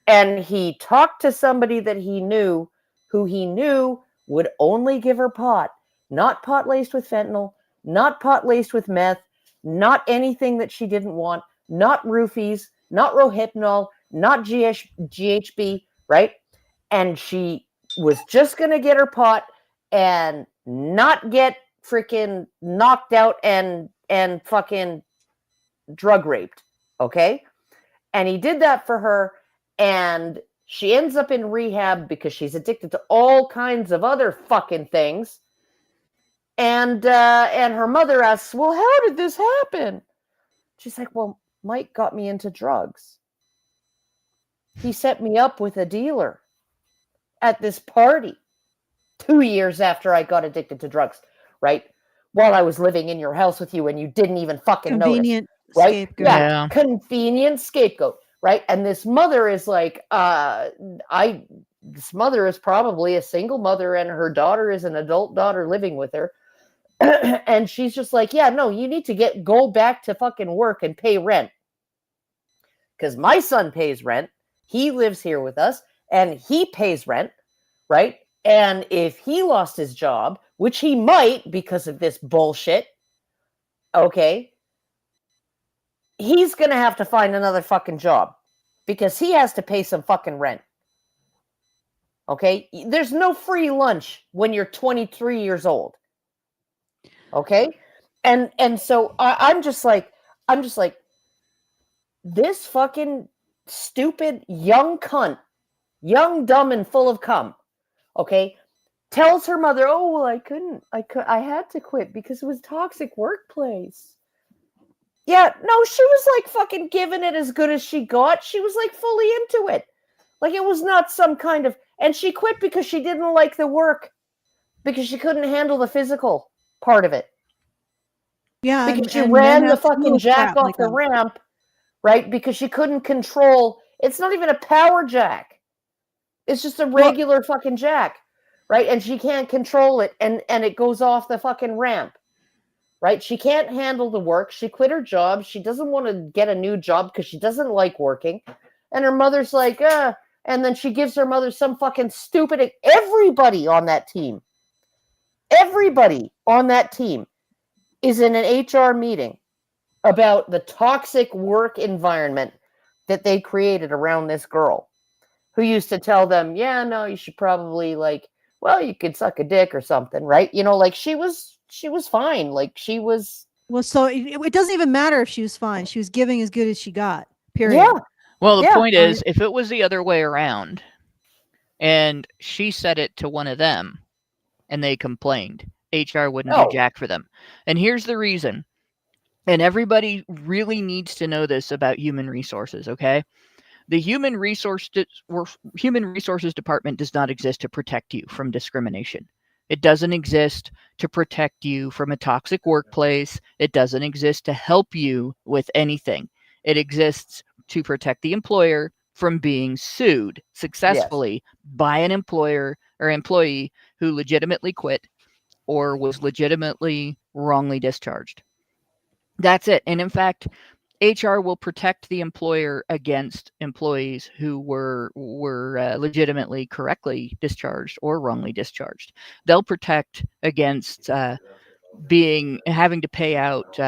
And he talked to somebody that he knew, who he knew would only give her pot, not pot laced with fentanyl, not pot laced with meth, not anything that she didn't want, not roofies, not Rohypnol, not GHB, right? And she was just going to get her pot and not get freaking knocked out and fucking drug raped, okay? And he did that for her, and she ends up in rehab because she's addicted to all kinds of other fucking things. And her mother asks, well, how did this happen? She's like, well, Mike got me into drugs. He set me up with a dealer at this party 2 years after I got addicted to drugs, right? While I was living in your house with you and you didn't even fucking Convenient notice, right? scapegoat. Yeah, convenient scapegoat, right? And this mother is like, this mother is probably a single mother and her daughter is an adult daughter living with her. And she's just like, yeah, no, you need to go back to fucking work and pay rent. Because my son pays rent. He lives here with us and he pays rent, right? And if he lost his job, which he might because of this bullshit, okay, he's going to have to find another fucking job because he has to pay some fucking rent. Okay? There's no free lunch when you're 23 years old. Okay? And so I'm just like, this fucking stupid young cunt, young, dumb, and full of cum, okay, tells her mother, oh, well, I had to quit because it was a toxic workplace. Yeah, no, she was like fucking giving it as good as she got. She was like fully into it. Like it was not some kind of, and she quit because she didn't like the work, because she couldn't handle the physical part of it. Yeah, because she and ran men the have to fucking deal with jack crap off like the that. ramp, right? Because she couldn't control. It's not even a power jack. It's just a regular fucking jack, right? And she can't control it, and it goes off the fucking ramp, right? She can't handle the work. She quit her job. She doesn't want to get a new job because she doesn't like working. And her mother's like, And then she gives her mother some fucking stupid. Everybody on that team is in an HR meeting about the toxic work environment that they created around this girl, who used to tell them, yeah, no, you should probably you could suck a dick or something, right? She was fine. She was. Well, so it doesn't even matter if she was fine. She was giving as good as she got. Period. Yeah. Well, the point is, if it was the other way around, and she said it to one of them, and they complained, HR wouldn't do jack for them. And here's the reason. And everybody really needs to know this about human resources, okay? The human resources department does not exist to protect you from discrimination. It doesn't exist to protect you from a toxic workplace. It doesn't exist to help you with anything. It exists to protect the employer from being sued successfully by an employer or employee who legitimately quit or was legitimately wrongly discharged. That's it. And in fact, HR will protect the employer against employees who were legitimately correctly discharged or wrongly discharged. They'll protect against having to pay out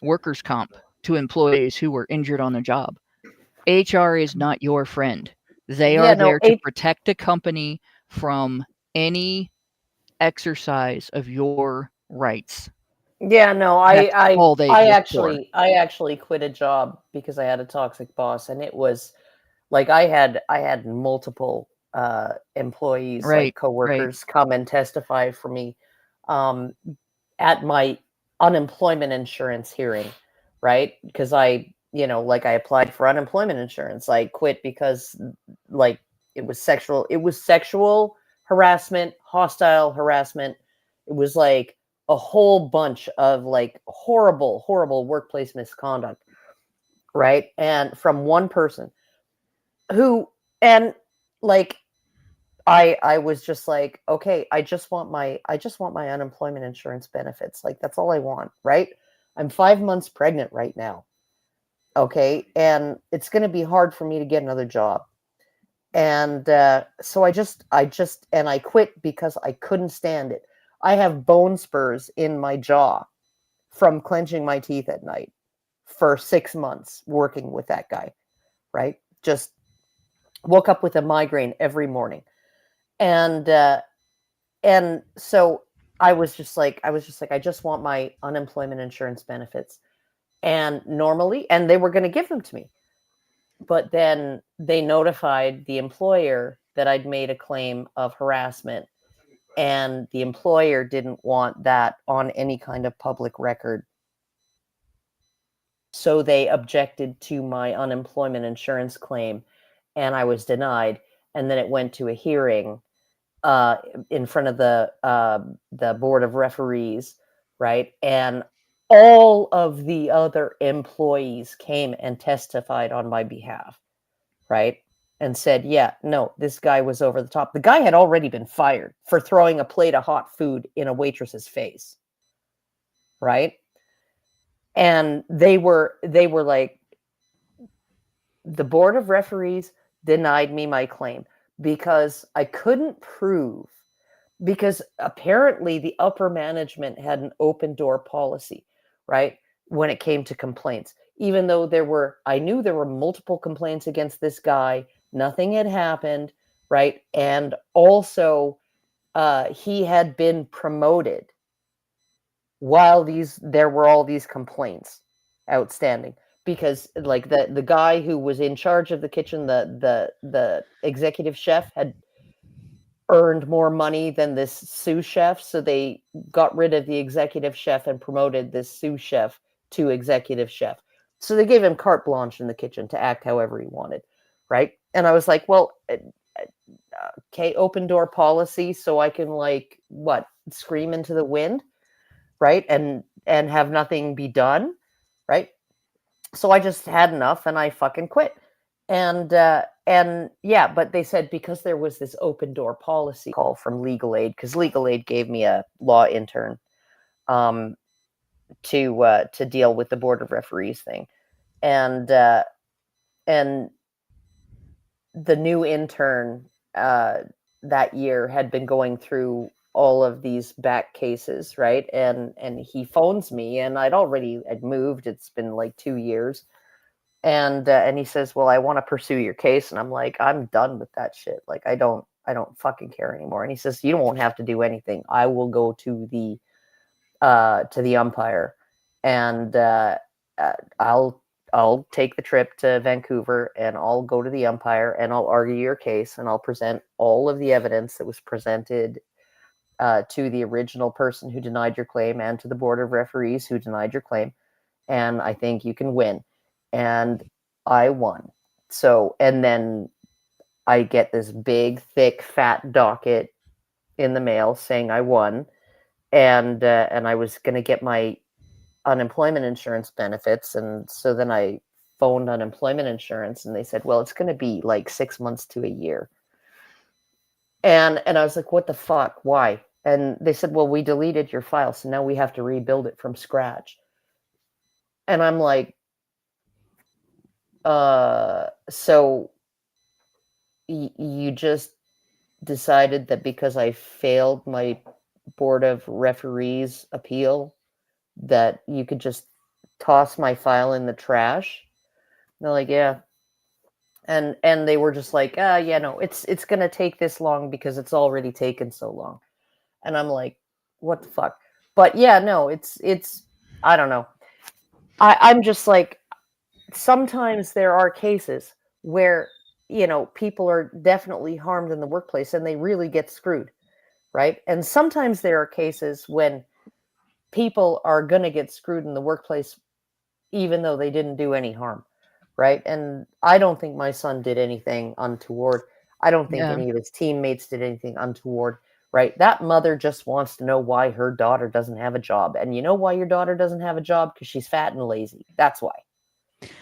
workers' comp to employees who were injured on the job. HR is not your friend. They are there to protect a company from any exercise of your rights. Yeah, no, That's all they I exist for. actually quit a job because I had a toxic boss, and it was I had multiple employees, coworkers, come and testify for me at my unemployment insurance hearing, right? Because I applied for unemployment insurance. I quit because it was sexual harassment, hostile harassment. It was a whole bunch of horrible workplace misconduct, right? And from one person who, and I was just okay, I just want my unemployment insurance benefits. That's all I want, right? I'm 5 months pregnant right now. Okay. And it's going to be hard for me to get another job. And so I quit because I couldn't stand it. I have bone spurs in my jaw from clenching my teeth at night for 6 months working with that guy, right? Just woke up with a migraine every morning. And so I was just I just want my unemployment insurance benefits. And they were going to give them to me. But then they notified the employer that I'd made a claim of harassment, and the employer didn't want that on any kind of public record. So they objected to my unemployment insurance claim, and I was denied. And then it went to a hearing in front of the board of referees, right? And all of the other employees came and testified on my behalf, right? And said, yeah, no, this guy was over the top. The guy had already been fired for throwing a plate of hot food in a waitress's face, right? And they were like, the board of referees denied me my claim because I couldn't prove, because apparently the upper management had an open door policy, right? When it came to complaints, even though I knew there were multiple complaints against this guy, nothing had happened, right? And also he had been promoted while there were all these complaints outstanding, because the guy who was in charge of the kitchen, the executive chef, had earned more money than this sous chef, so they got rid of the executive chef and promoted this sous chef to executive chef. So they gave him carte blanche in the kitchen to act however he wanted, right? And I was like, well, okay, open door policy, so I can scream into the wind, right? And have nothing be done, right? So I just had enough and I fucking quit. And yeah, but they said because there was this open door policy call from legal aid, because legal aid gave me a law intern to deal with the board of referees thing. And the new intern that year had been going through all of these back cases, right? And he phones me, and I'd moved. It's been like 2 years. And he says, well, I want to pursue your case. And I'm like, I'm done with that shit. Like, I don't fucking care anymore. And he says, you won't have to do anything. I will go to the umpire, and I'll take the trip to Vancouver, and I'll go to the umpire, and I'll argue your case, and I'll present all of the evidence that was presented to the original person who denied your claim and to the board of referees who denied your claim. And I think you can win. And I won. So, and then I get this big, thick, fat docket in the mail saying I won. And I was going to get my unemployment insurance benefits. And so then I phoned unemployment insurance, and they said, well, it's going to be like 6 months to a year. And I was like, what the fuck? Why? And they said, well, we deleted your file, so now we have to rebuild it from scratch. And I'm like, so you just decided that because I failed my board of referees appeal that you could just toss my file in the trash? And they're like, yeah. And they were just like, yeah, no, it's going to take this long because it's already taken so long. And I'm like, what the fuck? But yeah, no, it's I don't know. I'm just like, sometimes there are cases where, people are definitely harmed in the workplace and they really get screwed, right? And sometimes there are cases when people are going to get screwed in the workplace even though they didn't do any harm, right? And I don't think my son did anything untoward. I don't think any of his teammates did anything untoward, right? That mother just wants to know why her daughter doesn't have a job. And you know why your daughter doesn't have a job? Because she's fat and lazy. That's why.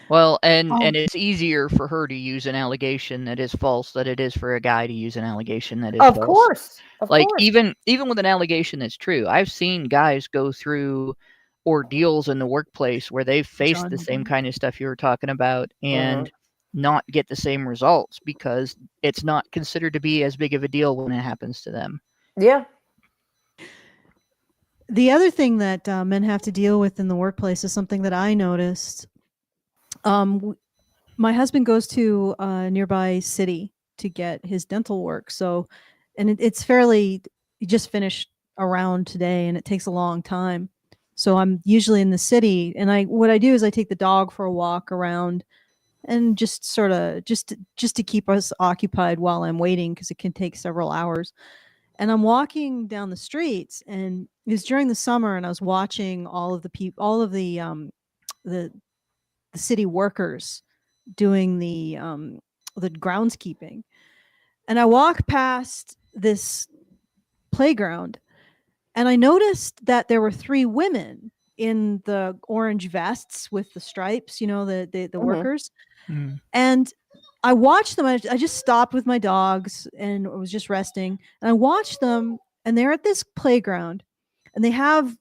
Well, and it's easier for her to use an allegation that is false than it is for a guy to use an allegation that is false. Of course. Even with an allegation that's true, I've seen guys go through ordeals in the workplace where they've faced the same kind of stuff you were talking about and not get the same results because it's not considered to be as big of a deal when it happens to them. Yeah. The other thing that men have to deal with in the workplace is something that I noticed. My husband goes to a nearby city to get his dental work. So, and it's fairly, he just finished a round today and it takes a long time. So I'm usually in the city, and what I do is I take the dog for a walk around and just sort of just to keep us occupied while I'm waiting, because it can take several hours. And I'm walking down the streets, and it was during the summer, and I was watching all of the city workers doing the groundskeeping. And I walk past this playground, and I noticed that there were 3 women in the orange vests with the stripes, the workers. Mm. And I watched them. I just stopped with my dogs and I was just resting. And I watched them, and they're at this playground, and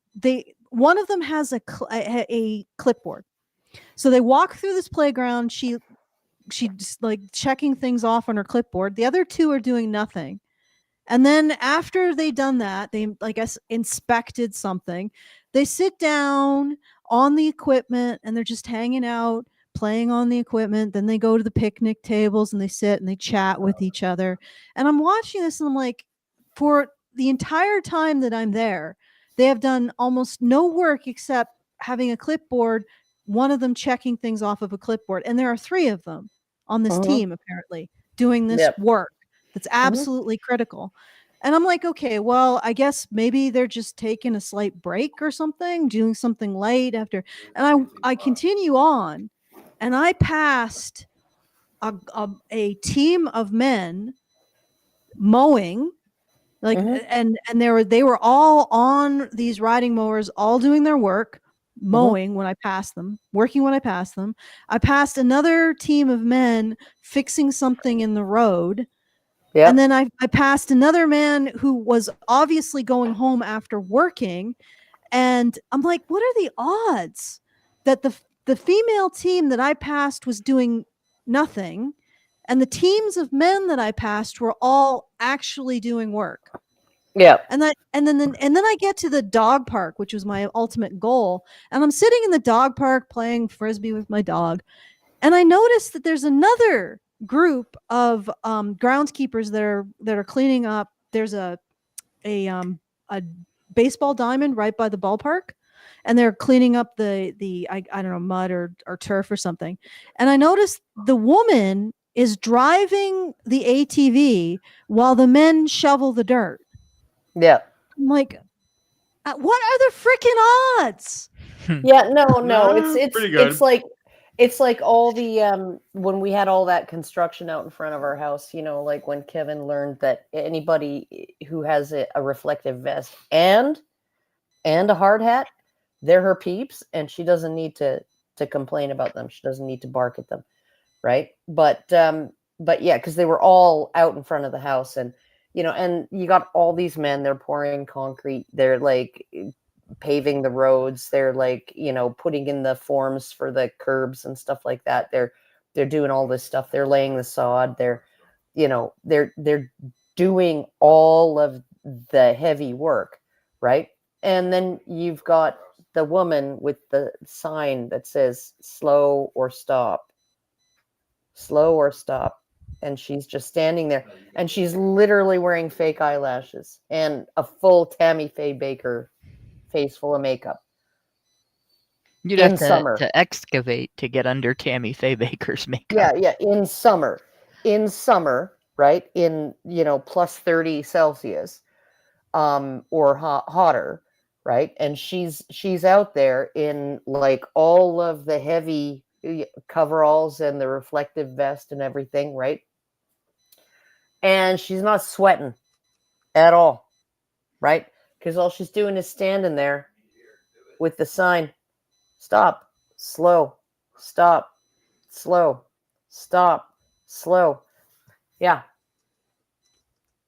one of them has a clipboard. So they walk through this playground. She's like checking things off on her clipboard. The other 2 are doing nothing. And then after they done that, they, I guess, inspected something. They sit down on the equipment and they're just hanging out, playing on the equipment. Then they go to the picnic tables and they sit and they chat with each other. And I'm watching this and I'm like, for the entire time that I'm there, they have done almost no work except having a clipboard, one of them checking things off of a clipboard. And there are 3 of them on this team, apparently, doing this work that's absolutely critical. And I'm like, okay, well, I guess maybe they're just taking a slight break or something, doing something light after. And I continue on, and I passed a team of men mowing, like, and they were all on these riding mowers, all doing their work, mowing when I passed them, working when I passed them. I passed another team of men fixing something in the road. Yep. And then I passed another man who was obviously going home after working. And I'm like, what are the odds that the female team that I passed was doing nothing, and the teams of men that I passed were all actually doing work. Yeah. And then I get to the dog park, which was my ultimate goal. And I'm sitting in the dog park playing frisbee with my dog. And I noticed that there's another group of groundskeepers that are cleaning up. There's a baseball diamond right by the ballpark, and they're cleaning up the I don't know, mud or turf or something. And I noticed the woman is driving the ATV while the men shovel the dirt. Yeah. I'm like, what are the freaking odds? Yeah, no, pretty good. it's like all the when we had all that construction out in front of our house, like when Kevin learned that anybody who has a reflective vest and a hard hat, they're her peeps, and she doesn't need to complain about them. She doesn't need to bark at them, right? But yeah, because they were all out in front of the house, and and you got all these men, they're pouring concrete, they're like paving the roads, they're like putting in the forms for the curbs and stuff like that. They're doing all this stuff, they're laying the sod, they're doing all of the heavy work, right? And then you've got the woman with the sign that says slow or stop, and she's just standing there, and she's literally wearing fake eyelashes and a full Tammy Faye Bakker face full of makeup. You'd have to excavate to get under Tammy Faye Bakker's makeup. Yeah, in summer, right? In plus 30 Celsius, or hotter, right? And she's out there in like all of the heavy coveralls and the reflective vest and everything, right? And she's not sweating at all, right? Because all she's doing is standing there with the sign, stop, slow, stop, slow, stop, slow. Yeah.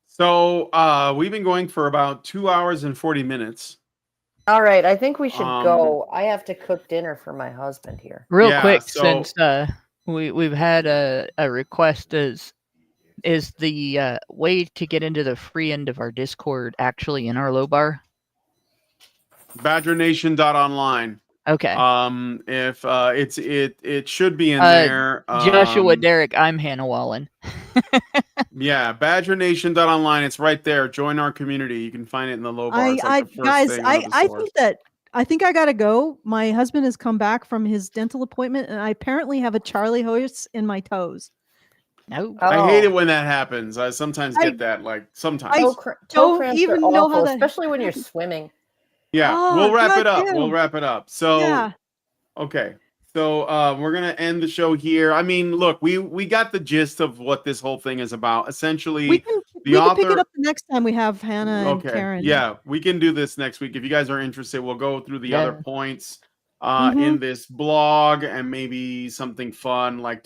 So we've been going for about 2 hours and 40 minutes. All right, I think we should go. I have to cook dinner for my husband here. Real quick, since we've had a request, is the way to get into the free end of our Discord actually in our low bar? BadgerNation.online. Okay. If it should be in there. Joshua Derek, I'm Hannah Wallen. Yeah, BadgerNation.online. It's right there. Join our community. You can find it in the low bar. It's like the first guys, thing I think I gotta go. My husband has come back from his dental appointment, and I apparently have a Charlie horse in my toes. No, I hate it when that happens. I sometimes get that. Like sometimes. Toe cramps are awful, especially when you're swimming. Yeah, Oh, we'll wrap it up. goddamn. We'll wrap it up. So, Yeah. okay. So we're gonna end the show here. I mean, look, we got the gist of what this whole thing is about. Essentially, We can pick it up the next time we have Hannah and Karen. Yeah, we can do this next week. If you guys are interested, we'll go through the other points Mm-hmm. in this blog and maybe something fun like ...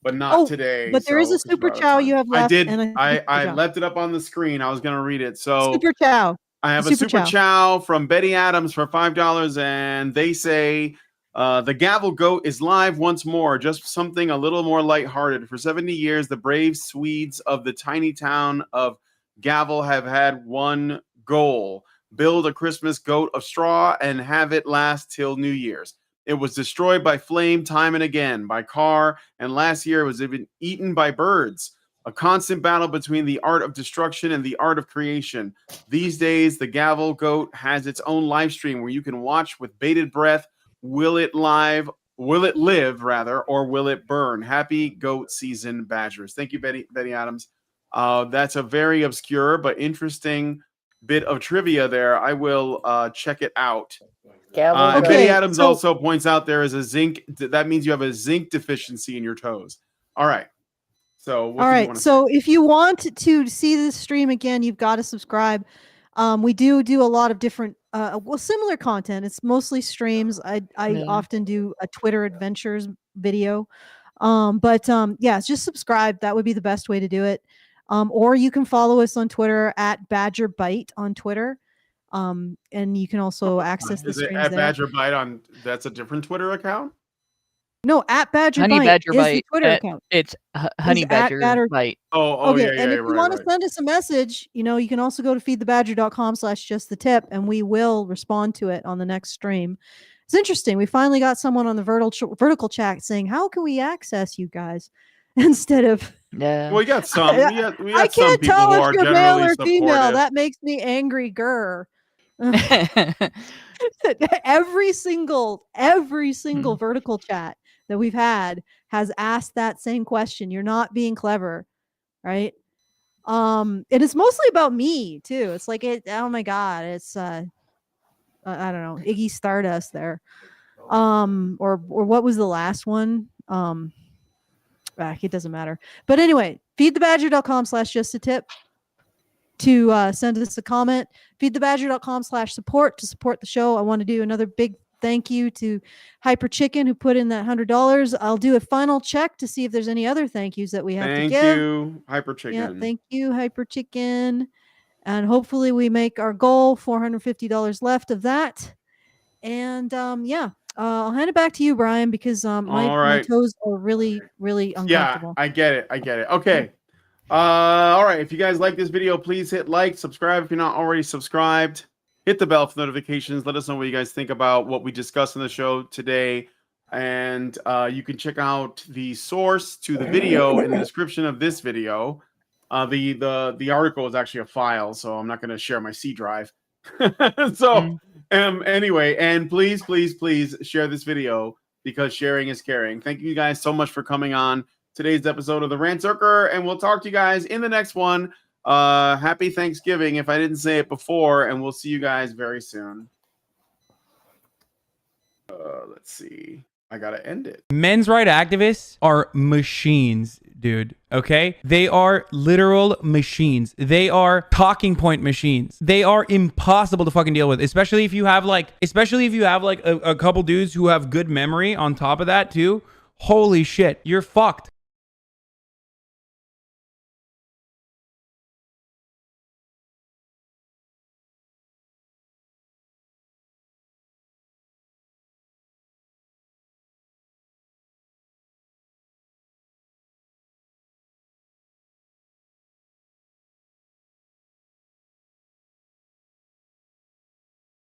But not today. But there is a super chow you have left. I did. And I left it up on the screen. I was gonna read it. So super chow. I have a super chow from Betty Adams for $5, and they say the Gavel Goat is live once more. Just something a little more lighthearted. For 70 years, the brave Swedes of the tiny town of Gavel have had one goal: build a Christmas goat of straw and have it last till New Year's. It was destroyed by flame time and again, by car, and last year it was even eaten by birds. A constant battle between the art of destruction and the art of creation. These days, the Gavel Goat has its own live stream where you can watch with bated breath. Will it live? Will it live, rather, or will it burn? Happy goat season, Badgers. Thank you, Betty Adams. That's a very obscure but interesting bit of trivia there. I will check it out. And Betty Adams also points out there is a zinc. That means you have a zinc deficiency in your toes. All right. So what all right. So if you want to see this stream again, you've got to subscribe. We do a lot of different, similar content. It's mostly streams. I often do a Twitter adventures video. Yeah, just subscribe. That would be the best way to do it. Or you can follow us on Twitter at Badger Bite on Twitter. And you can also access the streams at there. Badger Bite on. That's a different Twitter account. No, at Badger Honey Bite Badger is the Bite. Twitter account. It's Honey Is at Badger Bite. Okay, yeah, and if you right, want to right. send us a message, you can also go to feedthebadger.com/justthetip, and we will respond to it on the next stream. It's interesting. We finally got someone on the vertical chat saying, "How can we access you guys?" Instead of Yeah. We got some. We got I some can't people tell who if are you're male generally or female. supportive. That makes me angry, grr. every single vertical chat that we've had has asked that same question. You're not being clever, right? And it's mostly about me too. It's like oh my god, it's I don't know, Iggy Stardust there. Or what was the last one? It doesn't matter. But anyway, feedthebadger.com/justthetip to send us a comment. Feedthebadger.com/support to support the show. I want to do another big thank you to Hyper Chicken who put in that $100. I'll do a final check to see if there's any other thank yous that we have to give. Thank you, Hyper Chicken. Yeah, thank you, Hyper Chicken. And hopefully we make our goal, $450 left of that. And I'll hand it back to you, Brian, because my toes are really, really uncomfortable. Yeah, I get it. Okay. All right. If you guys like this video, please hit like, subscribe if you're not already subscribed. Hit the bell for notifications. Let us know what you guys think about what we discussed in the show today. And you can check out the source to the video in the description of this video. The article is actually a file, so I'm not going to share my C drive. Anyway, and please share this video because sharing is caring. Thank you guys so much for coming on today's episode of the Rantzerker, and we'll talk to you guys in the next one. Happy Thanksgiving if I didn't say it before, and we'll see you guys very soon. Let's see. I gotta end it. Men's rights activists are machines, dude. Okay? They are literal machines. They are talking point machines. They are impossible to fucking deal with, especially if you have like a couple dudes who have good memory on top of that too. Holy shit, you're fucked.